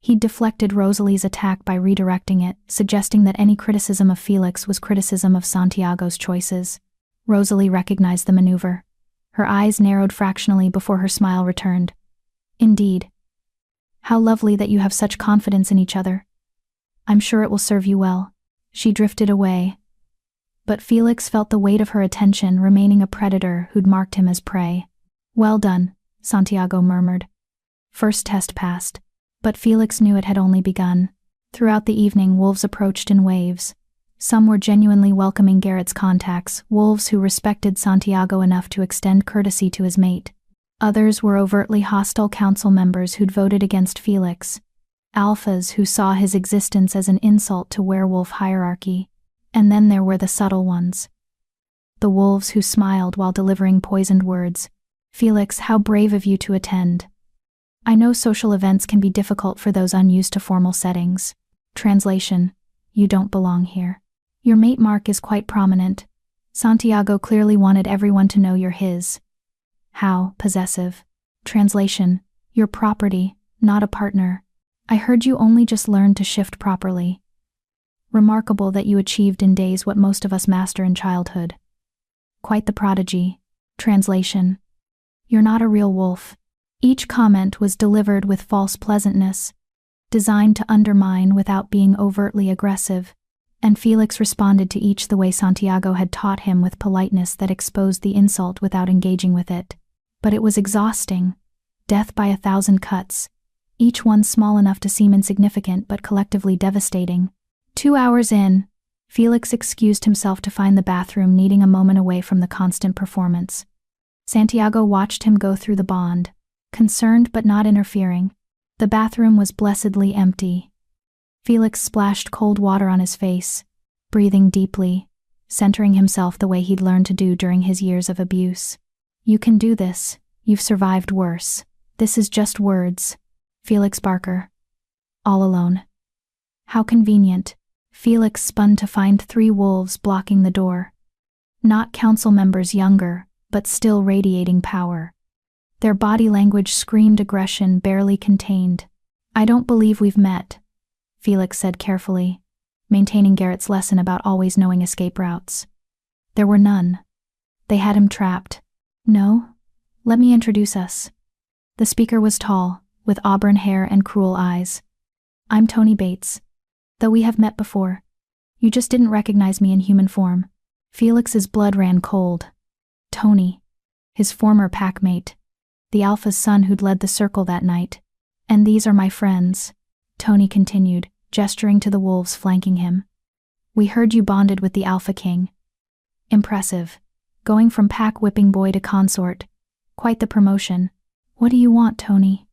He'd deflected Rosalie's attack by redirecting it, suggesting that any criticism of Felix was criticism of Santiago's choices. Rosalie recognized the maneuver. Her eyes narrowed fractionally before her smile returned. "Indeed. How lovely that you have such confidence in each other. I'm sure it will serve you well." She drifted away. But Felix felt the weight of her attention, remaining a predator who'd marked him as prey. "Well done," Santiago murmured. First test passed. But Felix knew it had only begun. Throughout the evening, wolves approached in waves. Some were genuinely welcoming Garrett's contacts, wolves who respected Santiago enough to extend courtesy to his mate. Others were overtly hostile council members who'd voted against Felix. Alphas who saw his existence as an insult to werewolf hierarchy. And then there were the subtle ones. The wolves who smiled while delivering poisoned words. "Felix, how brave of you to attend. I know social events can be difficult for those unused to formal settings." Translation. You don't belong here. Your mate mark is quite prominent. Santiago clearly wanted everyone to know you're his. How possessive. Translation: your property, not a partner. I heard you only just learned to shift properly. Remarkable that you achieved in days what most of us master in childhood. Quite the prodigy. Translation: you're not a real wolf. Each comment was delivered with false pleasantness, designed to undermine without being overtly aggressive, and Felix responded to each the way Santiago had taught him, with politeness that exposed the insult without engaging with it. But it was exhausting. Death by 1,000 cuts, each one small enough to seem insignificant but collectively devastating. 2 hours in, Felix excused himself to find the bathroom, needing a moment away from the constant performance. Santiago watched him go through the bond, concerned but not interfering. The bathroom was blessedly empty. Felix splashed cold water on his face, breathing deeply, centering himself the way he'd learned to do during his years of abuse. You can do this. You've survived worse. This is just words. Felix Barker. All alone. How convenient. Felix spun to find 3 wolves blocking the door. Not council members, younger, but still radiating power. Their body language screamed aggression, barely contained. I don't believe we've met, Felix said carefully, maintaining Garrett's lesson about always knowing escape routes. There were none. They had him trapped. No? Let me introduce us. The speaker was tall, with auburn hair and cruel eyes. I'm Tony Bates. Though we have met before. You just didn't recognize me in human form. Felix's blood ran cold. Tony. His former packmate. The Alpha's son who'd led the circle that night. And these are my friends, Tony continued, gesturing to the wolves flanking him. We heard you bonded with the Alpha King. Impressive. Going from pack whipping boy to consort. Quite the promotion. What do you want, Tony?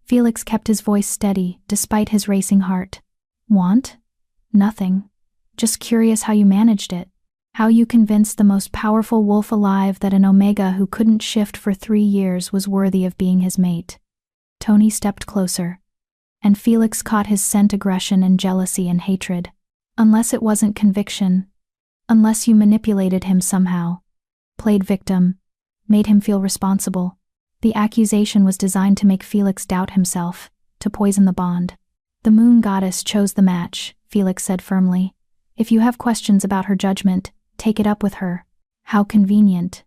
Felix kept his voice steady, despite his racing heart. Want? Nothing. Just curious how you managed it. How you convinced the most powerful wolf alive that an Omega who couldn't shift for 3 years was worthy of being his mate. Tony stepped closer, and Felix caught his scent: aggression and jealousy and hatred. Unless it wasn't conviction. Unless you manipulated him somehow. Played victim. Made him feel responsible. The accusation was designed to make Felix doubt himself, to poison the bond. The moon goddess chose the match, Felix said firmly. If you have questions about her judgment, take it up with her. How convenient.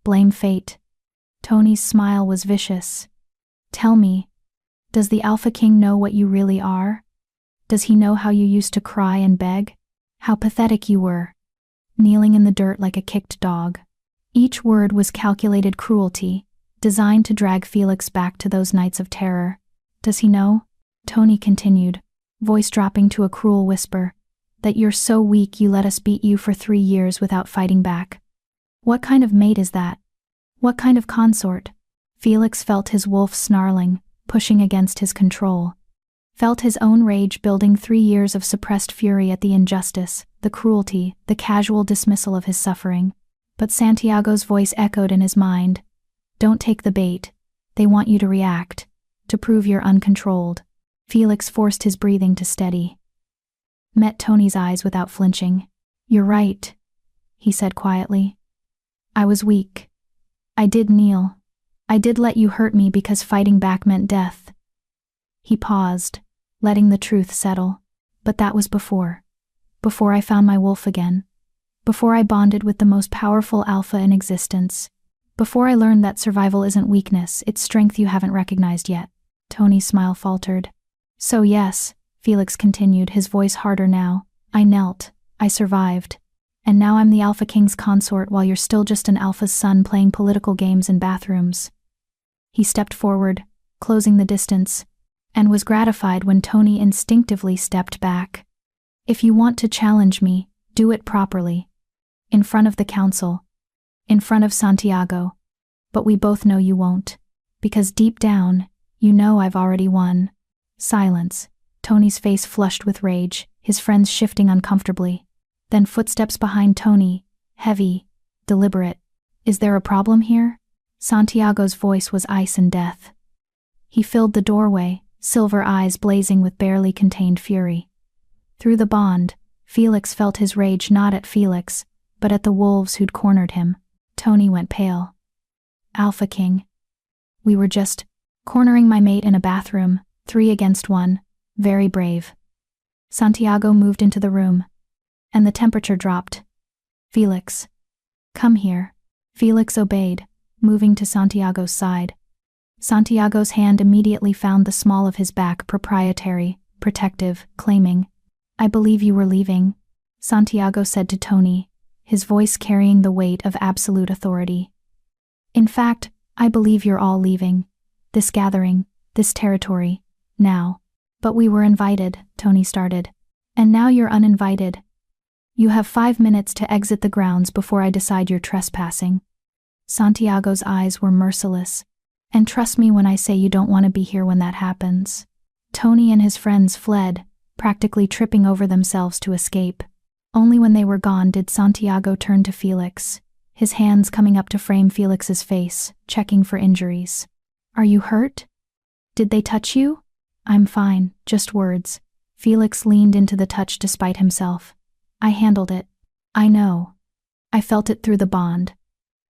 Blame fate. Tony's smile was vicious. Tell me, does the Alpha King know what you really are? Does he know how you used to cry and beg? How pathetic you were, kneeling in the dirt like a kicked dog. Each word was calculated cruelty, designed to drag Felix back to those nights of terror. Does he know? Tony continued, voice dropping to a cruel whisper, that you're so weak you let us beat you for 3 years without fighting back. What kind of mate is that? What kind of consort? Felix felt his wolf snarling, pushing against his control. Felt his own rage building, 3 years of suppressed fury at the injustice, the cruelty, the casual dismissal of his suffering. But Santiago's voice echoed in his mind. Don't take the bait. They want you to react, to prove you're uncontrolled. Felix forced his breathing to steady. Met Tony's eyes without flinching. You're right, he said quietly. I was weak. I did kneel. I did let you hurt me because fighting back meant death. He paused, letting the truth settle. But that was before. Before I found my wolf again. Before I bonded with the most powerful alpha in existence. Before I learned that survival isn't weakness, it's strength you haven't recognized yet. Tony's smile faltered. So yes, Felix continued, his voice harder now. I knelt. I survived. And now I'm the Alpha King's consort while you're still just an Alpha's son playing political games in bathrooms. He stepped forward, closing the distance, and was gratified when Tony instinctively stepped back. If you want to challenge me, do it properly. In front of the council. In front of Santiago. But we both know you won't. Because deep down, you know I've already won. Silence. Tony's face flushed with rage, his friends shifting uncomfortably. Then footsteps behind Tony, heavy, deliberate. Is there a problem here? Santiago's voice was ice and death. He filled the doorway, silver eyes blazing with barely contained fury. Through the bond, Felix felt his rage not at Felix, but at the wolves who'd cornered him. Tony went pale. Alpha King. We were just cornering my mate in a bathroom, 3 against 1, very brave. Santiago moved into the room, and the temperature dropped. Felix. Come here. Felix obeyed, moving to Santiago's side. Santiago's hand immediately found the small of his back proprietary, protective, claiming, I believe you were leaving, Santiago said to Tony, his voice carrying the weight of absolute authority. In fact, I believe you're all leaving. This gathering, this territory, now. But we were invited, Tony started. And now you're uninvited. You have 5 minutes to exit the grounds before I decide you're trespassing. Santiago's eyes were merciless. And trust me when I say you don't want to be here when that happens. Tony and his friends fled, practically tripping over themselves to escape. Only when they were gone did Santiago turn to Felix, his hands coming up to frame Felix's face, checking for injuries. Are you hurt? Did they touch you? I'm fine, just words. Felix leaned into the touch despite himself. I handled it. I know. I felt it through the bond.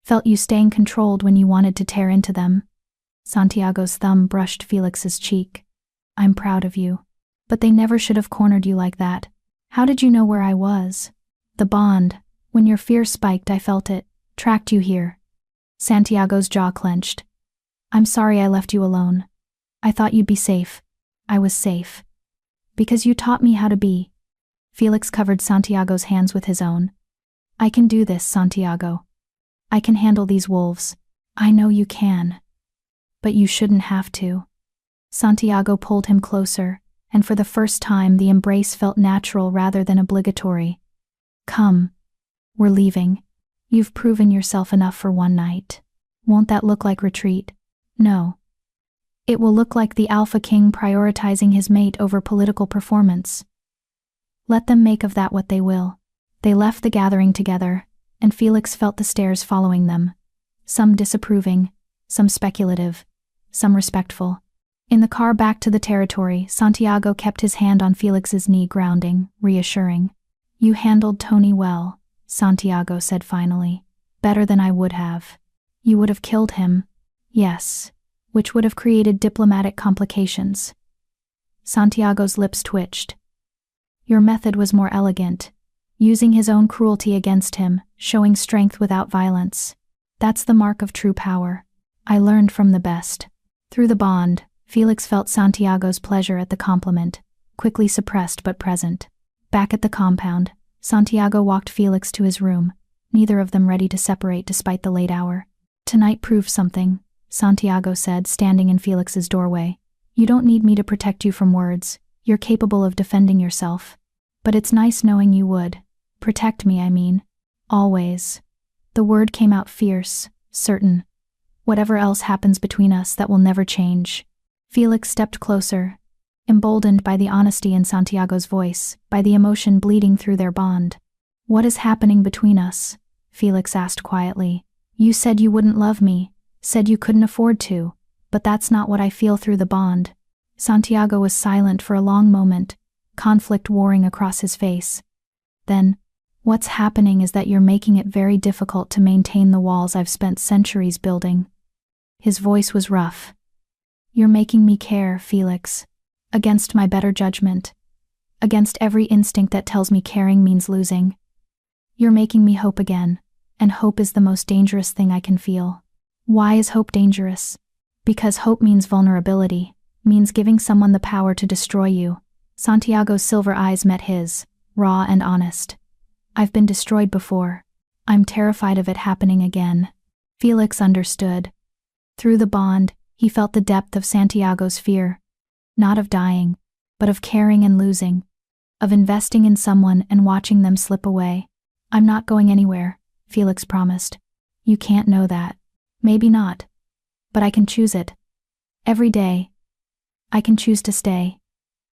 Felt you staying controlled when you wanted to tear into them. Santiago's thumb brushed Felix's cheek. I'm proud of you. But they never should have cornered you like that. How did you know where I was? The bond. When your fear spiked, I felt it. Tracked you here. Santiago's jaw clenched. I'm sorry I left you alone. I thought you'd be safe. I was safe. Because you taught me how to be. Felix covered Santiago's hands with his own. I can do this, Santiago. I can handle these wolves. I know you can. But you shouldn't have to. Santiago pulled him closer, and for the first time the embrace felt natural rather than obligatory. Come. We're leaving. You've proven yourself enough for one night. Won't that look like retreat? No. It will look like the Alpha King prioritizing his mate over political performance. Let them make of that what they will. They left the gathering together, and Felix felt the stares following them. Some disapproving, some speculative, some respectful. In the car back to the territory, Santiago kept his hand on Felix's knee, grounding, reassuring. You handled Tony well, Santiago said finally. Better than I would have. You would have killed him. Yes. Which would have created diplomatic complications. Santiago's lips twitched. Your method was more elegant, using his own cruelty against him, showing strength without violence. That's the mark of true power. I learned from the best. Through the bond, Felix felt Santiago's pleasure at the compliment, quickly suppressed but present. Back at the compound, Santiago walked Felix to his room, neither of them ready to separate despite the late hour. Tonight proved something, Santiago said, standing in Felix's doorway. You don't need me to protect you from words. You're capable of defending yourself. But it's nice knowing you would. Protect me, I mean. Always. The word came out fierce, certain. Whatever else happens between us, that will never change. Felix stepped closer, emboldened by the honesty in Santiago's voice, by the emotion bleeding through their bond. What is happening between us? Felix asked quietly. You said you wouldn't love me, said you couldn't afford to, but that's not what I feel through the bond. Santiago was silent for a long moment, conflict warring across his face. Then, what's happening is that you're making it very difficult to maintain the walls I've spent centuries building. His voice was rough. You're making me care, Felix. Against my better judgment. Against every instinct that tells me caring means losing. You're making me hope again, and hope is the most dangerous thing I can feel. Why is hope dangerous? Because hope means vulnerability, means giving someone the power to destroy you. Santiago's silver eyes met his, raw and honest. I've been destroyed before. I'm terrified of it happening again. Felix understood. Through the bond, he felt the depth of Santiago's fear. Not of dying, but of caring and losing. Of investing in someone and watching them slip away. I'm not going anywhere, Felix promised. You can't know that. Maybe not. But I can choose it. Every day. I can choose to stay.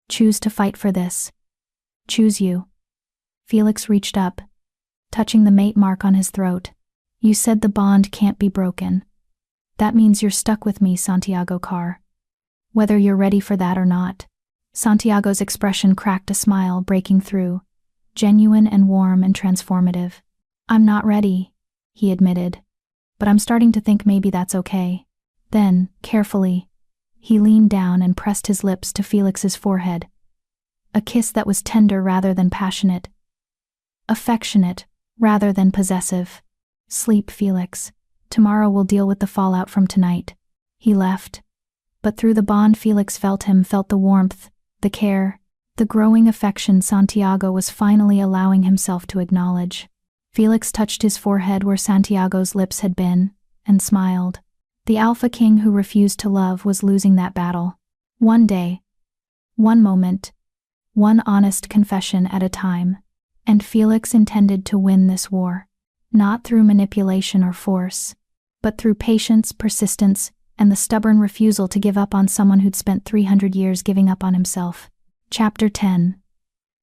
Choose to fight for this. Choose you. Felix reached up, touching the mate mark on his throat. You said the bond can't be broken. That means you're stuck with me, Santiago Carr. Whether you're ready for that or not. Santiago's expression cracked a smile, breaking through, genuine and warm and transformative. "I'm not ready," he admitted, "but I'm starting to think maybe that's okay." Then, carefully, he leaned down and pressed his lips to Felix's forehead. A kiss that was tender rather than passionate, affectionate rather than possessive. "Sleep, Felix. Tomorrow we'll deal with the fallout from tonight." He left. But through the bond Felix felt the warmth, the care, the growing affection Santiago was finally allowing himself to acknowledge. Felix touched his forehead where Santiago's lips had been, and smiled. The alpha king who refused to love was losing that battle. One day, one moment, one honest confession at a time. And Felix intended to win this war. Not through manipulation or force, but through patience, persistence, and the stubborn refusal to give up on someone who'd spent 300 years giving up on himself. Chapter 10.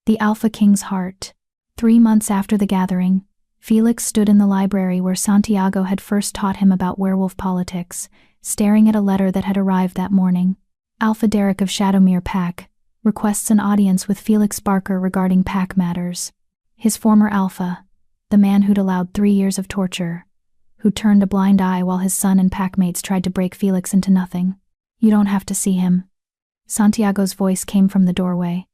The Alpha King's Heart. 3 months after the gathering, Felix stood in the library where Santiago had first taught him about werewolf politics, staring at a letter that had arrived that morning. Alpha Derek of Shadowmere Pack requests an audience with Felix Barker regarding pack matters. His former alpha, the man who'd allowed 3 years of torture, who turned a blind eye while his son and packmates tried to break Felix into nothing. "You don't have to see him." Santiago's voice came from the doorway.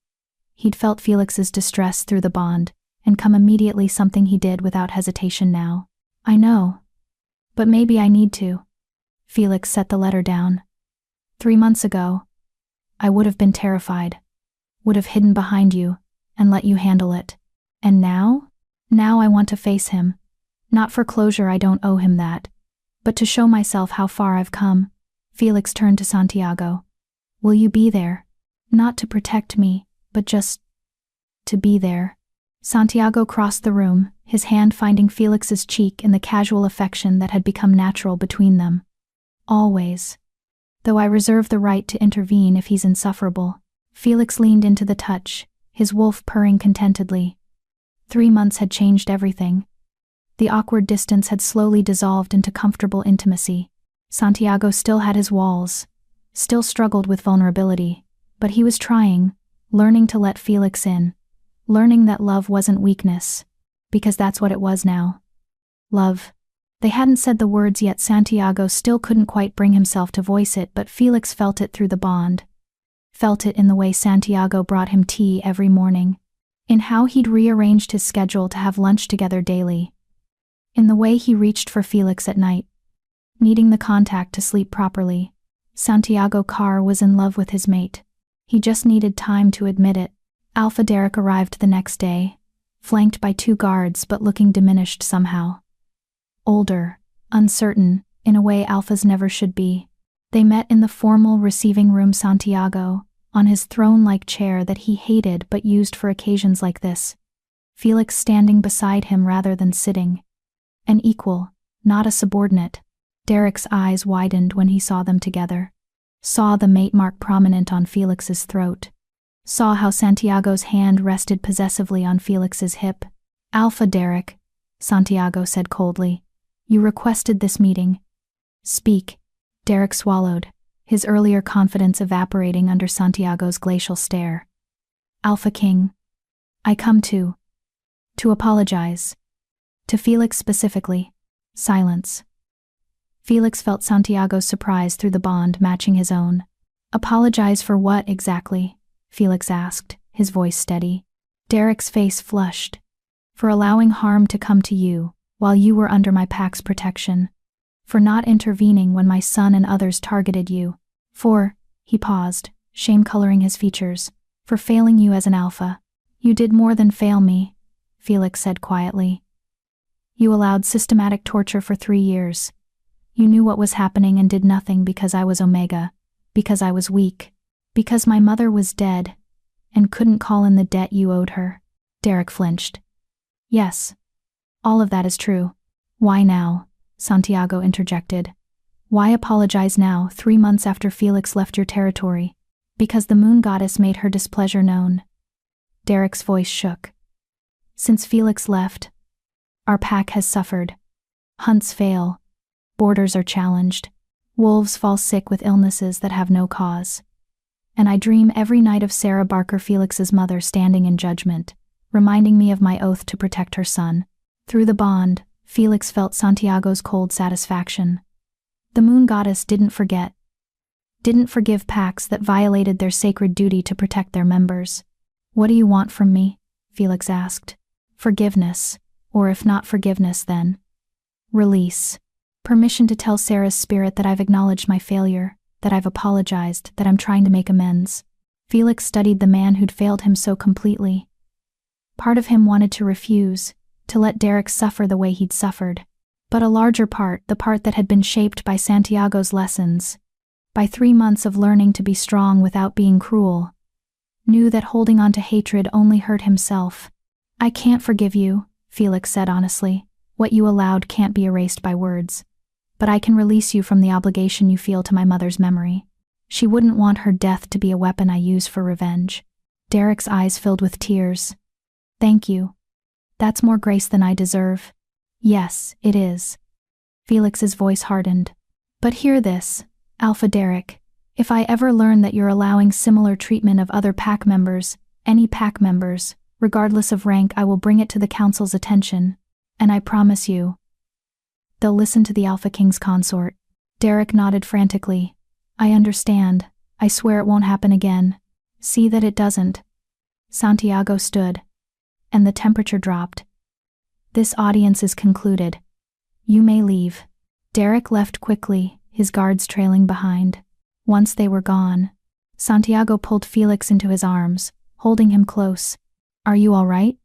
He'd felt Felix's distress through the bond, and come immediately something he did without hesitation now. "I know. But maybe I need to." Felix set the letter down. 3 months ago, I would have been terrified, would have hidden behind you, and let you handle it. And now? Now I want to face him. Not for closure, I don't owe him that, but to show myself how far I've come. Felix turned to Santiago. "Will you be there? Not to protect me, but just to be there." Santiago crossed the room, his hand finding Felix's cheek in the casual affection that had become natural between them. "Always. Though I reserve the right to intervene if he's insufferable." Felix leaned into the touch, his wolf purring contentedly. 3 months had changed everything. The awkward distance had slowly dissolved into comfortable intimacy. Santiago still had his walls, still struggled with vulnerability, but he was trying, learning to let Felix in, learning that love wasn't weakness, because that's what it was now. Love. They hadn't said the words yet. Santiago still couldn't quite bring himself to voice it, but Felix felt it through the bond. Felt it in the way Santiago brought him tea every morning, in how he'd rearranged his schedule to have lunch together daily, in the way he reached for Felix at night, needing the contact to sleep properly. Santiago Carr was in love with his mate. He just needed time to admit it. Alpha Derek arrived the next day, flanked by 2 guards but looking diminished somehow. Older, uncertain, in a way alphas never should be. They met in the formal receiving room. Santiago, on his throne-like chair that he hated but used for occasions like this. Felix standing beside him rather than sitting. An equal, not a subordinate. Derek's eyes widened when he saw them together. Saw the mate mark prominent on Felix's throat. Saw how Santiago's hand rested possessively on Felix's hip. "Alpha Derek," Santiago said coldly. "You requested this meeting. Speak." Derek swallowed, his earlier confidence evaporating under Santiago's glacial stare. "Alpha King, I come to apologize. To Felix specifically." Silence. Felix felt Santiago's surprise through the bond matching his own. "Apologize for what exactly?" Felix asked, his voice steady. Derek's face flushed. "For allowing harm to come to you, while you were under my pack's protection. For not intervening when my son and others targeted you. For," he paused, shame coloring his features, "for failing you as an alpha." "You did more than fail me," Felix said quietly. "You allowed systematic torture for 3 years. You knew what was happening and did nothing because I was Omega, because I was weak, because my mother was dead, and couldn't call in the debt you owed her." Derek flinched. "Yes. All of that is true. Why now?" Santiago interjected. "Why apologize now, 3 months after Felix left your territory?" "Because the moon goddess made her displeasure known." Derek's voice shook. "Since Felix left, our pack has suffered. Hunts fail. Borders are challenged. Wolves fall sick with illnesses that have no cause. And I dream every night of Sarah Barker, Felix's mother, standing in judgment, reminding me of my oath to protect her son. Through the bond, Felix felt Santiago's cold satisfaction. The moon goddess didn't forgive pacts that violated their sacred duty to protect their members. "What do you want from me?" Felix asked. "Forgiveness, or if not forgiveness, then release. Permission to tell Sarah's spirit that I've acknowledged my failure, that I've apologized, that I'm trying to make amends." Felix studied the man who'd failed him so completely. Part of him wanted to refuse, to let Derek suffer the way he'd suffered. But a larger part, the part that had been shaped by Santiago's lessons, by 3 months of learning to be strong without being cruel, knew that holding on to hatred only hurt himself. "I can't forgive you," Felix said honestly. "What you allowed can't be erased by words. But I can release you from the obligation you feel to my mother's memory. She wouldn't want her death to be a weapon I use for revenge." Derek's eyes filled with tears. "Thank you. That's more grace than I deserve." "Yes, it is." Felix's voice hardened. "But hear this, Alpha Derek. If I ever learn that you're allowing similar treatment of other pack members, any pack members, regardless of rank, I will bring it to the Council's attention. And I promise you, they'll listen to the Alpha King's consort." Derek nodded frantically. "I understand. I swear it won't happen again. See that it doesn't." Santiago stood, and the temperature dropped. "This audience is concluded. You may leave." Derek left quickly, his guards trailing behind. Once they were gone, Santiago pulled Felix into his arms, holding him close. "Are you all right?"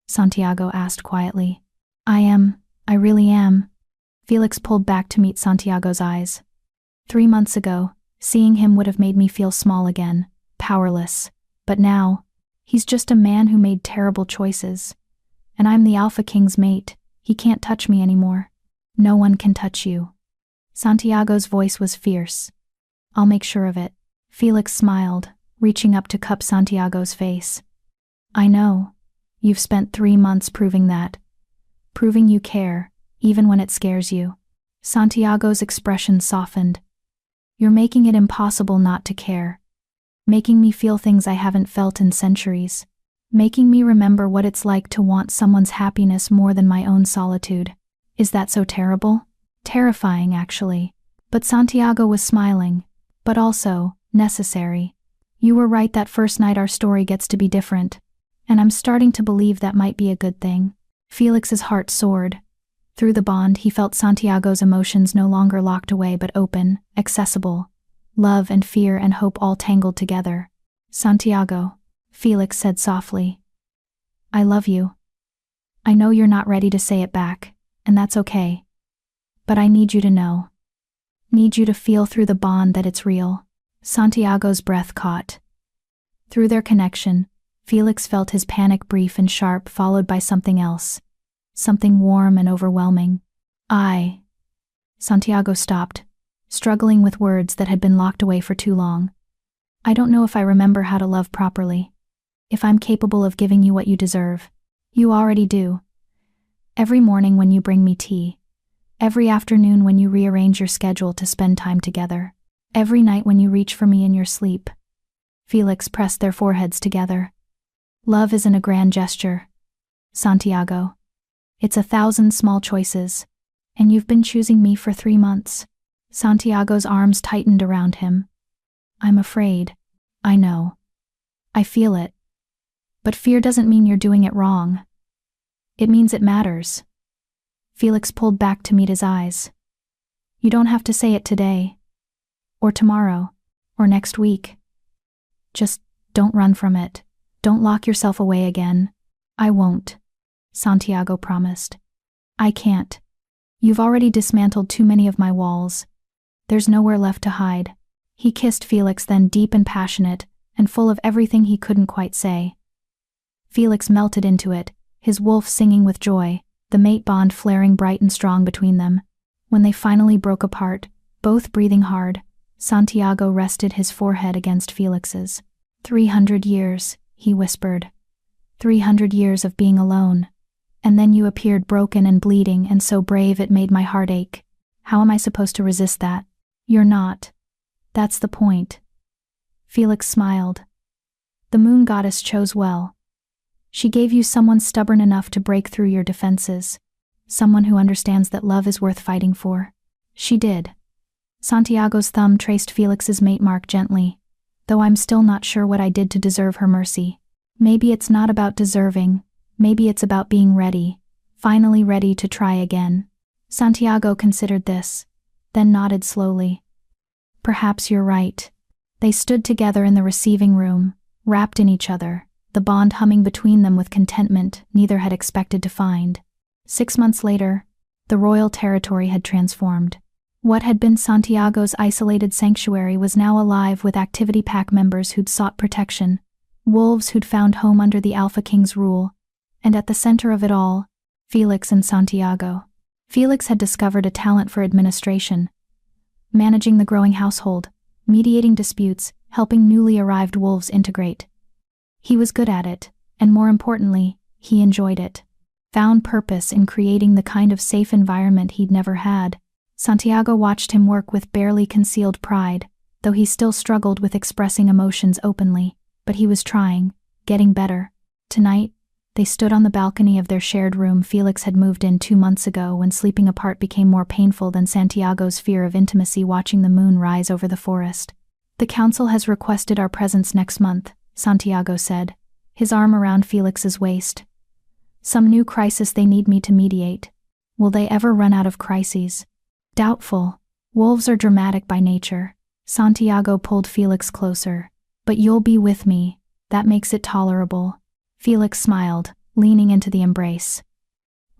Santiago asked quietly. I really am." Felix pulled back to meet Santiago's eyes. 3 months ago, seeing him would have made me feel small again, powerless. But now, he's just a man who made terrible choices. And I'm the Alpha King's mate. He can't touch me anymore. "No one can touch you." Santiago's voice was fierce. "I'll make sure of it." Felix smiled, reaching up to cup Santiago's face. "I know. You've spent 3 months proving that. Proving you care, even when it scares you." Santiago's expression softened. "You're making it impossible not to care. Making me feel things I haven't felt in centuries. Making me remember what it's like to want someone's happiness more than my own solitude. Is that so terrible?" "Terrifying, actually." But Santiago was smiling. "But also, necessary. You were right that first night our story gets to be different. And I'm starting to believe that might be a good thing." Felix's heart soared. Through the bond, he felt Santiago's emotions no longer locked away but open, accessible. Love and fear and hope all tangled together. "Santiago," Felix said softly. "I love you. I know you're not ready to say it back, and that's okay. But I need you to know. Need you to feel through the bond that it's real." Santiago's breath caught. Through their connection, Felix felt his panic brief and sharp, followed by something else. Something warm and overwhelming. Santiago stopped, struggling with words that had been locked away for too long. "I don't know if I remember how to love properly. If I'm capable of giving you what you deserve. You already do. Every morning when you bring me tea. Every afternoon when you rearrange your schedule to spend time together. Every night when you reach for me in your sleep." Felix pressed their foreheads together. "Love isn't a grand gesture, Santiago. It's 1,000 small choices. And you've been choosing me for 3 months." Santiago's arms tightened around him. "I'm afraid." "I know. I feel it. But fear doesn't mean you're doing it wrong. It means it matters." Felix pulled back to meet his eyes. "You don't have to say it today. Or tomorrow. Or next week. Just don't run from it. Don't lock yourself away again." "I won't," Santiago promised. "I can't. You've already dismantled too many of my walls. There's nowhere left to hide." He kissed Felix, then deep and passionate, and full of everything he couldn't quite say. Felix melted into it, his wolf singing with joy, the mate bond flaring bright and strong between them. When they finally broke apart, both breathing hard, Santiago rested his forehead against Felix's. 300 years, he whispered. 300 years of being alone. And then you appeared broken and bleeding and so brave it made my heart ache. How am I supposed to resist that?" "You're not. That's the point." Felix smiled. The moon goddess chose well. She gave you someone stubborn enough to break through your defenses. Someone who understands that love is worth fighting for. She did. Santiago's thumb traced Felix's mate mark gently. Though I'm still not sure what I did to deserve her mercy. Maybe it's not about deserving. Maybe it's about being ready. Finally ready to try again. Santiago considered this, then nodded slowly. Perhaps you're right. They stood together in the receiving room, wrapped in each other, the bond humming between them with contentment neither had expected to find. 6 months later, the royal territory had transformed. What had been Santiago's isolated sanctuary was now alive with activity pack members who'd sought protection, wolves who'd found home under the Alpha King's rule, and at the center of it all, Felix and Santiago. Felix had discovered a talent for administration, managing the growing household, mediating disputes, helping newly arrived wolves integrate. He was good at it, and more importantly, he enjoyed it. Found purpose in creating the kind of safe environment he'd never had. Santiago watched him work with barely concealed pride, though he still struggled with expressing emotions openly, but he was trying, getting better. Tonight, they stood on the balcony of their shared room Felix had moved in 2 months ago when sleeping apart became more painful than Santiago's fear of intimacy watching the moon rise over the forest. The council has requested our presence next month, Santiago said, his arm around Felix's waist. Some new crisis they need me to mediate. Will they ever run out of crises? Doubtful. Wolves are dramatic by nature. Santiago pulled Felix closer. But you'll be with me. That makes it tolerable. Felix smiled, leaning into the embrace.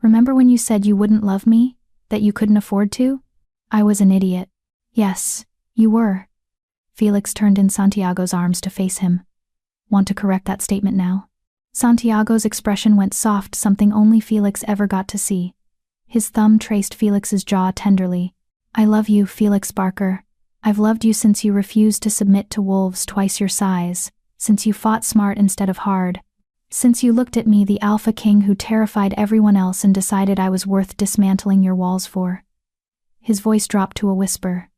Remember when you said you wouldn't love me? That you couldn't afford to? I was an idiot. Yes, you were. Felix turned in Santiago's arms to face him. Want to correct that statement now? Santiago's expression went soft, something only Felix ever got to see. His thumb traced Felix's jaw tenderly. I love you, Felix Barker. I've loved you since you refused to submit to wolves twice your size, since you fought smart instead of hard, since you looked at me, the Alpha King who terrified everyone else and decided I was worth dismantling your walls for. His voice dropped to a whisper.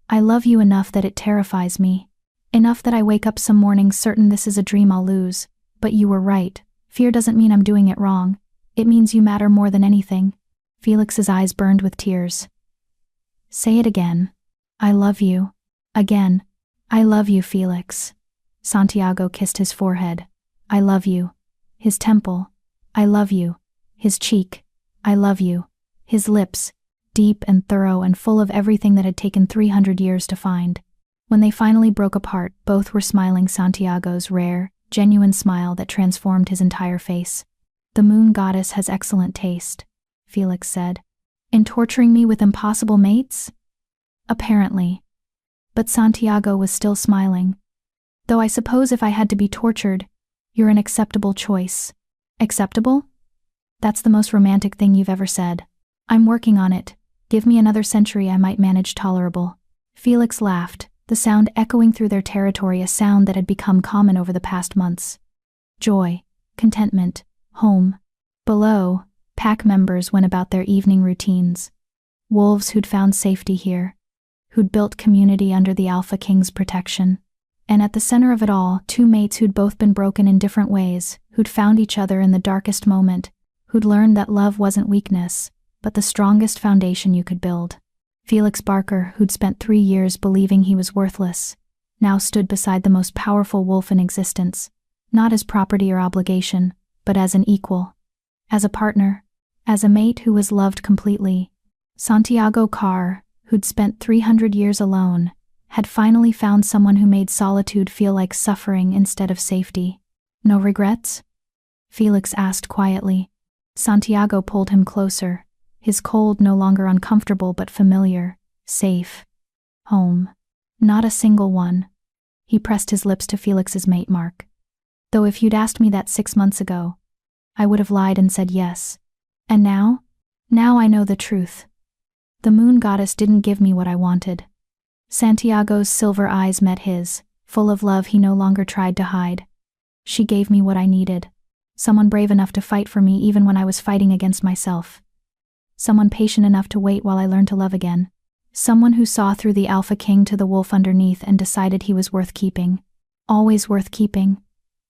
I love you enough that it terrifies me. Enough that I wake up some mornings certain this is a dream I'll lose. But you were right. Fear doesn't mean I'm doing it wrong. It means you matter more than anything. Felix's eyes burned with tears. Say it again. I love you. Again. I love you, Felix. Santiago kissed his forehead. I love you. His temple. I love you. His cheek. I love you. His lips. Deep and thorough and full of everything that had taken 300 years to find. When they finally broke apart, both were smiling Santiago's rare, genuine smile that transformed his entire face. The moon goddess has excellent taste, Felix said. In torturing me with impossible mates? Apparently. But Santiago was still smiling. Though I suppose if I had to be tortured, you're an acceptable choice. Acceptable? That's the most romantic thing you've ever said. I'm working on it. Give me another century, I might manage tolerable. Felix laughed, the sound echoing through their territory, a sound that had become common over the past months. Joy, contentment, home. Below, pack members went about their evening routines. Wolves who'd found safety here, who'd built community under the Alpha King's protection. And at the center of it all, 2 mates who'd both been broken in different ways, who'd found each other in the darkest moment, who'd learned that love wasn't weakness, but the strongest foundation you could build. Felix Barker, who'd spent 3 years believing he was worthless, now stood beside the most powerful wolf in existence, not as property or obligation, but as an equal. As a partner, as a mate who was loved completely. Santiago Carr, who'd spent 300 years alone, had finally found someone who made solitude feel like suffering instead of safety. No regrets? Felix asked quietly. Santiago pulled him closer, his cold no longer uncomfortable but familiar, safe. Home. Not a single one. He pressed his lips to Felix's mate mark. Though if you'd asked me that 6 months ago, I would have lied and said yes. And now? Now I know the truth. The moon goddess didn't give me what I wanted. Santiago's silver eyes met his, full of love he no longer tried to hide. She gave me what I needed. Someone brave enough to fight for me even when I was fighting against myself. Someone patient enough to wait while I learned to love again. Someone who saw through the alpha king to the wolf underneath and decided he was worth keeping. Always worth keeping,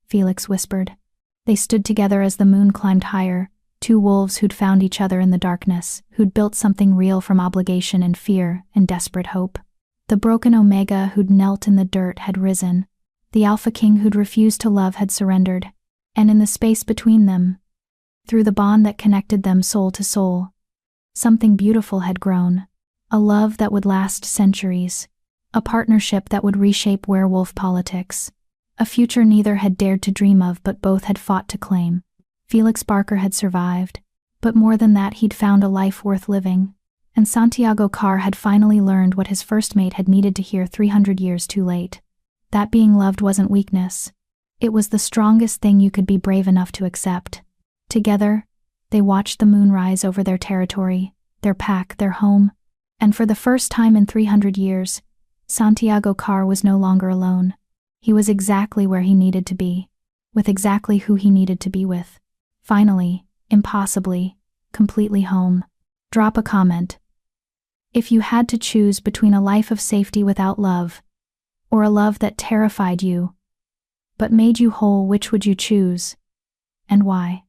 Felix whispered. They stood together as the moon climbed higher, two wolves who'd found each other in the darkness, who'd built something real from obligation and fear and desperate hope. The broken Omega who'd knelt in the dirt had risen. The Alpha King who'd refused to love had surrendered. And in the space between them, through the bond that connected them soul to soul, something beautiful had grown. A love that would last centuries. A partnership that would reshape werewolf politics. A future neither had dared to dream of but both had fought to claim. Felix Barker had survived. But more than that, he'd found a life worth living. And Santiago Carr had finally learned what his first mate had needed to hear 300 years too late. That being loved wasn't weakness. It was the strongest thing you could be brave enough to accept. Together, they watched the moon rise over their territory, their pack, their home. And for the first time in 300 years, Santiago Carr was no longer alone. He was exactly where he needed to be, with exactly who he needed to be with. Finally, impossibly, completely home. Drop a comment. If you had to choose between a life of safety without love, or a love that terrified you, but made you whole, which would you choose? And why?